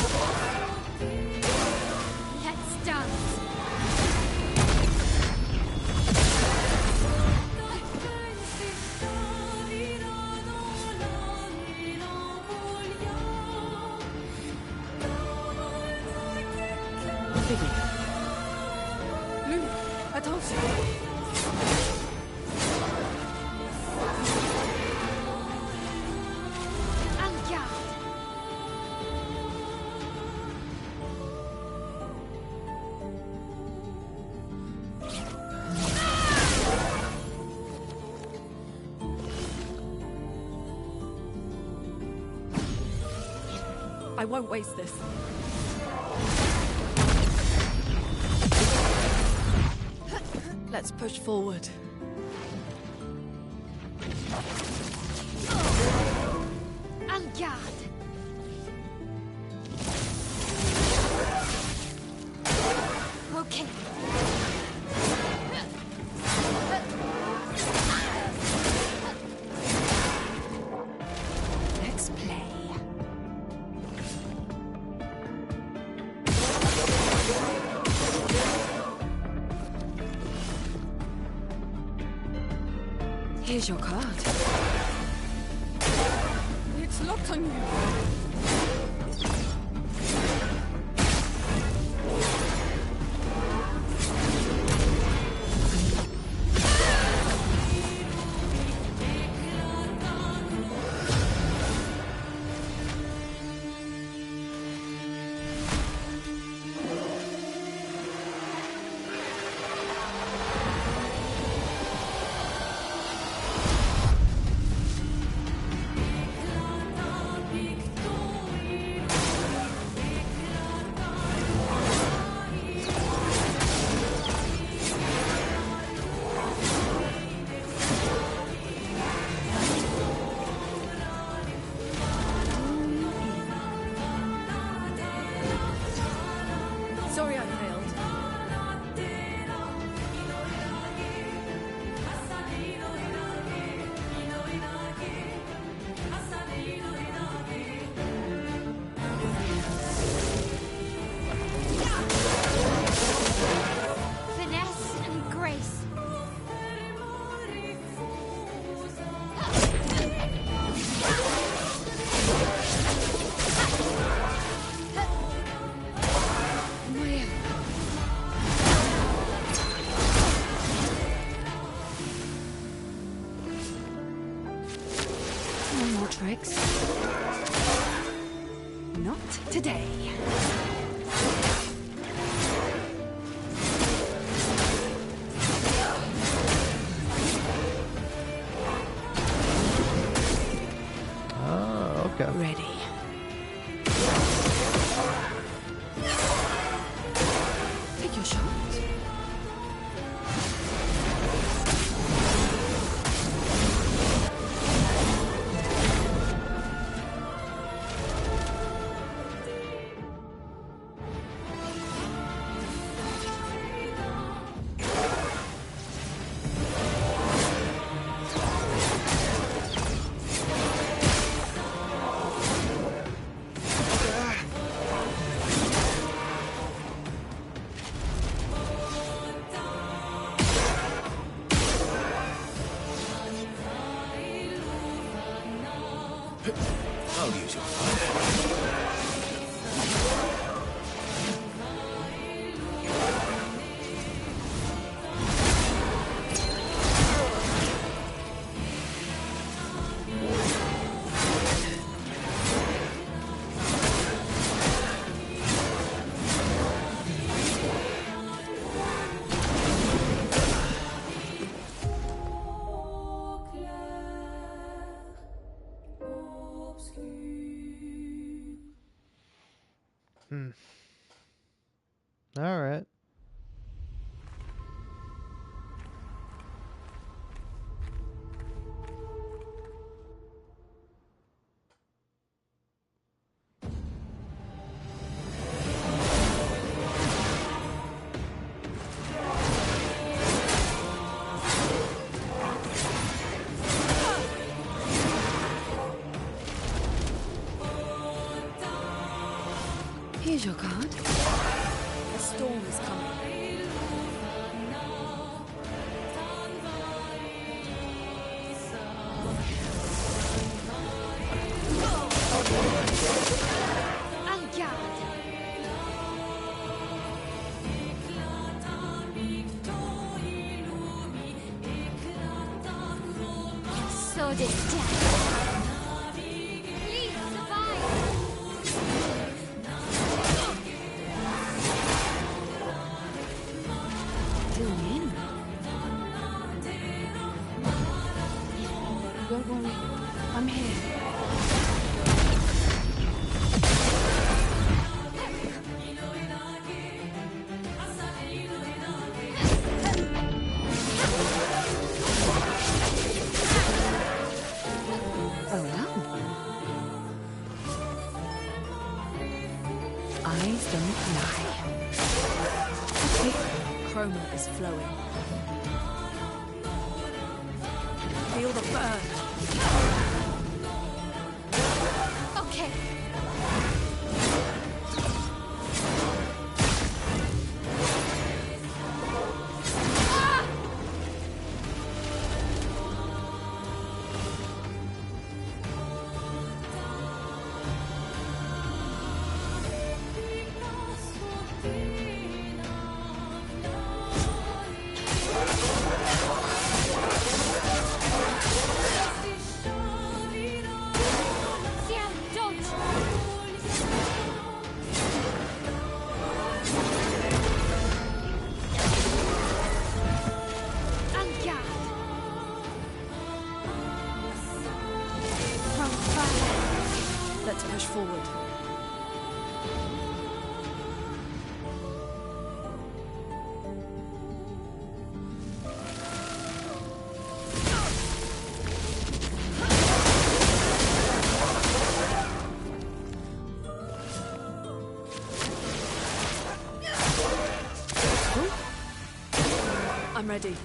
digging. Lumi, attention! I won't waste this. Let's push forward. En garde! Okay. Let's play. Here's your card. It's locked on you. Sorry I failed. Finesse and grace. No more tricks. Not today. Oh, okay. Ready. Take your shot. I'll use your fire. All right. Here's your card. A storm is coming. En garde! this death. Please survive. Doing in. Don't worry. I'm here. Eyes don't lie. Okay, chroma is flowing. Feel the burn. Okay. Let's push forward. I'm ready.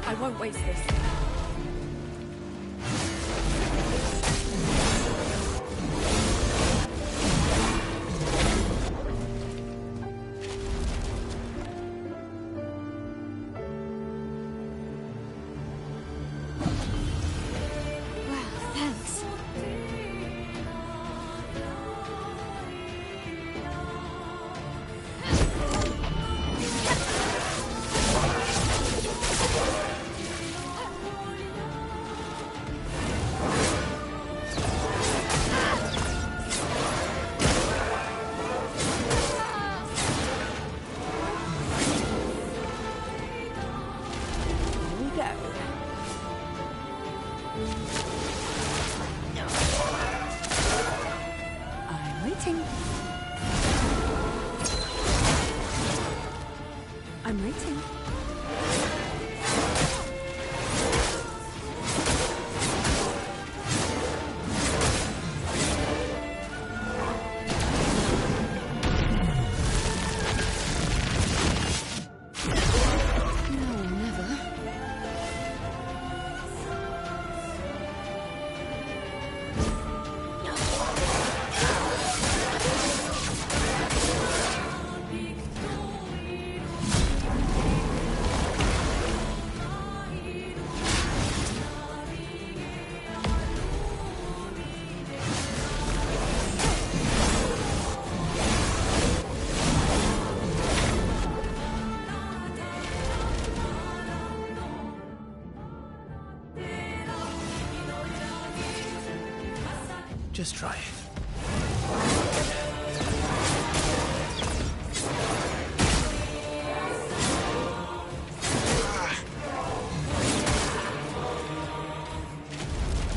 I won't waste this. I'm waiting. Just try it.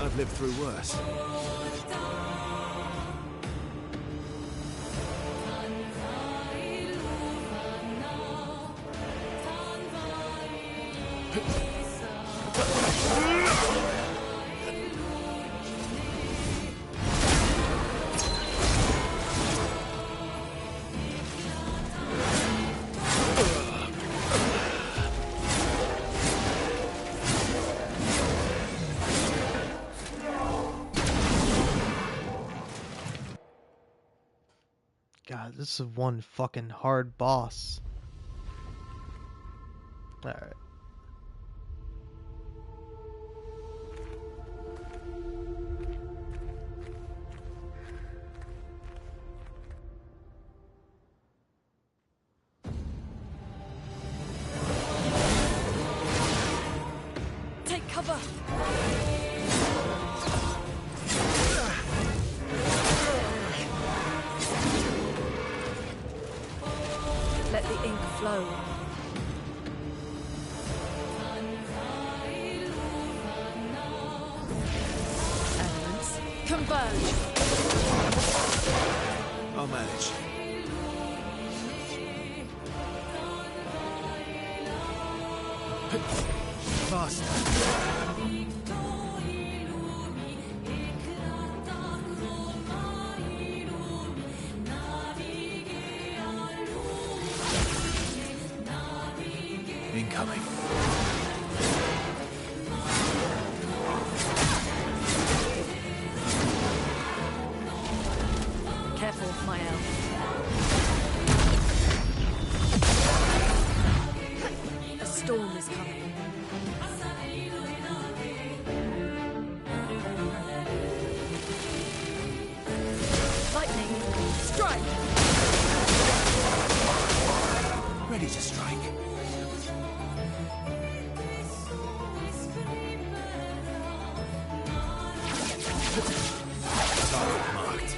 I've lived through worse. God, this is one fucking hard boss. Alright. Take cover! Let the ink flow. Elements converge. I'll manage. Faster. Incoming. Careful, my elf. A storm is coming. Lightning, strike! Ready to strike. Target marked.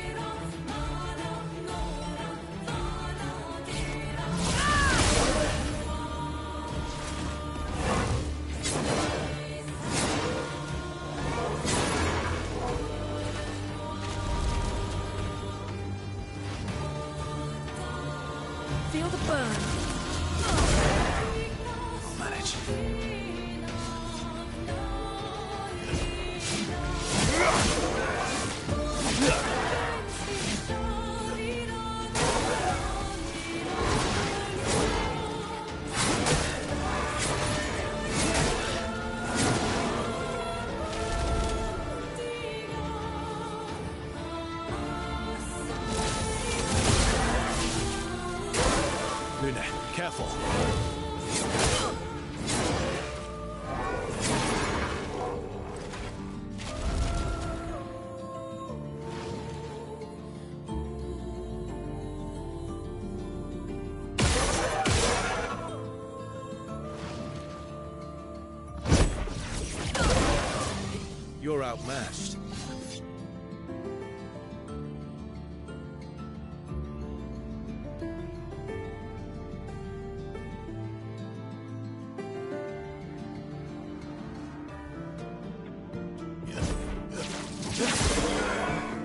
Feel the burn. I'll manage. Luna, careful. You're outmatched.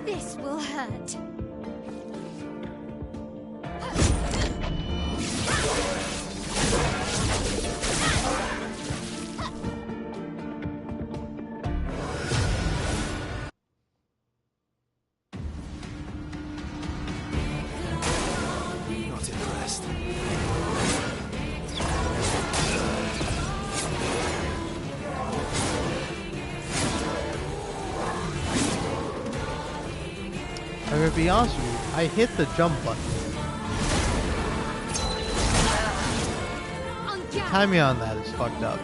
This will hurt. Not impressed. I'm gonna be honest with you, I hit the jump button. The timing on that is fucked up.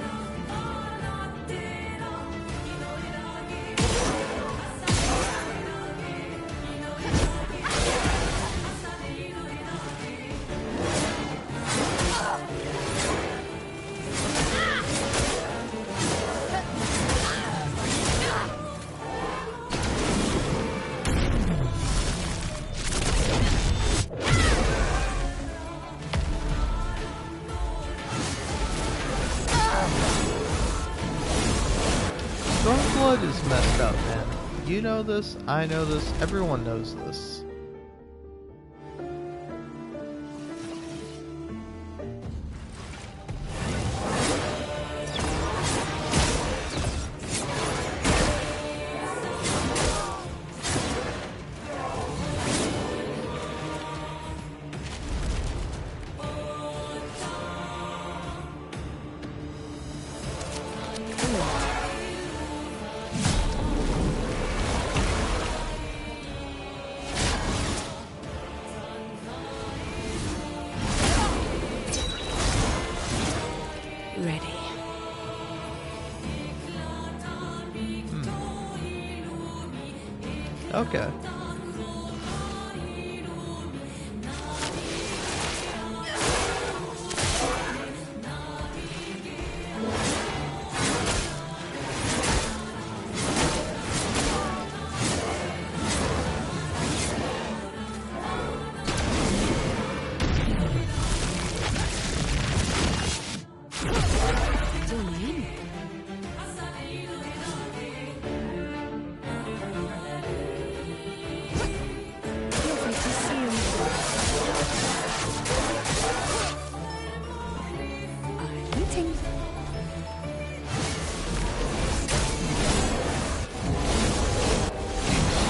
Stormblood is messed up, man. You know this, I know this, everyone knows this. Okay.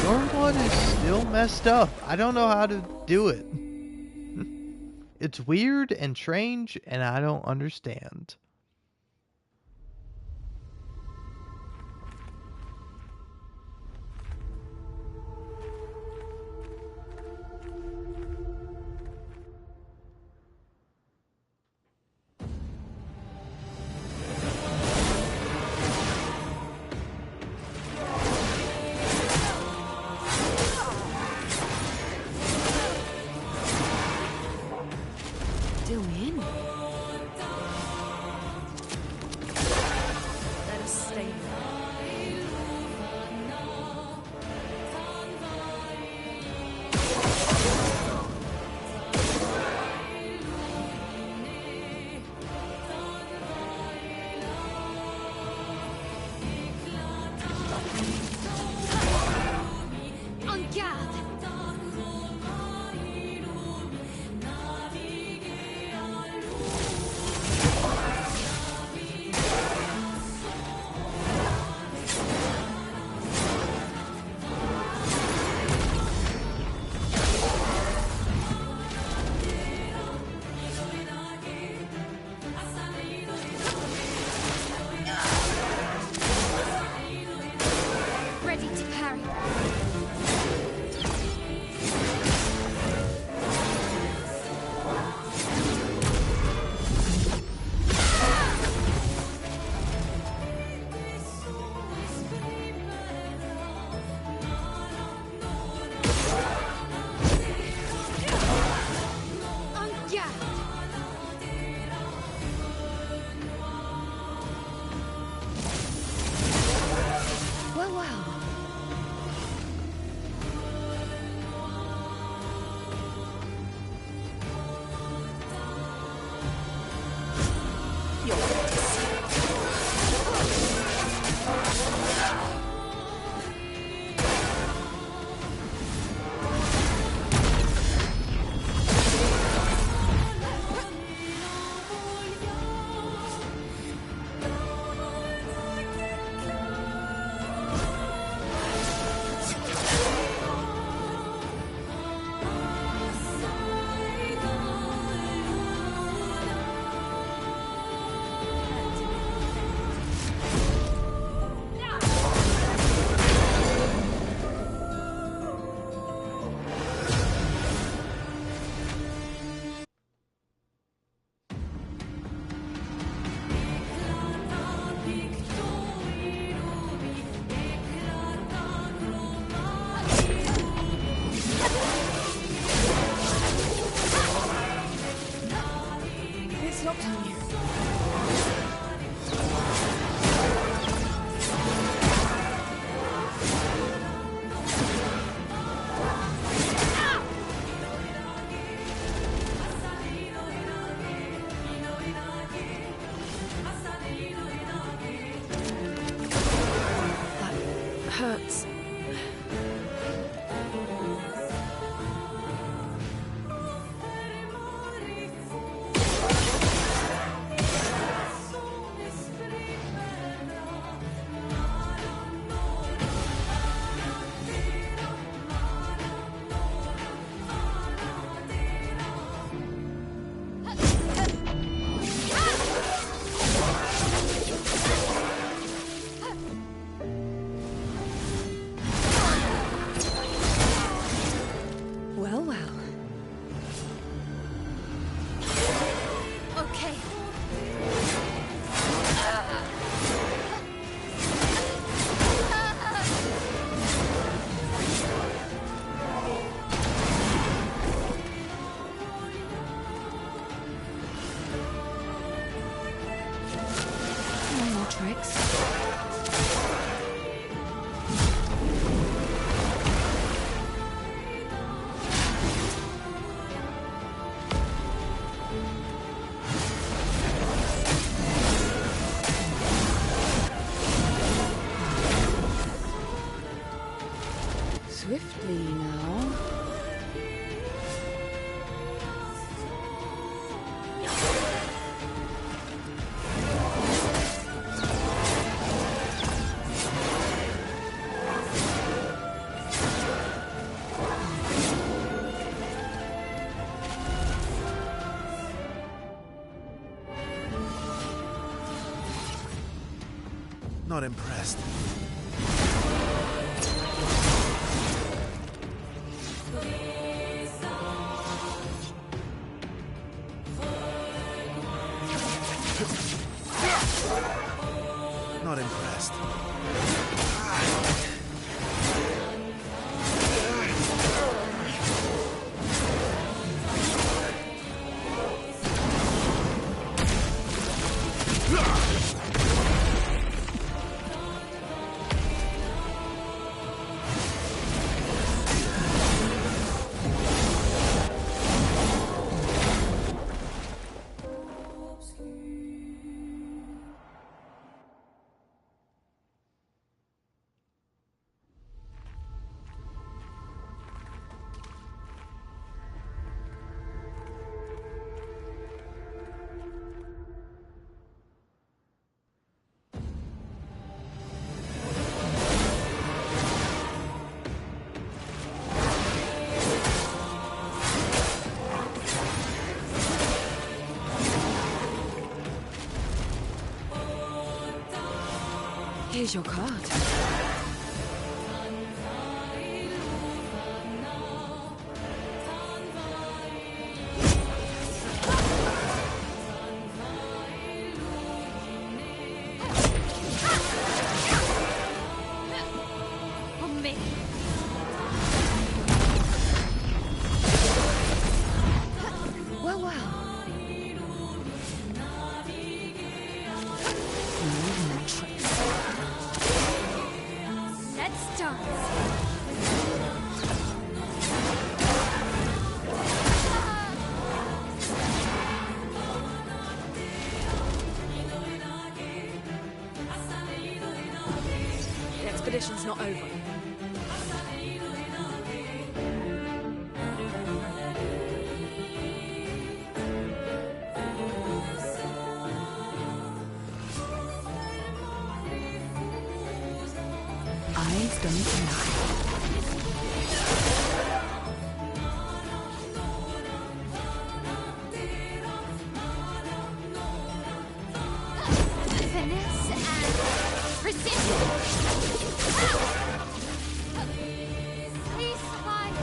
Stormblood is still messed up. I don't know how to do it. It's weird and strange, and I don't understand. tricks? Swiftly now. Not impressed. Not impressed. Here's your card. On me. Well, well. Let's dance. The expedition's not over. Eyes don't lie. Finesse and precision. Please survive.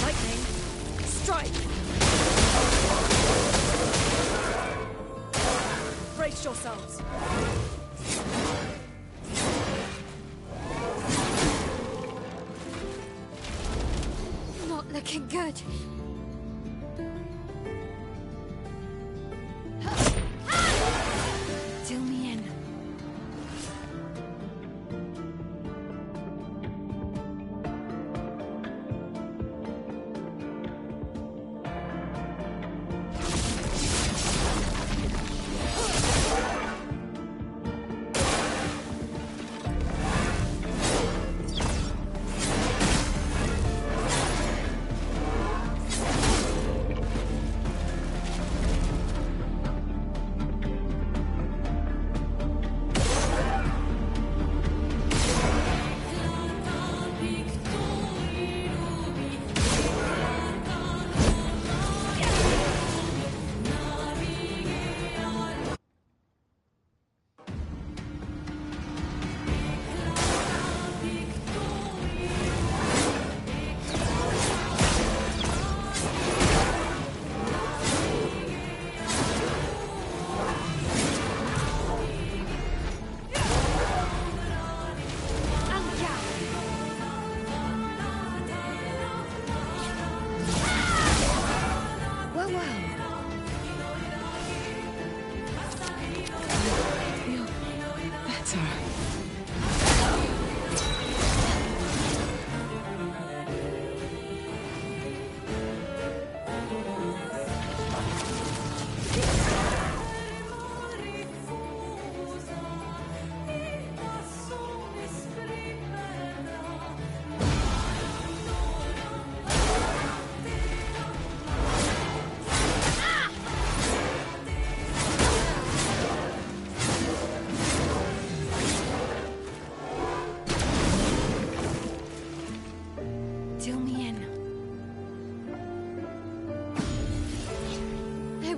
Lightning, strike! Brace yourselves. Not looking good. Till me in.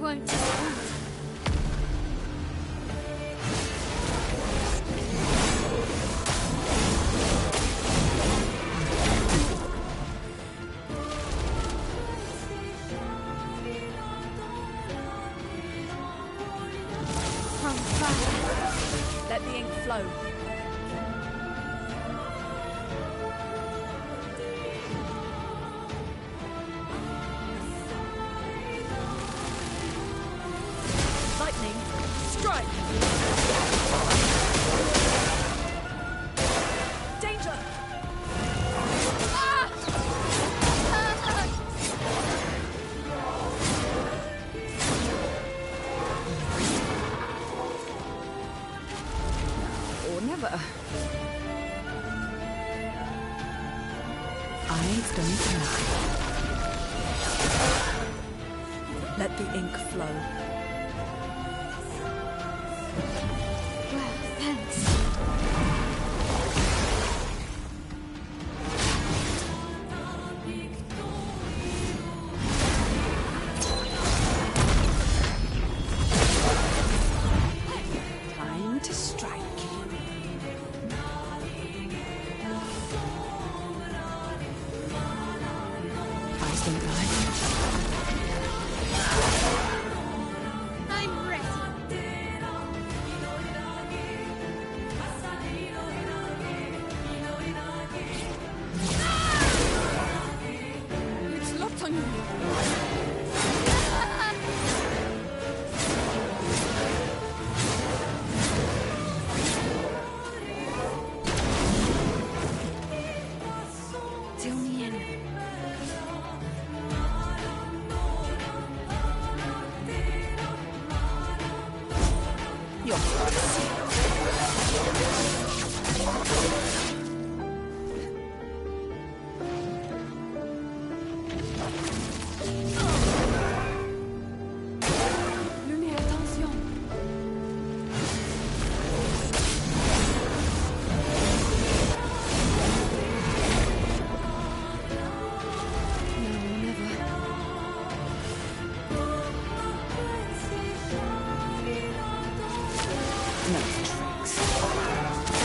won't disappoint. From fire. Let the ink flow. Lightning, strike! Danger! Or never. Eyes don't lie. Let the ink flow. Well, thanks. Time to strike. Eyes don't lie. I'm ready. It's locked on you. Till the end. You're Lumière, attention. no, never. No tricks.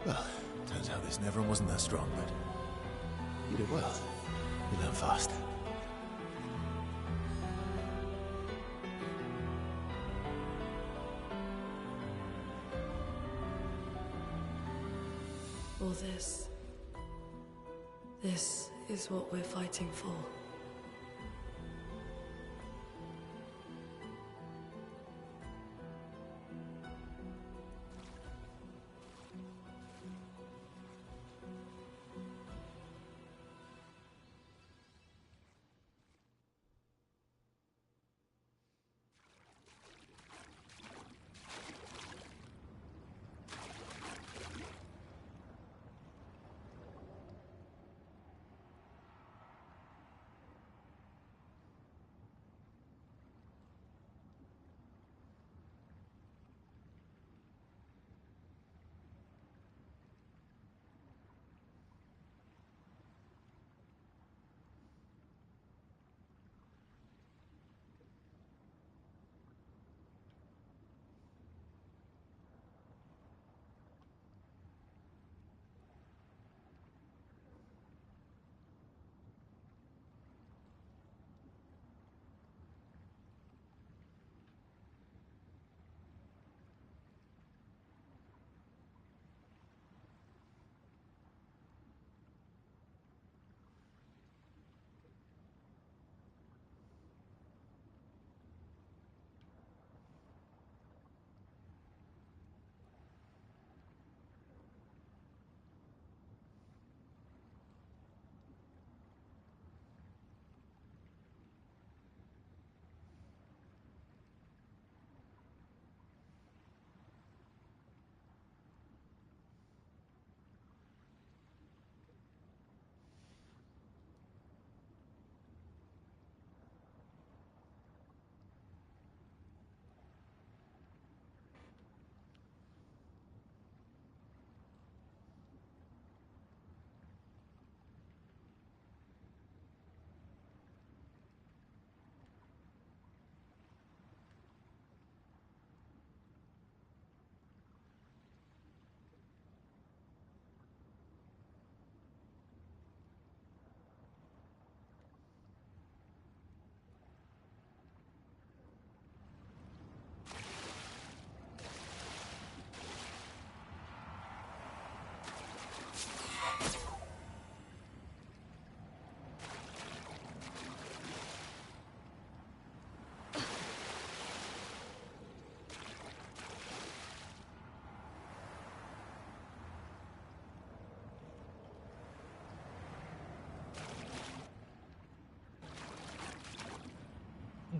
Well, turns out this Neverin wasn't that strong, but you did well. You learn fast. All this. This is what we're fighting for.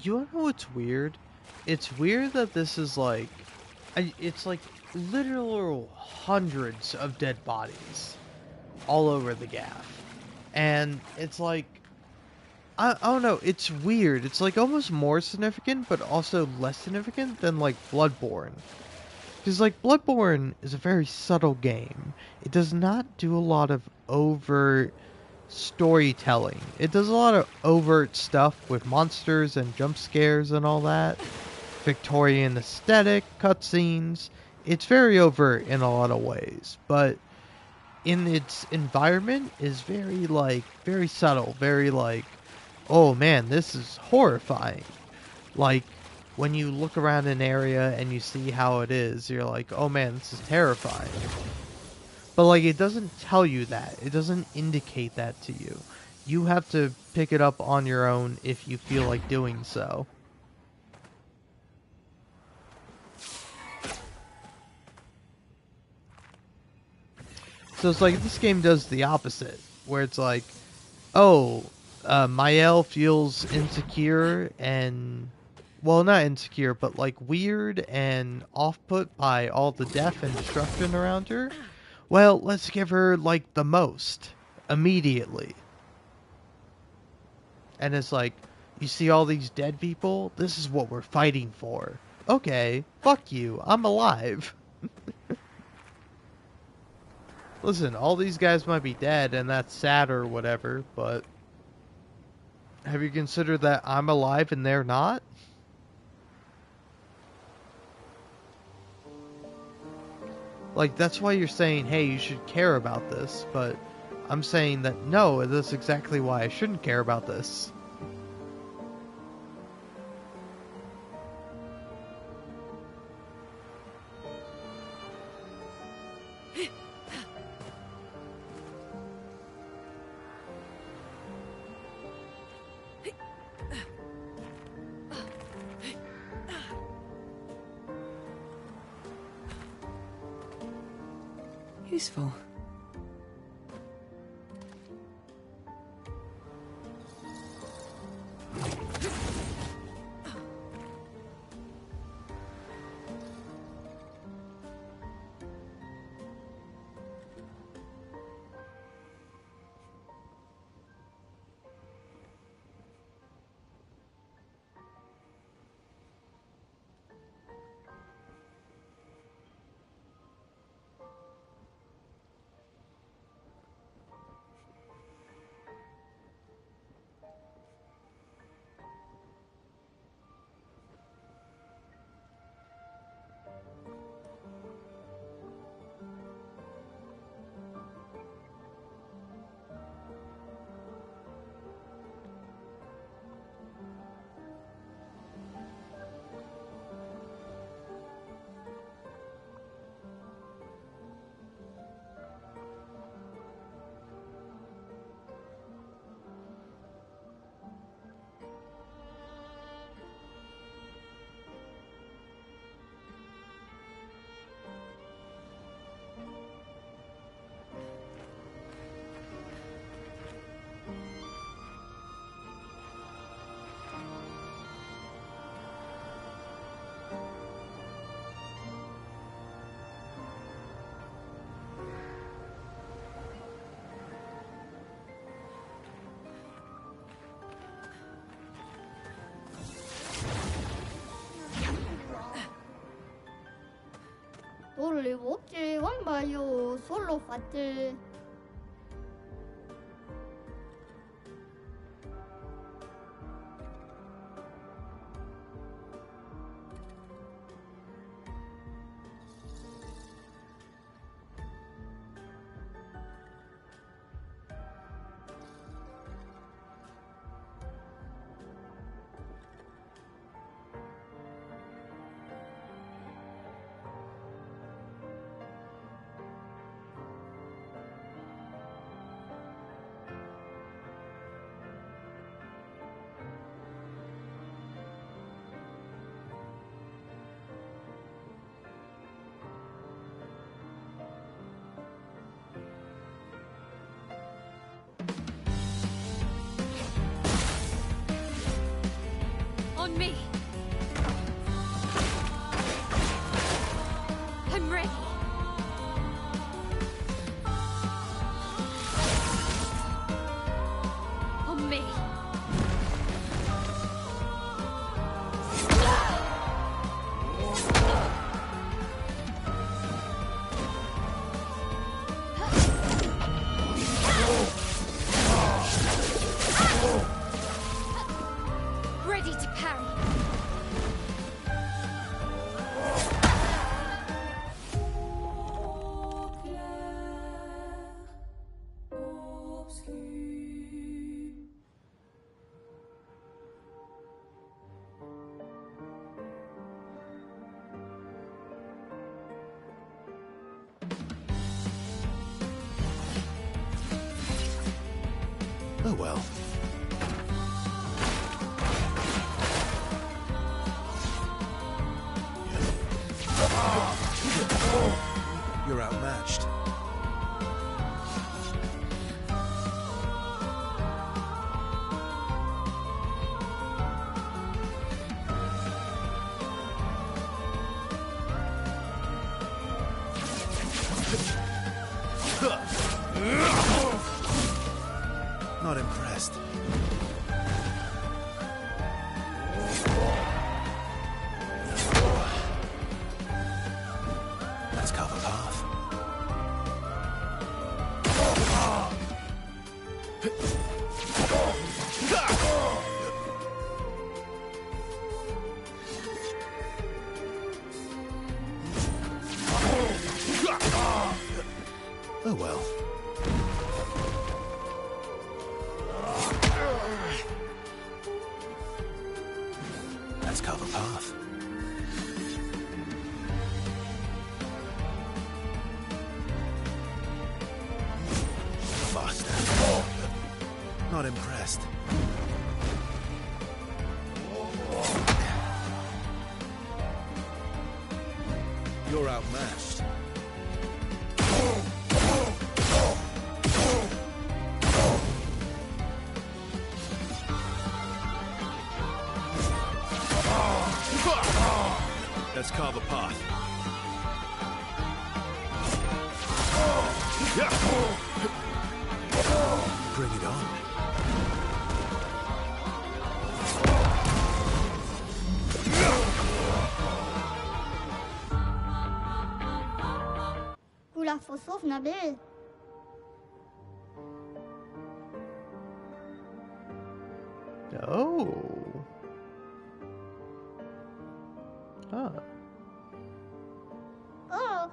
You wanna know what's weird? It's weird that this is like, it's like literal hundreds of dead bodies all over the gaff. And it's like, I don't know, it's weird. It's like almost more significant, but also less significant than like Bloodborne. Because like Bloodborne is a very subtle game. It does not do a lot of overt storytelling. It does a lot of overt stuff with monsters and jump scares and all that. Victorian aesthetic, cutscenes. It's very overt in a lot of ways, but in its environment is very like very subtle, very like, oh man, this is horrifying. Like when you look around an area and you see how it is, you're like, oh man, this is terrifying. But like it doesn't tell you that. It doesn't indicate that to you. You have to pick it up on your own if you feel like doing so. So it's like this game does the opposite, where it's like, oh, Mael feels insecure and, well, not insecure, but like weird and off-put by all the death and destruction around her. Well, let's give her like the most immediately. And it's like, you see all these dead people? This is what we're fighting for. Okay, fuck you, I'm alive. Listen, all these guys might be dead, and that's sad or whatever, but have you considered that I'm alive and they're not? Like, that's why you're saying, hey, you should care about this, but I'm saying that no, that's exactly why I shouldn't care about this. Useful. Volevo maio solo fatte. On me. I'm ready. On me. Ready to parry. Oh well. You're outmatched. Not impressed. Let's carve a path. Oh well. Let's carve a path. Faster. Not impressed. You're outmatched. Let's carve a path. Bring it on. Kula fosów na bil. Oh. Huh. Oh.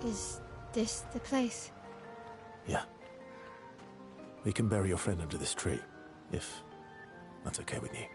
Is this the place? Yeah. We can bury your friend under this tree, if that's okay with you.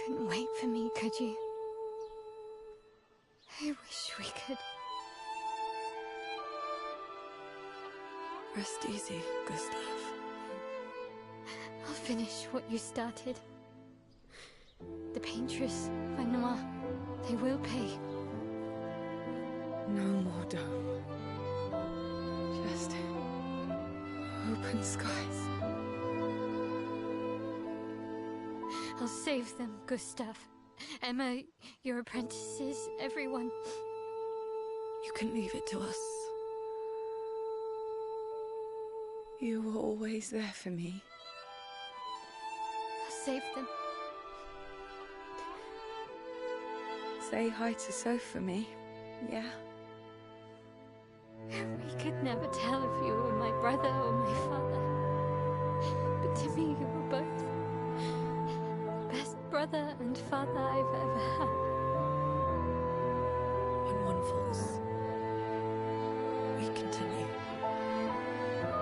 Couldn't wait for me, could you? I wish we could. Rest easy, Gustav. I'll finish what you started. The paintress, Renoir, they will pay. No more dome. Just open skies. I'll save them, Gustav. Emma, your apprentices, everyone. You can leave it to us. You were always there for me. I'll save them. Say hi to Soph for me, yeah? We could never tell if you were my brother or my father. But to me, you were both. Best brother and father I've ever had. When one falls, we continue.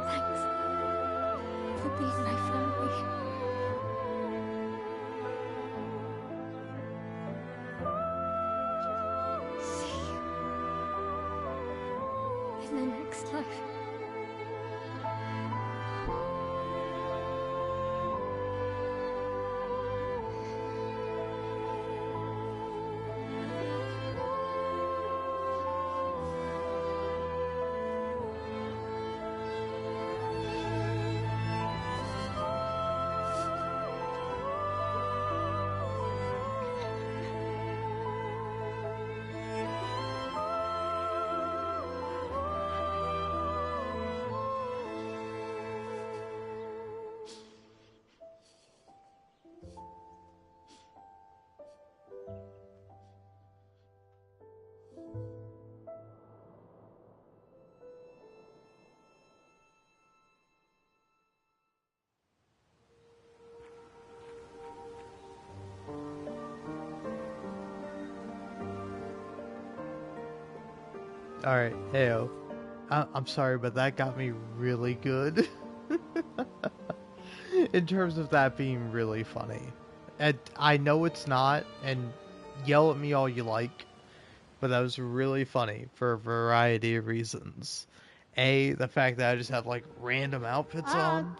Thanks for being my family. See you in the next life. Alright, heyo. I'm sorry, but that got me really good. In terms of that being really funny. And I know it's not, and yell at me all you like, but that was really funny for a variety of reasons. A, the fact that I just have like random outfits on.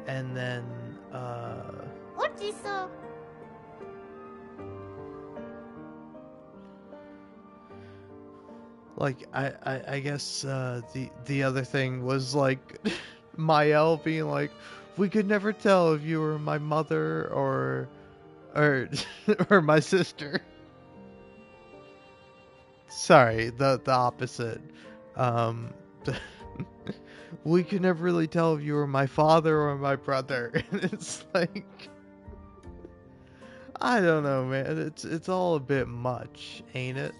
And then, What is so? like, I guess, the other thing was, like, Mael being like, we could never tell if you were my mother or or my sister. Sorry, the opposite. We could never really tell if you were my father or my brother. And it's like, I don't know, man. It's all a bit much, ain't it?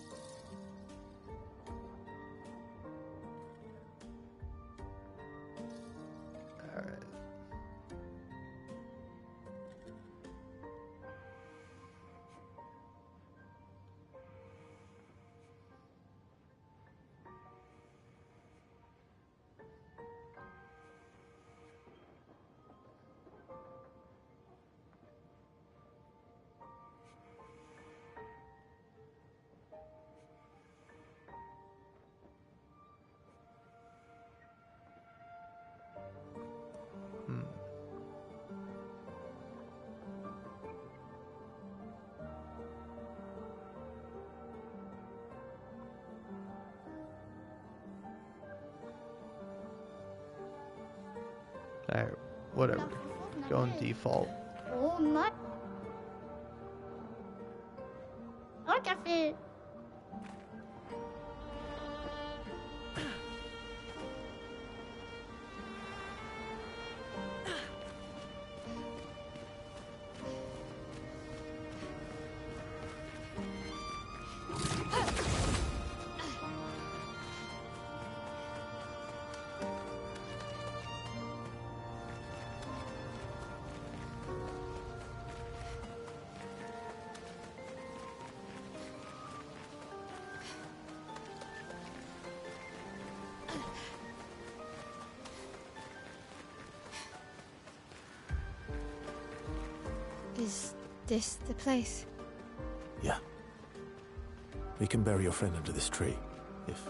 Alright, whatever. Going default. Is this the place? Yeah. We can bury your friend under this tree, if...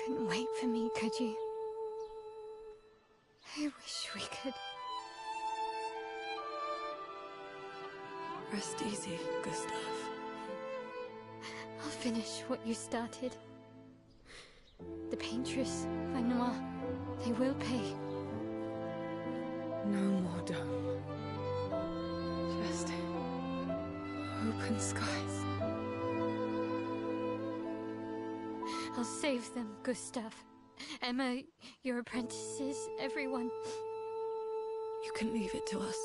Couldn't wait for me, could you? I wish we could. Rest easy, Gustav. I'll finish what you started. The paintress, Vanois, they will pay. No more dome. Just open skies. I'll save them, Gustav. Emma, your apprentices, everyone. You can leave it to us.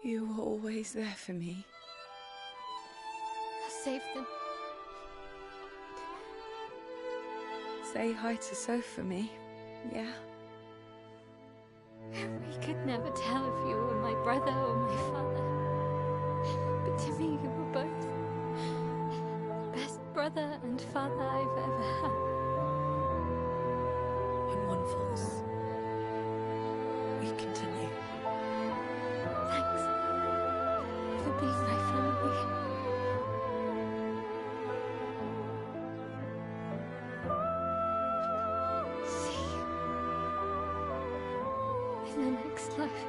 You were always there for me. I'll save them. Say hi to Soph for me, yeah? We could never tell if you were my brother or my father. But to me, you were both. Best brother and father I've ever had. When one falls, we continue. Thanks for being my family. See you in the next life.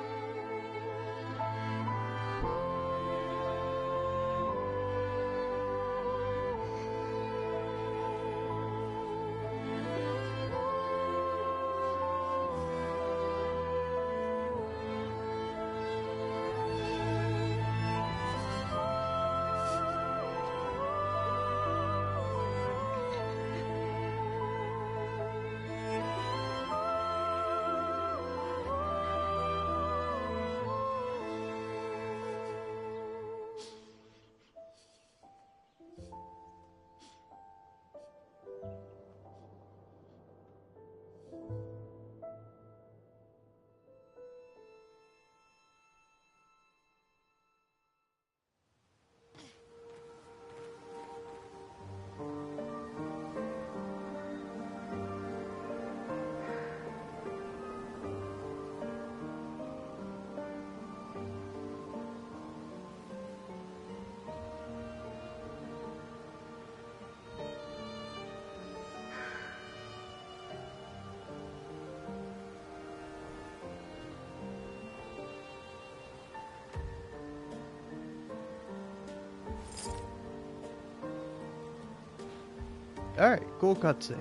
Alright, cool cutscene.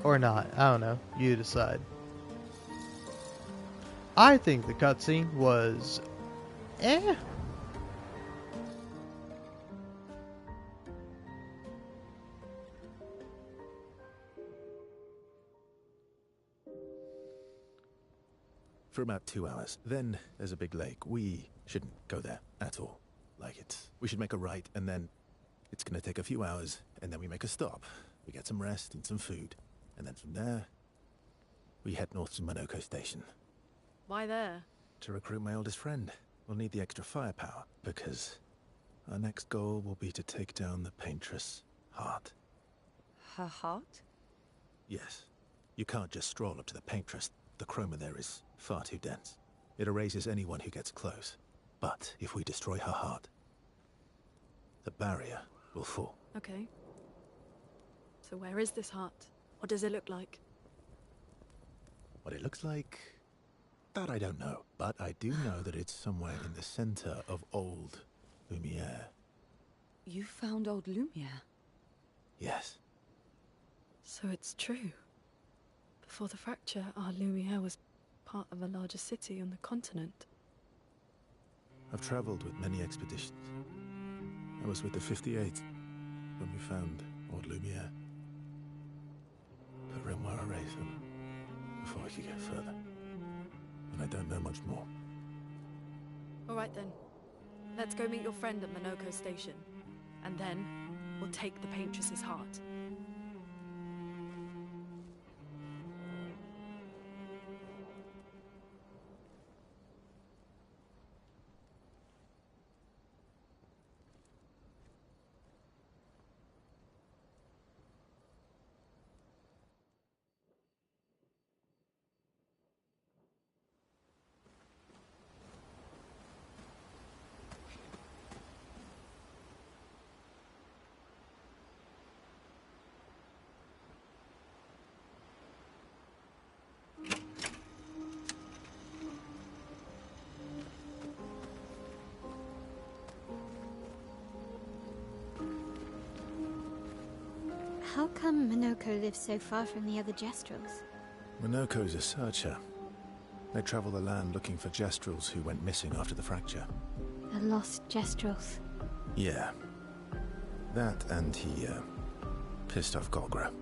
Or not, I don't know. You decide. I think the cutscene was... eh? For about 2 hours. Then there's a big lake. We shouldn't go there at all. We should make a right, and then it's gonna take a few hours, and then we make a stop. We get some rest and some food, and then from there, we head north to Monoko Station. Why there? To recruit my oldest friend. We'll need the extra firepower, because our next goal will be to take down the Paintress' heart. Her heart? Yes. You can't just stroll up to the Paintress. The chroma there is far too dense. It erases anyone who gets close. But if we destroy her heart, the barrier will fall. Okay. So where is this heart? What does it look like? What it looks like, that I don't know. But I do know that it's somewhere in the center of old Lumiere. You found old Lumiere? Yes. So it's true. Before the fracture, our Lumiere was part of a larger city on the continent. I've traveled with many expeditions. I was with the 58th when we found old Lumiere. But Renoir erased them before we could get further. And I don't know much more. All right then. Let's go meet your friend at Monoko Station. And then, we'll take the Paintress's heart. How come Monoko lives so far from the other Jestrels? Monoko's a searcher. They travel the land looking for Jestrels who went missing after the fracture. The lost Jestrels. Yeah. That and he, pissed off Golgra.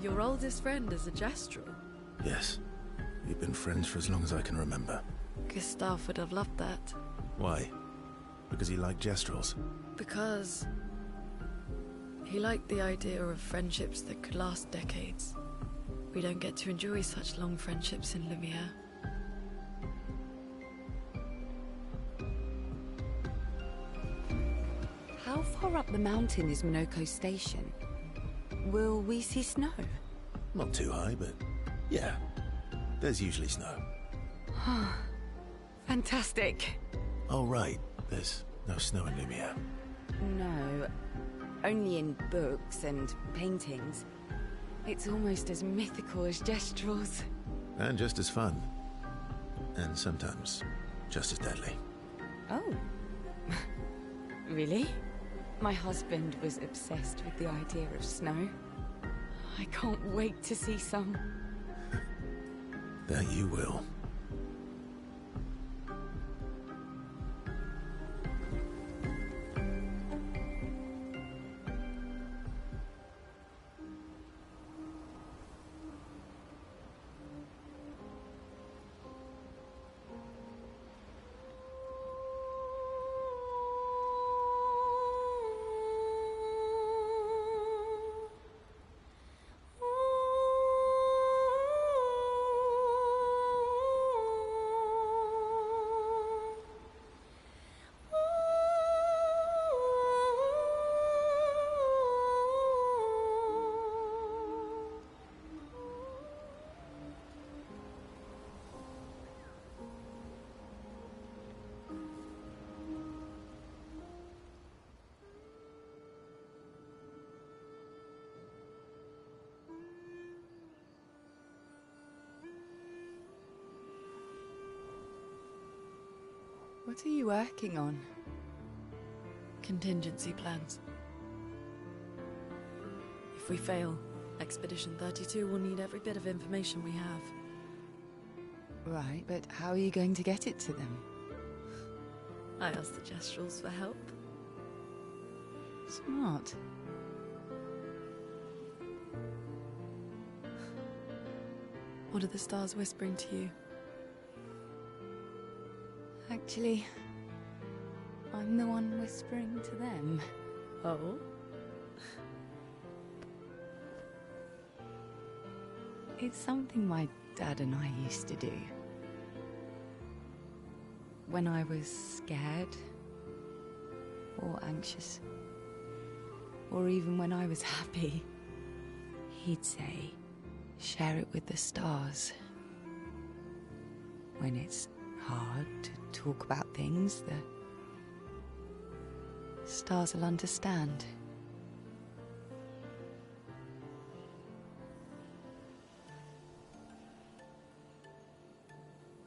Your oldest friend is a Jestrel? Yes. We've been friends for as long as I can remember. Gustav would have loved that. Why? Because he liked Jestrels? Because he liked the idea of friendships that could last decades. We don't get to enjoy such long friendships in Lumiere. How far up the mountain is Monoko Station? Will we see snow? Not too high, but yeah. There's usually snow. Fantastic. Oh, right. There's no snow in Lumiere. No, only in books and paintings. It's almost as mythical as Jestrels. And just as fun. And sometimes just as deadly. Oh. Really? My husband was obsessed with the idea of snow. I can't wait to see some. That you will. What are you working on? Contingency plans. If we fail, Expedition 32 will need every bit of information we have. Right, but how are you going to get it to them? I asked the Jestrels for help. Smart. What are the stars whispering to you? Actually, I'm the one whispering to them. Oh? It's something my dad and I used to do. When I was scared, or anxious, or even when I was happy, he'd say, share it with the stars. When it's hard to talk about things, the stars will understand.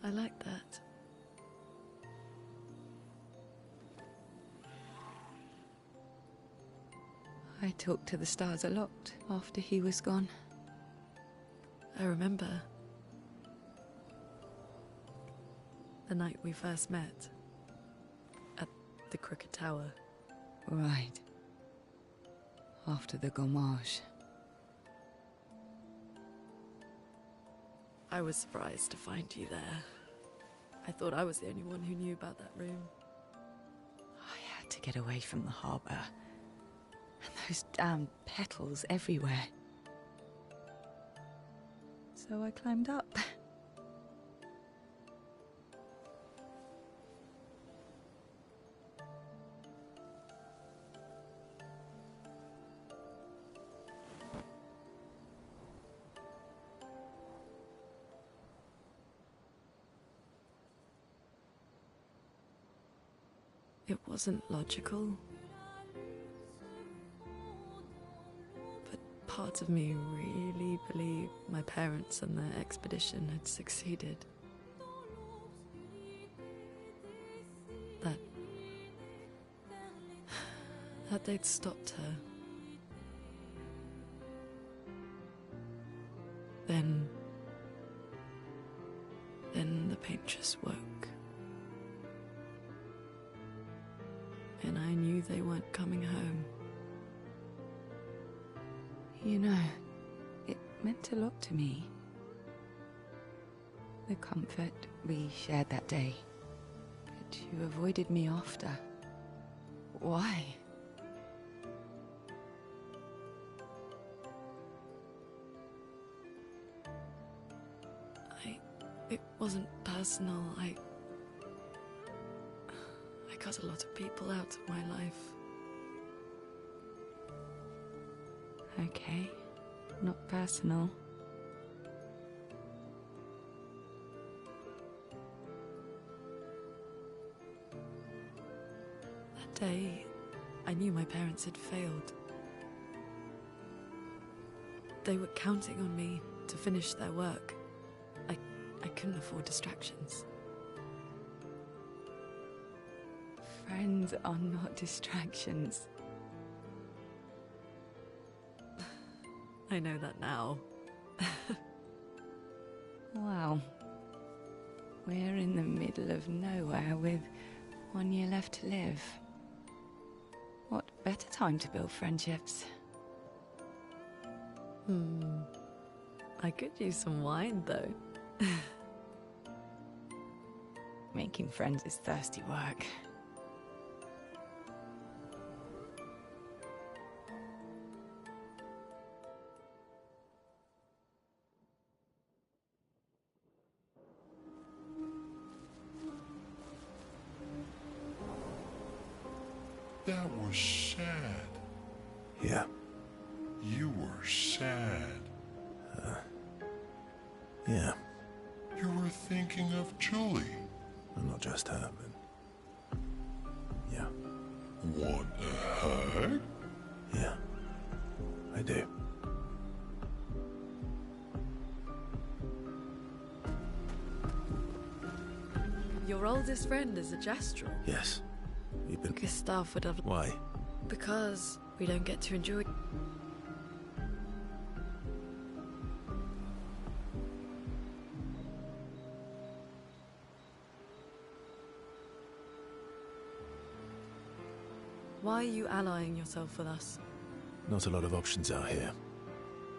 I like that. I talked to the stars a lot after he was gone. I remember the night we first met at the Crooked Tower. Right. After the gommage. I was surprised to find you there. I thought I was the only one who knew about that room. I had to get away from the harbour. And those damn petals everywhere. So I climbed up. It wasn't logical. But part of me really believed my parents and their expedition had succeeded. That they'd stopped her. Then the paintress woke. And I knew they weren't coming home. You know, it meant a lot to me. The comfort we shared that day. But you avoided me after. Why? It wasn't personal. I cut a lot of people out of my life. Okay, not personal. That day, I knew my parents had failed. They were counting on me to finish their work. I couldn't afford distractions. Friends are not distractions. I know that now. Wow. We're in the middle of nowhere with 1 year left to live. What better time to build friendships? I could use some wine, though. Making friends is thirsty work. That was sad. Yeah. You were sad. Yeah. You were thinking of Julie. Well, not just her, but... yeah. Want a hug? Yeah. I do. Your oldest friend is a Jastral. Yes. We've been... Gustav would have... Why? Because we don't get to enjoy... Why are you allying yourself with us? Not a lot of options out here,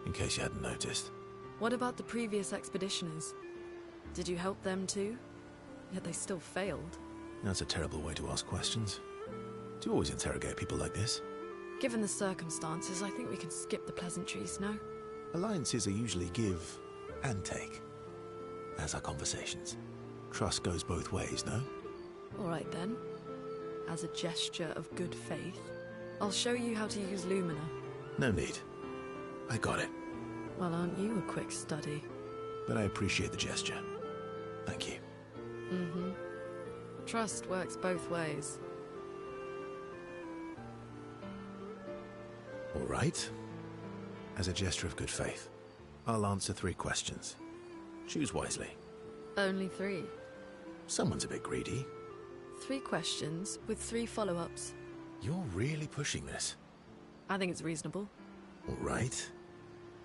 in case you hadn't noticed. What about the previous expeditioners? Did you help them too? Yet they still failed. That's a terrible way to ask questions. Do you always interrogate people like this? Given the circumstances, I think we can skip the pleasantries, no? Alliances are usually give and take, as are conversations. Trust goes both ways, no? Alright then. As a gesture of good faith, I'll show you how to use Lumina. No need. I got it. Well, aren't you a quick study? But I appreciate the gesture. Thank you. Mm-hmm. Trust works both ways. All right. As a gesture of good faith, I'll answer 3 questions. Choose wisely. Only 3. Someone's a bit greedy. 3 questions with 3 follow-ups. You're really pushing this. I think it's reasonable. All right.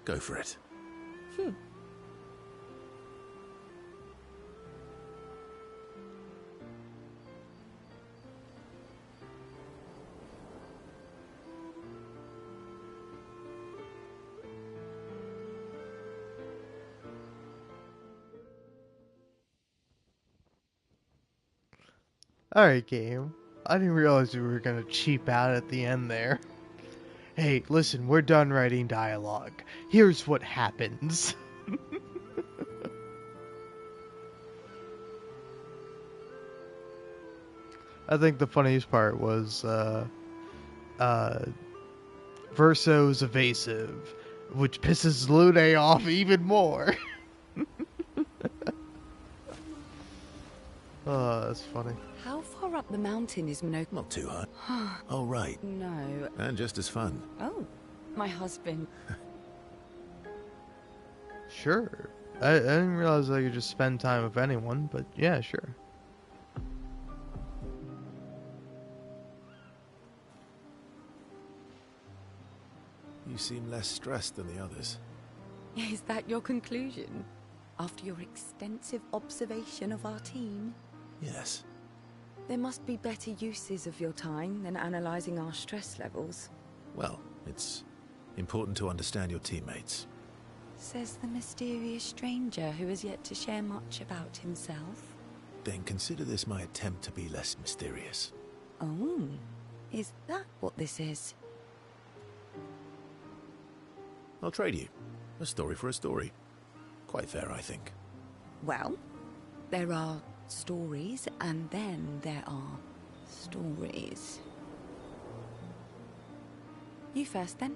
Go for it. Alright, game. I didn't realize we were gonna cheap out at the end there. Hey, listen, we're done writing dialogue. Here's what happens. I think the funniest part was, Verso's evasive, which pisses Lune off even more. Oh, that's funny. How far up the mountain is Minoko? Not too high. Oh, right. No. And just as fun. Oh, my husband. Sure. I didn't realize I could just spend time with anyone, but yeah, sure. You seem less stressed than the others. Is that your conclusion? After your extensive observation of our team? Yes. There must be better uses of your time than analysing our stress levels. Well, it's important to understand your teammates. Says the mysterious stranger who has yet to share much about himself. Then consider this my attempt to be less mysterious. Oh, is that what this is? I'll trade you. A story for a story. Quite fair, I think. Well, there are stories, and then there are stories. You first, then.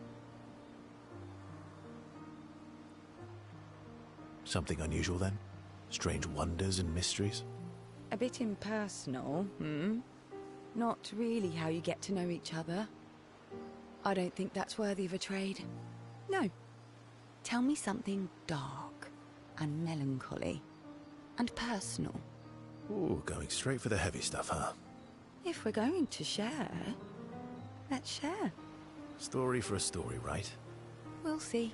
Something unusual, then? Strange wonders and mysteries? A bit impersonal, Not really how you get to know each other. I don't think that's worthy of a trade. No. Tell me something dark and melancholy and personal. Ooh, going straight for the heavy stuff, huh? If we're going to share, let's share. Story for a story, right? We'll see.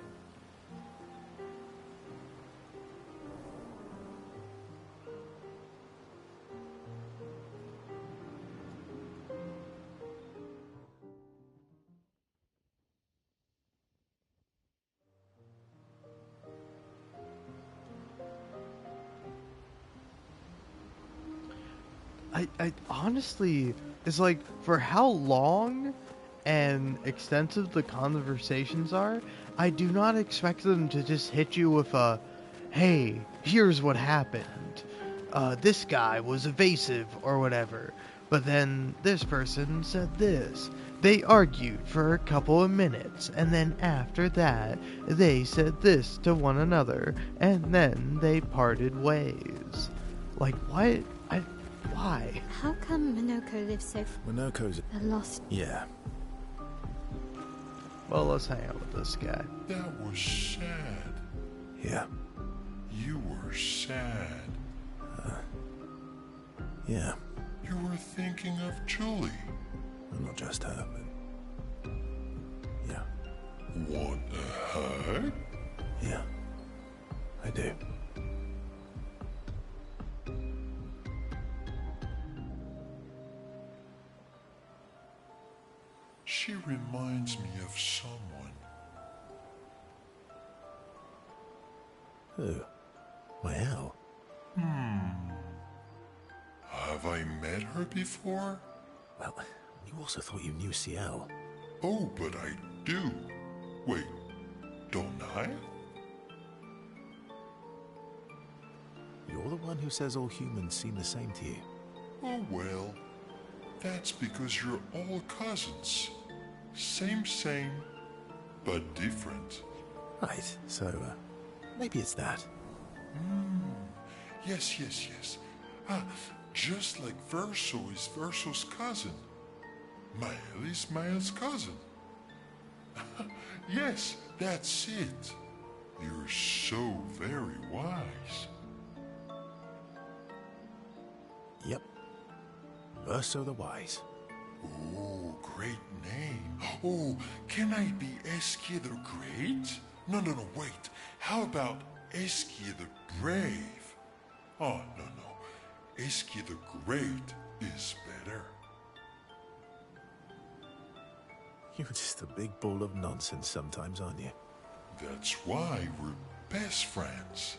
I honestly, it's like, for how long and extensive the conversations are, I do not expect them to just hit you with a, hey, here's what happened. This guy was evasive or whatever, but then this person said this. They argued for a couple of minutes, and then after that, they said this to one another, and then they parted ways. Like, what? Why? How come Minoko lives so Minoko's a lost? Yeah. Well, let's hang out with this guy. That was sad. Yeah. You were sad. Yeah. You were thinking of Julie. And not just her, but... Yeah. Want a hug? Yeah. I do. She reminds me of someone. Who? Well. Have I met her before? Well, you also thought you knew CL. Oh, but I do. Wait, don't I? You're the one who says all humans seem the same to you. Oh, well, that's because you're all cousins. Same, but different. Right, so, maybe it's that. Yes. Just like Verso is Verso's cousin. Mael is Mael's cousin. Yes, that's it. You're so very wise. Yep. Verso the Wise. Oh, great name. Oh, can I be Eskia the Great? No, wait. How about Eskia the Brave? Oh, no. Eskia the Great is better. You're just a big ball of nonsense sometimes, aren't you? That's why we're best friends.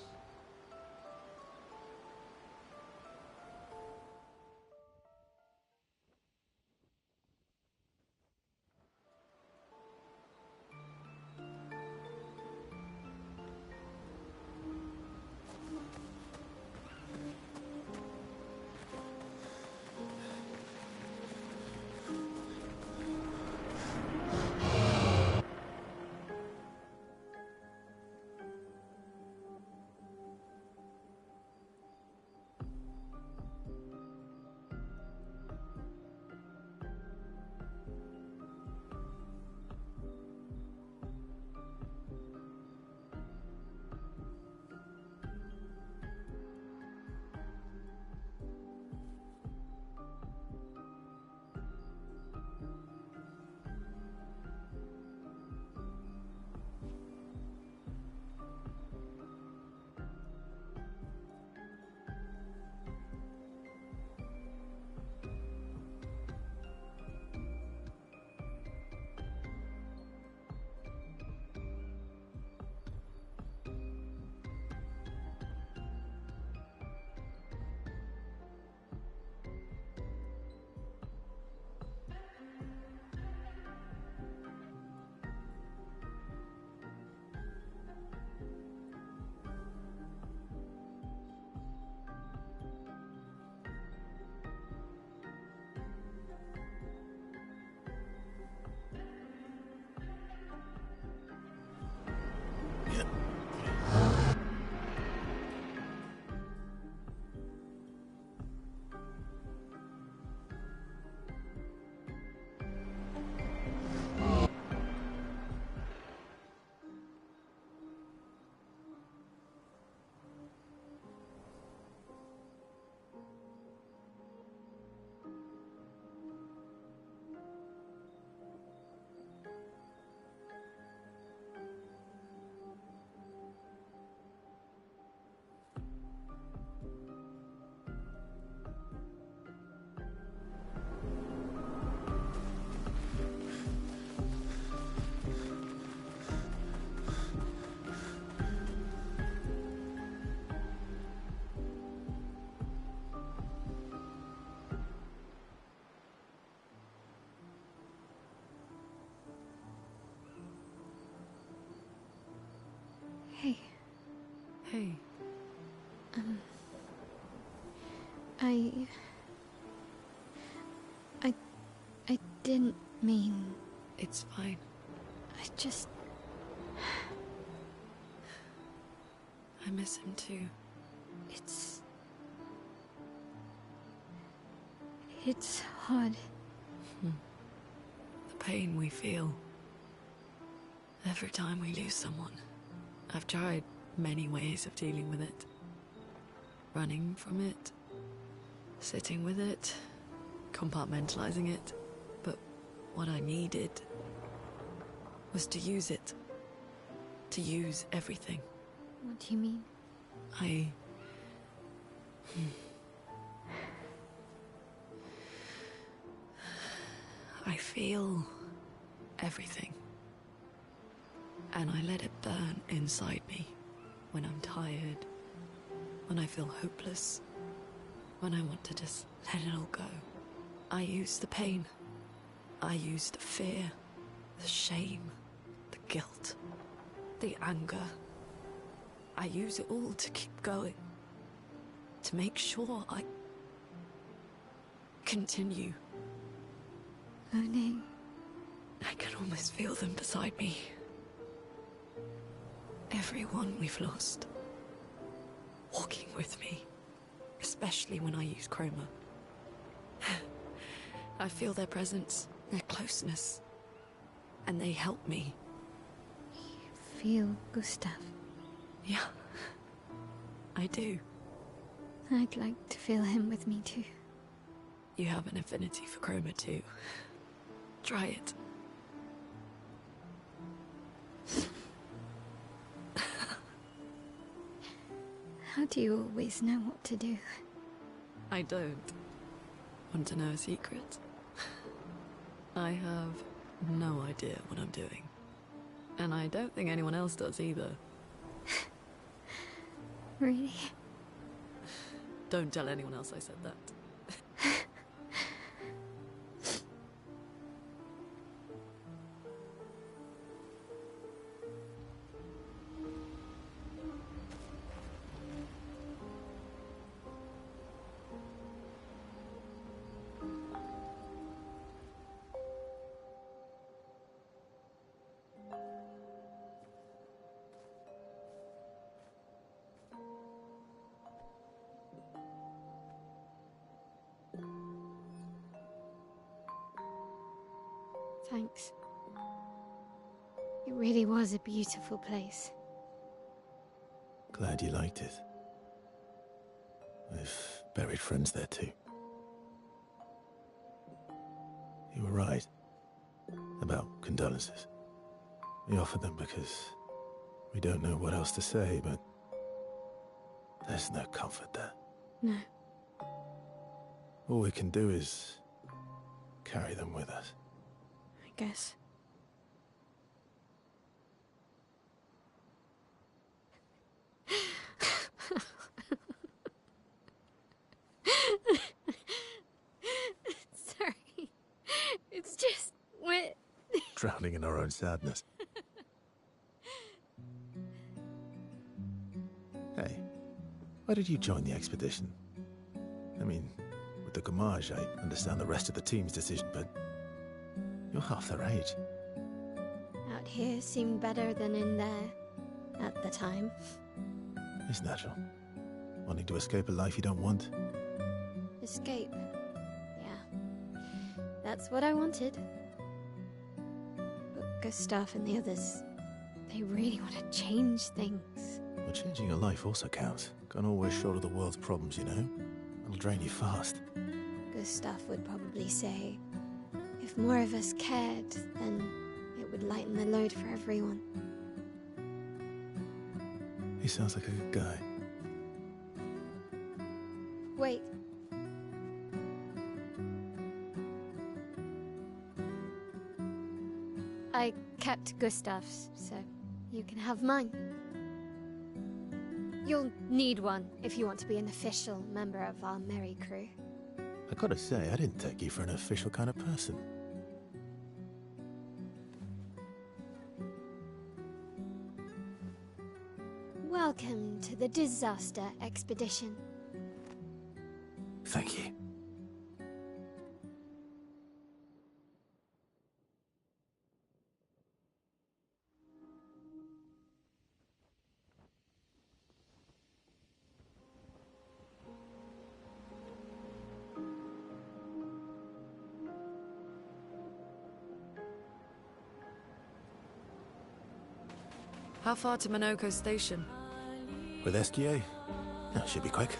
Hey. Hey. I didn't mean... It's fine. I just... I miss him too. It's hard. The pain we feel every time we lose someone. I've tried many ways of dealing with it. Running from it, sitting with it, compartmentalizing it. But what I needed was to use it. To use everything. What do you mean? I feel everything. And I let it burn inside me. when I'm tired, when I feel hopeless, when I want to just let it all go. I use the pain. I use the fear, the shame, the guilt, the anger. I use it all to keep going, to make sure I continue. Oh no. I can almost feel them beside me. Everyone we've lost. Walking with me. Especially when I use chroma. I feel their presence, their closeness. And they help me. You feel Gustav? Yeah. I do. I'd like to feel him with me too. You have an affinity for chroma too. Try it. How do you always know what to do? I don't. Want to know a secret? I have no idea what I'm doing. And I don't think anyone else does either. Really? Don't tell anyone else I said that. Thanks. It really was a beautiful place. Glad you liked it. I've buried friends there too. You were right about condolences. We offer them because we don't know what else to say, but there's no comfort there. No. All we can do is carry them with us. I guess. Sorry. It's just wet. Drowning in our own sadness. Hey, why did you join the expedition? I mean, with the Gamage, I understand the rest of the team's decision, but you're half their age. Out here seemed better than in there at the time. It's natural. Wanting to escape a life you don't want. Escape. Yeah. That's what I wanted. But Gustav and the others, they really want to change things. Well, changing your life also counts. Can't always shoulder the world's problems, you know? It'll drain you fast. Gustav would probably say, if more of us cared, then it would lighten the load for everyone. He sounds like a good guy. Wait. I kept Gustav's, so you can have mine. You'll need one if you want to be an official member of our merry crew. I gotta say, I didn't take you for an official kind of person. Welcome to the disaster expedition. Thank you. How far to Minoko Station? With SGA? That should be quick.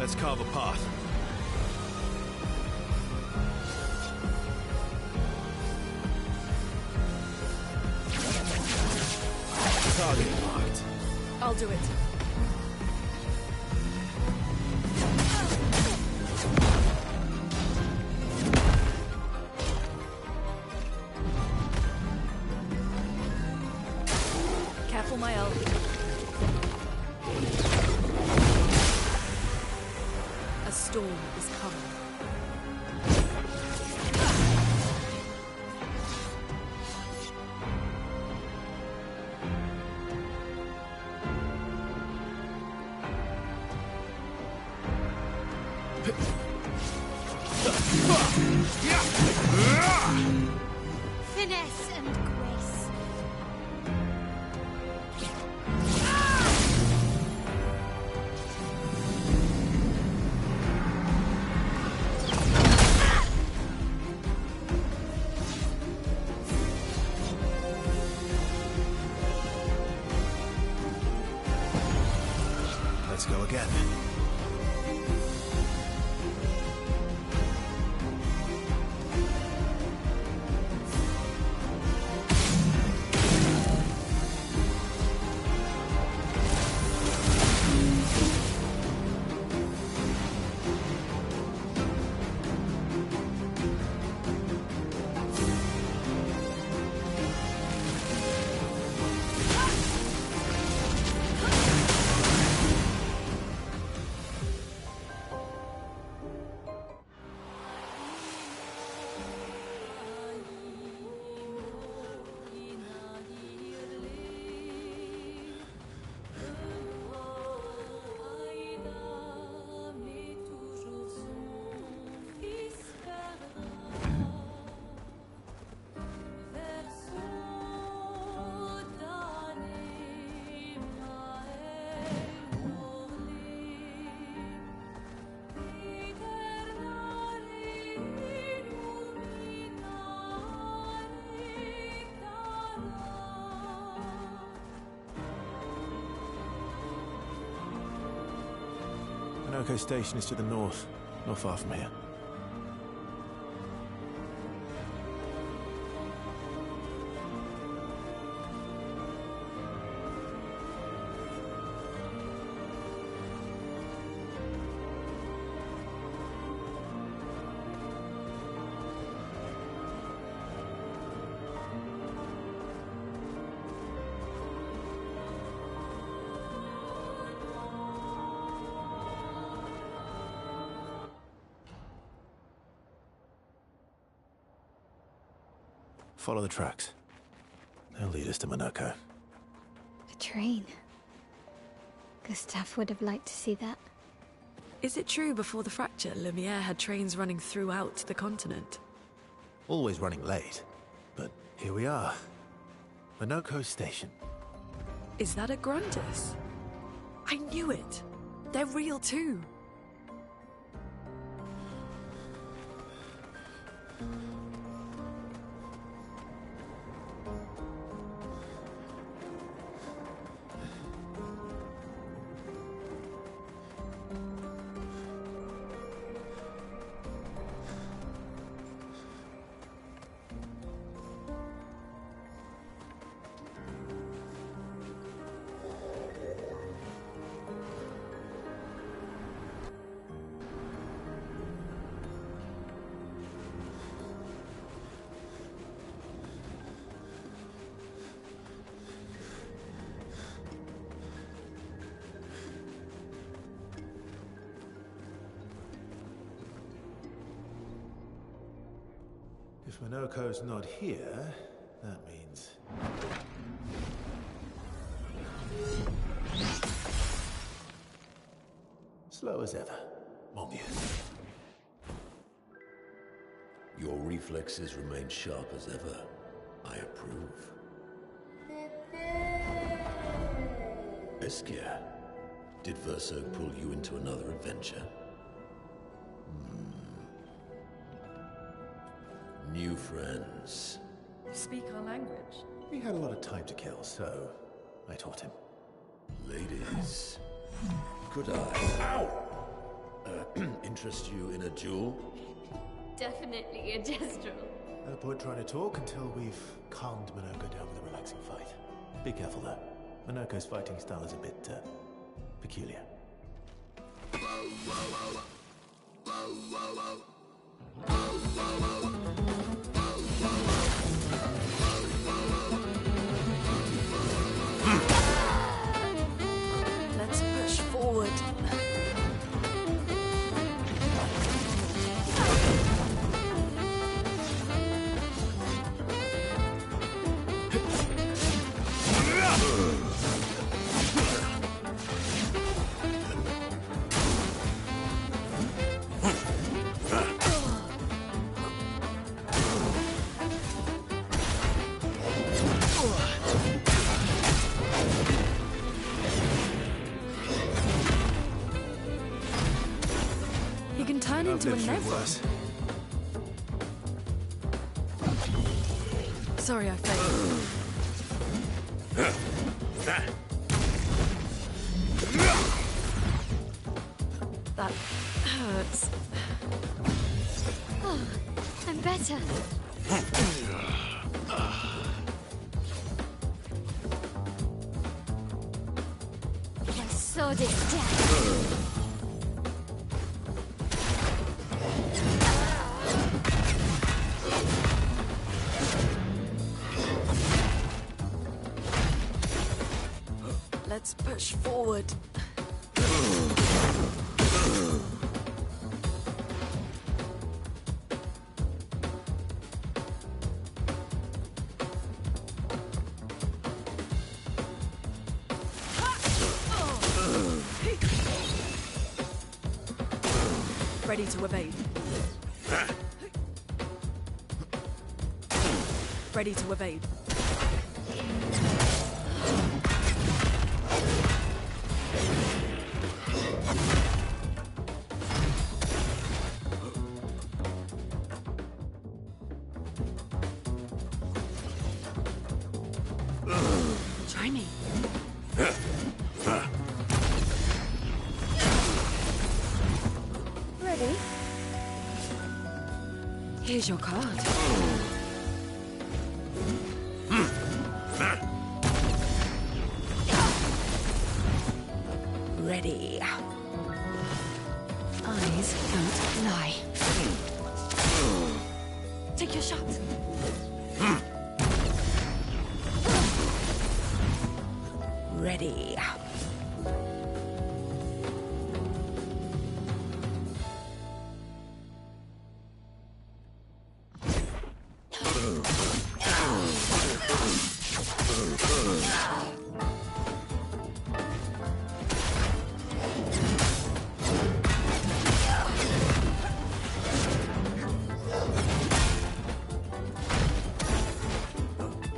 Let's carve a path. Target marked. I'll do it. Careful, my elf. A storm is coming. Finesse and grace. Let's go again. Minoko Station is to the north, not far from here. Follow the tracks. They'll lead us to Minoko. A train. Gustav would have liked to see that. Is it true before the fracture, Lumiere had trains running throughout the continent? Always running late. But here we are. Minoko Station. Is that a Grundis? I knew it! They're real too! If Minoko's not here, that means... slow as ever, mon vieux. Your reflexes remain sharp as ever. I approve. Esquire, did Verso pull you into another adventure? New friends. You speak our language. He had a lot of time to kill, so I taught him. Ladies, could I... Ow! interest you in a duel? Definitely a gestural. No point trying to talk until we've calmed Minoko down with a relaxing fight. Be careful though. Minoko's fighting style is a bit, peculiar. Let's push forward. He can turn into a nebula. Sorry, I failed. That hurts. Oh, I'm better. My sword is dead. Let's push forward. Ready to evade. Ready to evade. Try me. Ready? Here's your card. Ready. Eyes don't lie. Take your shot. Ready.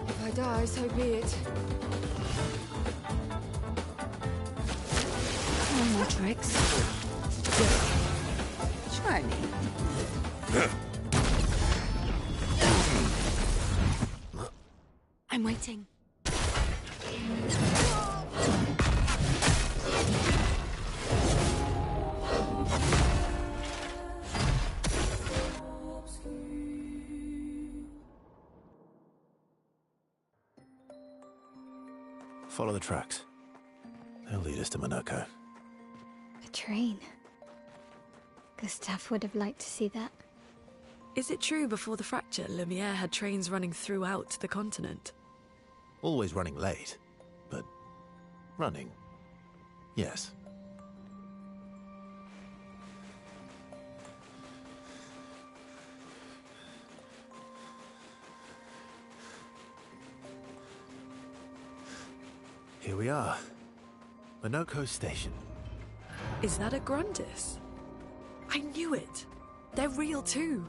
If I die, so be it. No more tricks. Try me. I'm waiting. Follow the tracks. They'll lead us to Minoko. A train. Gustav would have liked to see that. Is it true before the fracture, Lumiere had trains running throughout the continent? Always running late, but running, yes. Here we are. Minoko Station. Is that a Grundis? I knew it. They're real too.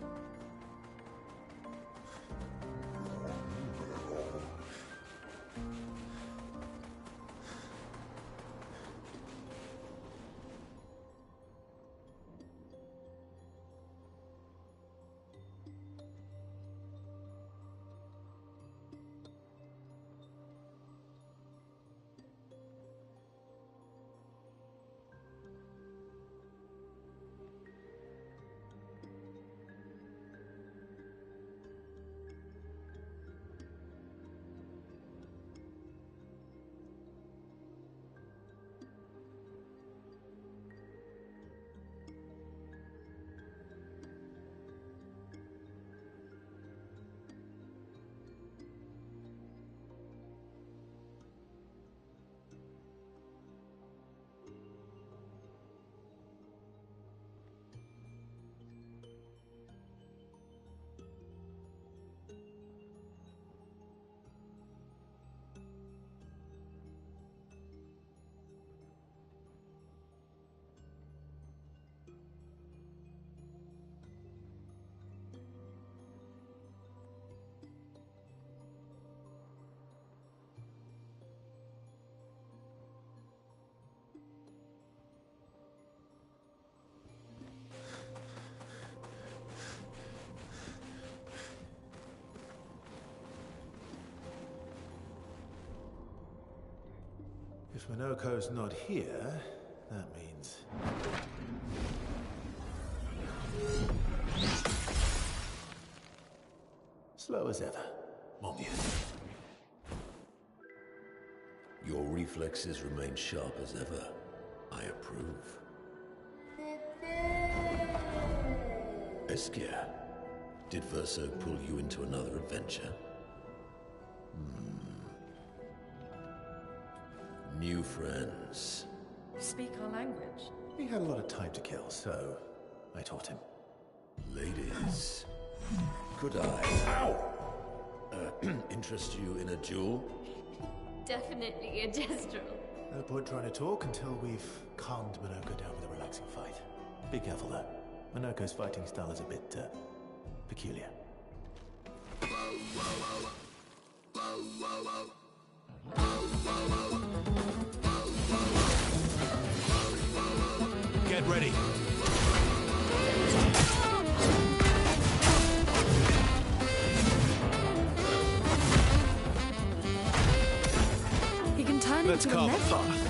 If Minoko's not here, that means... slow as ever, mon vieux. Your reflexes remain sharp as ever. I approve. Esquire, did Verso pull you into another adventure? New friends. Speak our language. He had a lot of time to kill, so I taught him. Ladies, could I interest you in a duel? Definitely a gestural. No point trying to talk until we've calmed Minoko down with a relaxing fight. Be careful though. Minoko's fighting style is a bit, peculiar. Get ready. He can turn Let's into a carve a metal. path.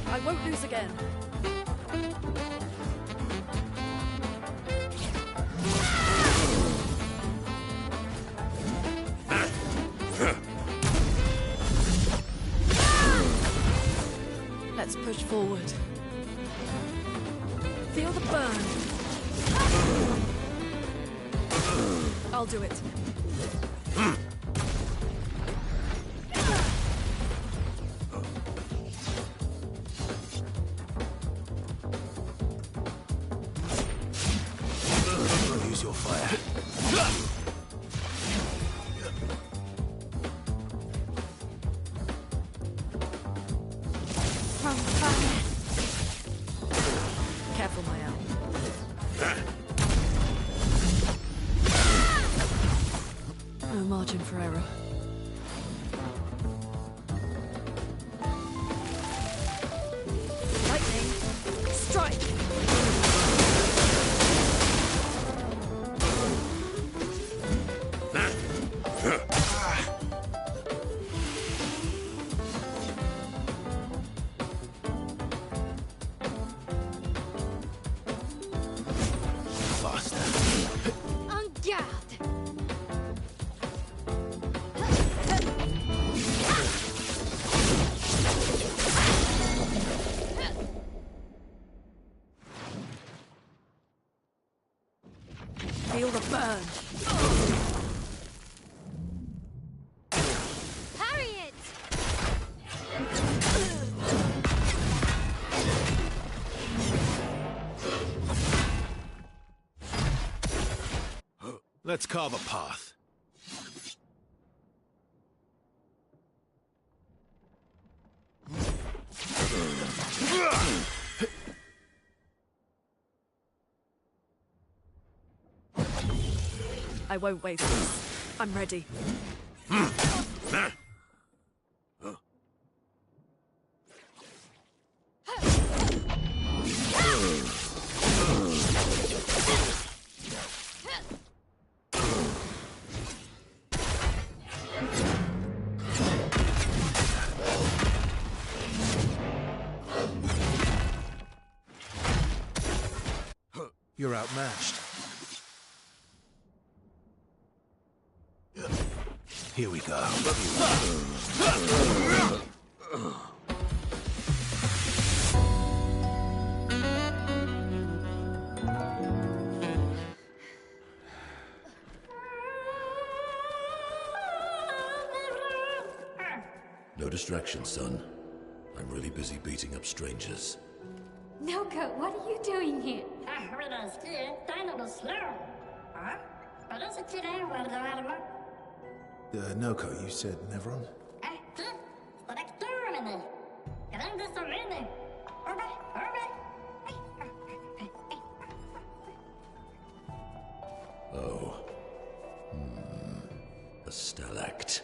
I won't lose again. Let's push forward. Feel the burn. I'll do it. Use your fire. Careful, Mael. No margin for error. Lightning, strike! En garde! Feel the burn. Parry it! Let's carve a path. I won't waste this. I'm ready. You're outmatched. Here we go. No distraction, son. I'm really busy beating up strangers. Noko, what are you doing here? Noko, you said Nevron? Oh. A stalact.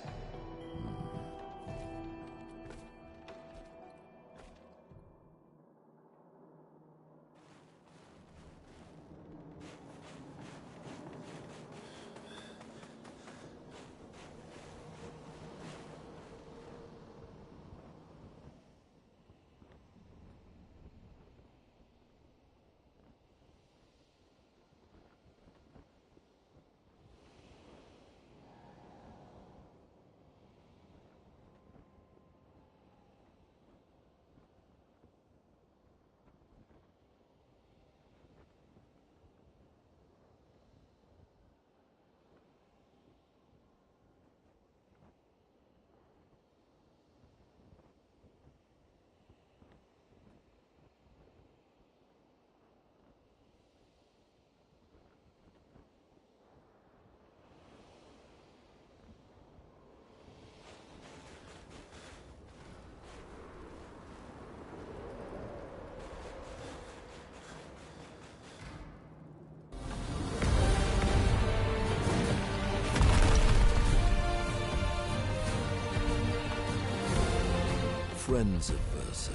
Friends of Verso,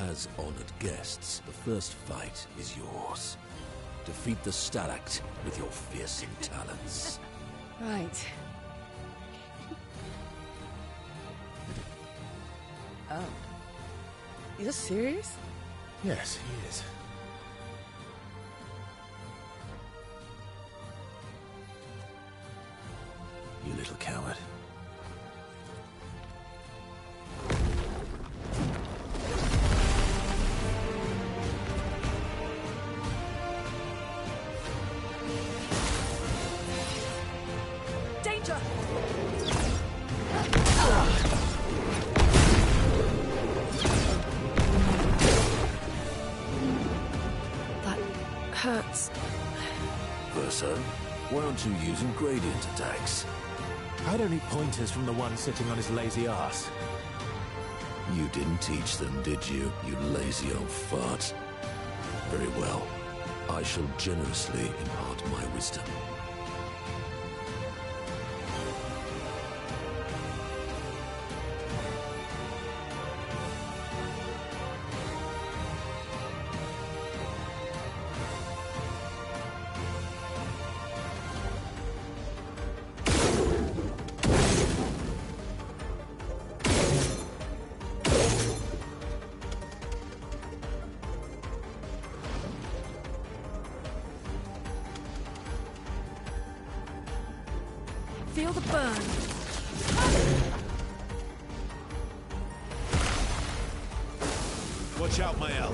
as honored guests, the first fight is yours. Defeat the Stalact with your fearsome talents. Right. Oh. You're serious? Yes, he is. You little coward. Danger! That hurts. Verso, why aren't you using gradient attacks? I don't need pointers from the one sitting on his lazy ass. You didn't teach them, did you, you lazy old fart? Very well. I shall generously impart my wisdom. Feel the burn. Watch out, Mael.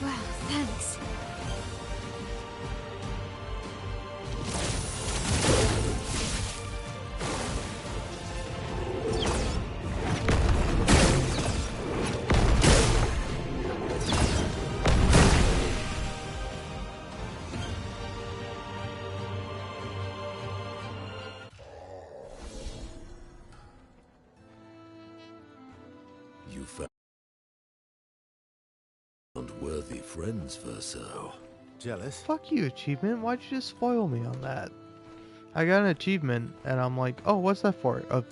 Wow, thanks. You found worthy friends, Verso. Jealous? Fuck you, achievement. Why'd you just spoil me on that? I got an achievement, and I'm like, oh, what's that for? A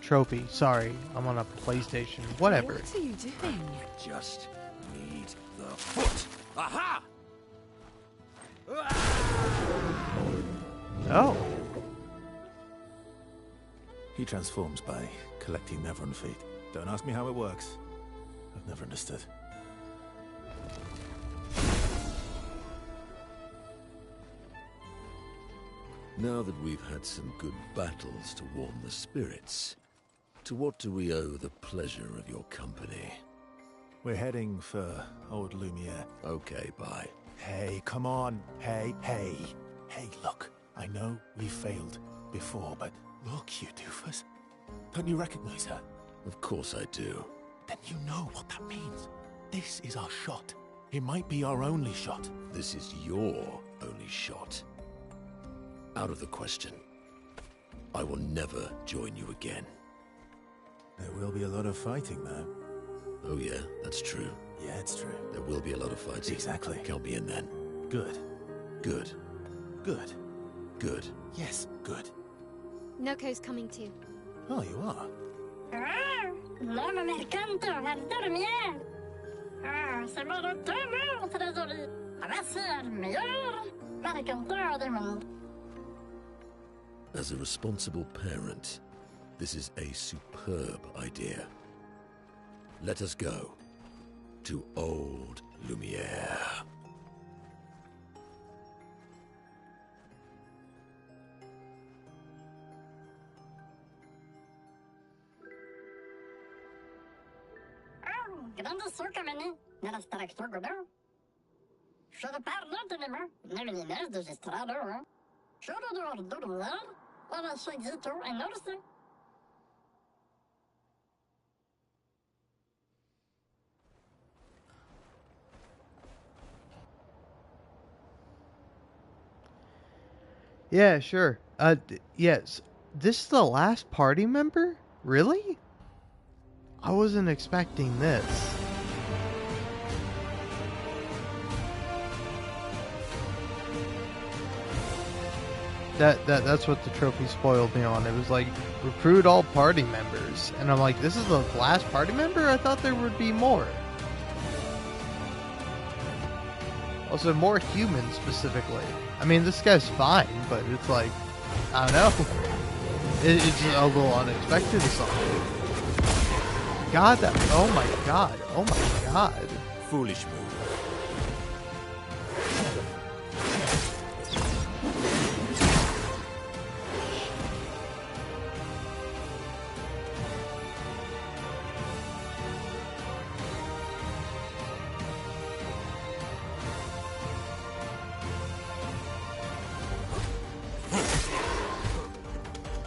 trophy. Sorry, I'm on a PlayStation. Whatever. What are you doing? Just need the foot. Aha! Oh. He transforms by collecting Nevron feet. Don't ask me how it works. I've never understood. Now that we've had some good battles to warm the spirits, to what do we owe the pleasure of your company? We're heading for old Lumiere. Okay, bye. Hey, come on. Hey, hey. Hey, look. I know we failed before, but look, you doofus. Don't you recognize her? Of course I do. Then you know what that means. This is our shot. It might be our only shot. This is your only shot. Out of the question. I will never join you again. There will be a lot of fighting, though. Oh yeah, that's true. Yeah, it's true. There will be a lot of fighting. Exactly. Count me in then. Good. Good. Good. Good. Yes, good. Noko's coming too. Oh, you are? L'homme mercanto al dormir. C'est mon retour, trésorier. Voici le meilleur mercanteur du monde. As a responsible parent, this is a superb idea. Let us go to old Lumiere. Grande sucamene nella straktorgodo. Should parlo de nema, nemines de gestrado. Should do dormir, ora shagito and notice. Yeah, sure. Yes. This is the last party member? Really? I wasn't expecting this. That's what the trophy spoiled me on. It was like, recruit all party members. And I'm like, this is the last party member? I thought there would be more. Also, more humans specifically. I mean, this guy's fine, but it's like, I don't know. It's a little unexpected or something. God, oh my god, oh my god. Foolish move.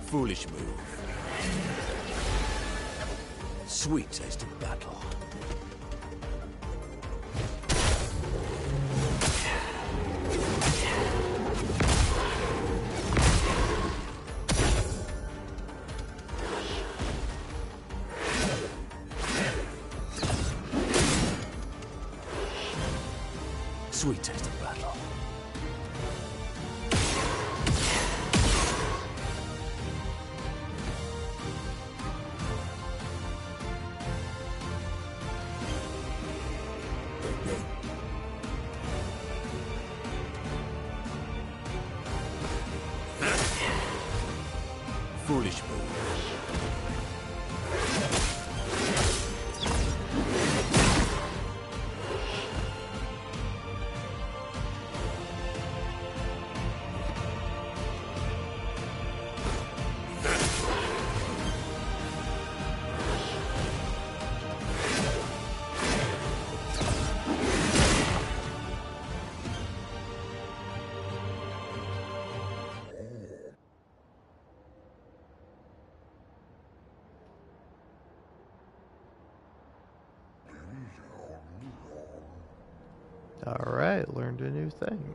Foolish move. Sweet taste of battle. Sweet taste of battle. Foolish move. Alright, learned a new thing.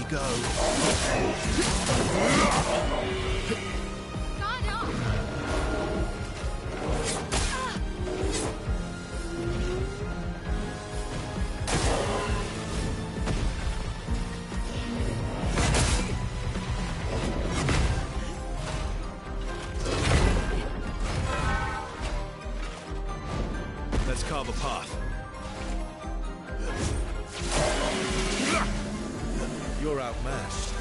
go. Let's carve a path. You're outmatched.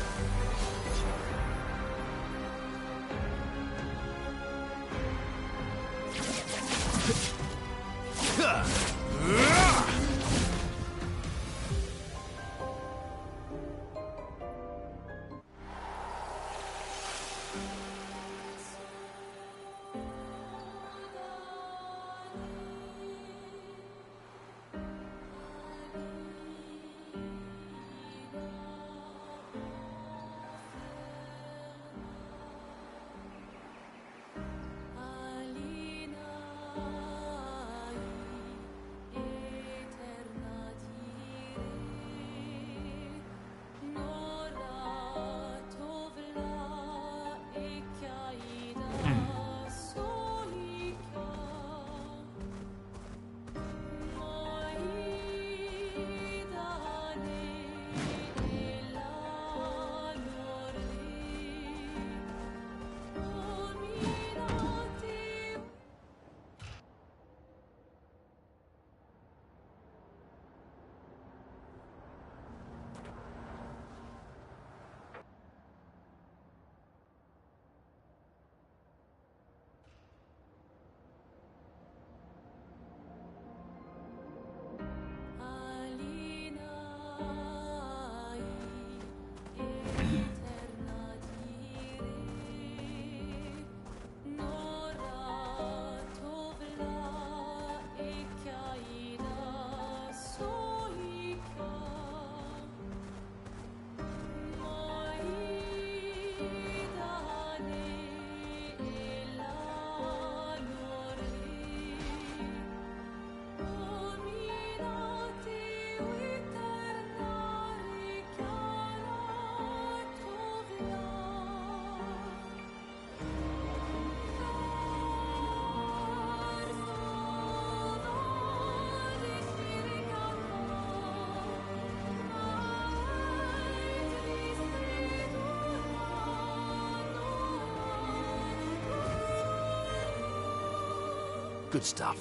Good stuff.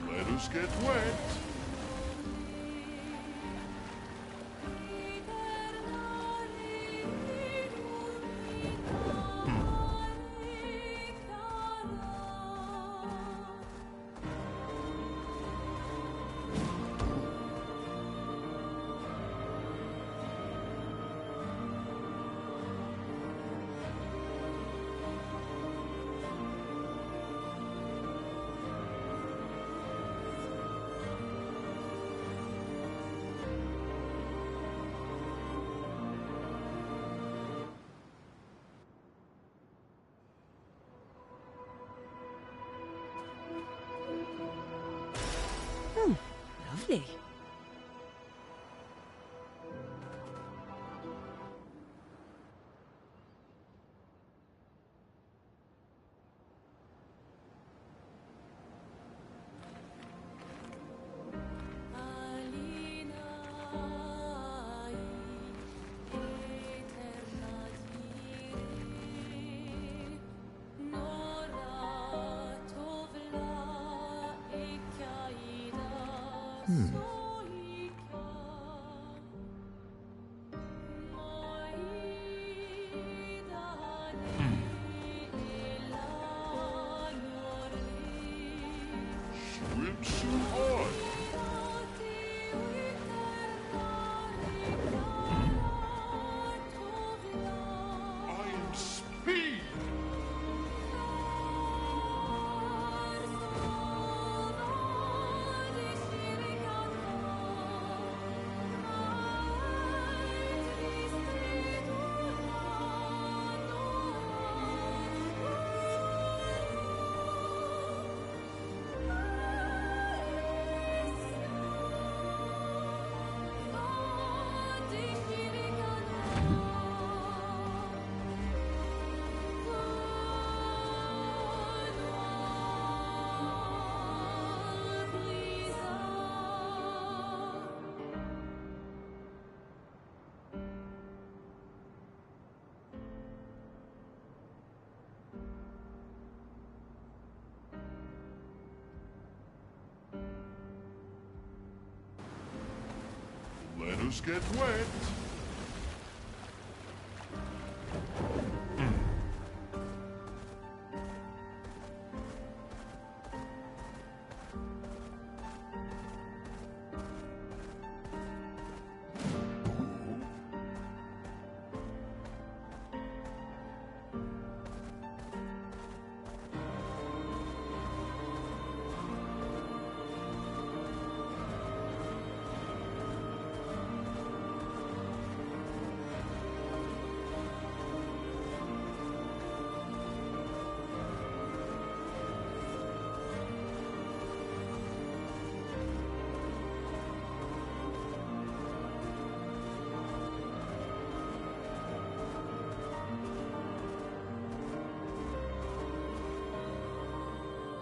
Let us get wet. Lovely. Hmm. just get wet.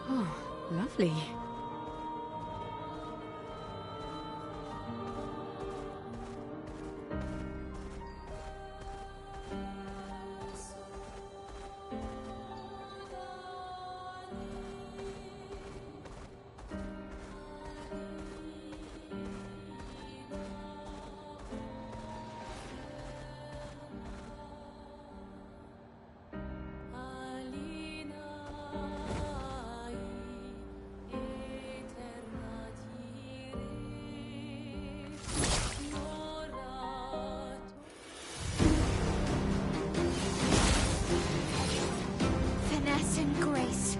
Oh, lovely. Finesse and grace.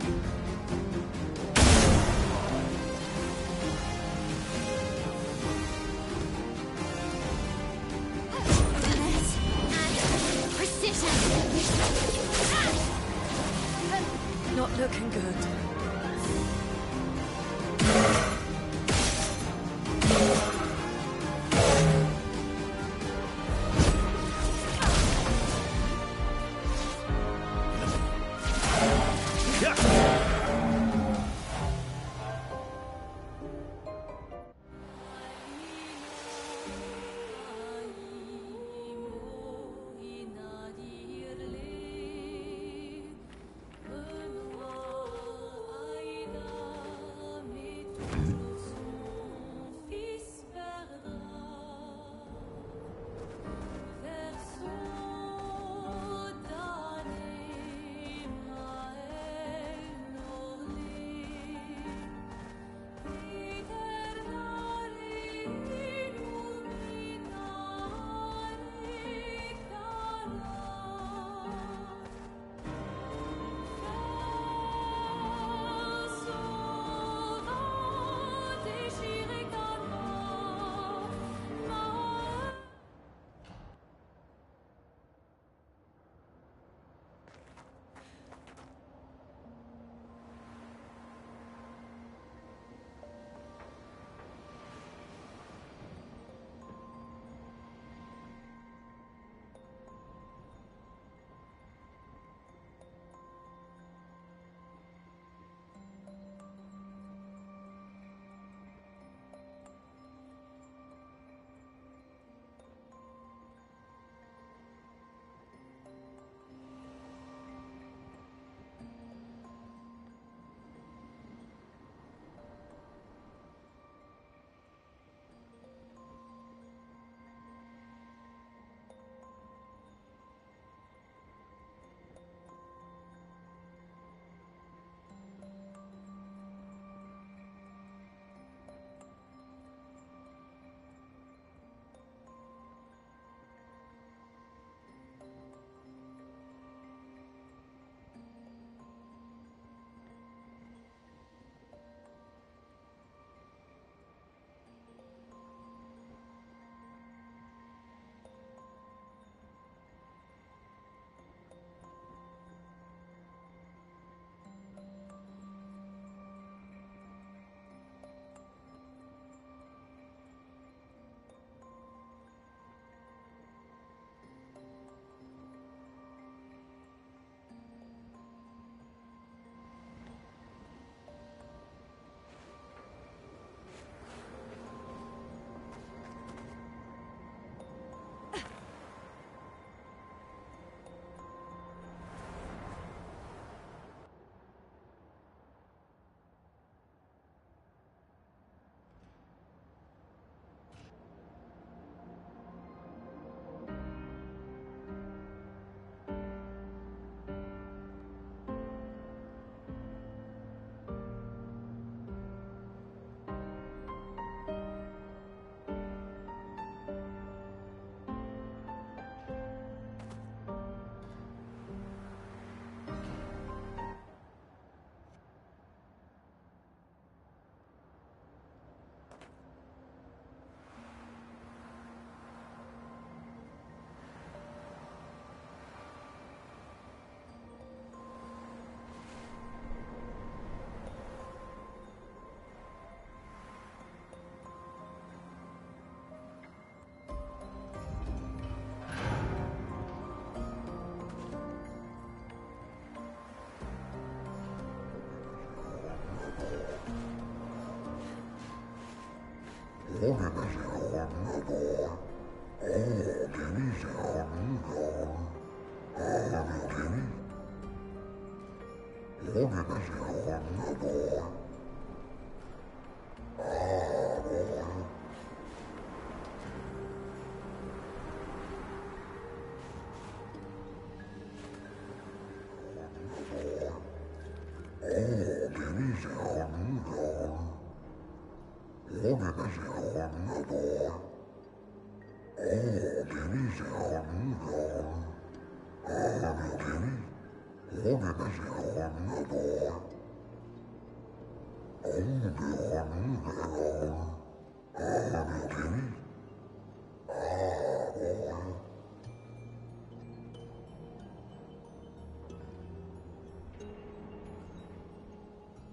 Finesse and precision. Not looking good.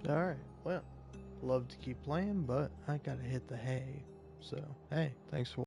Alright, well, love to keep playing, but I gotta hit the hay. So, hey, thanks for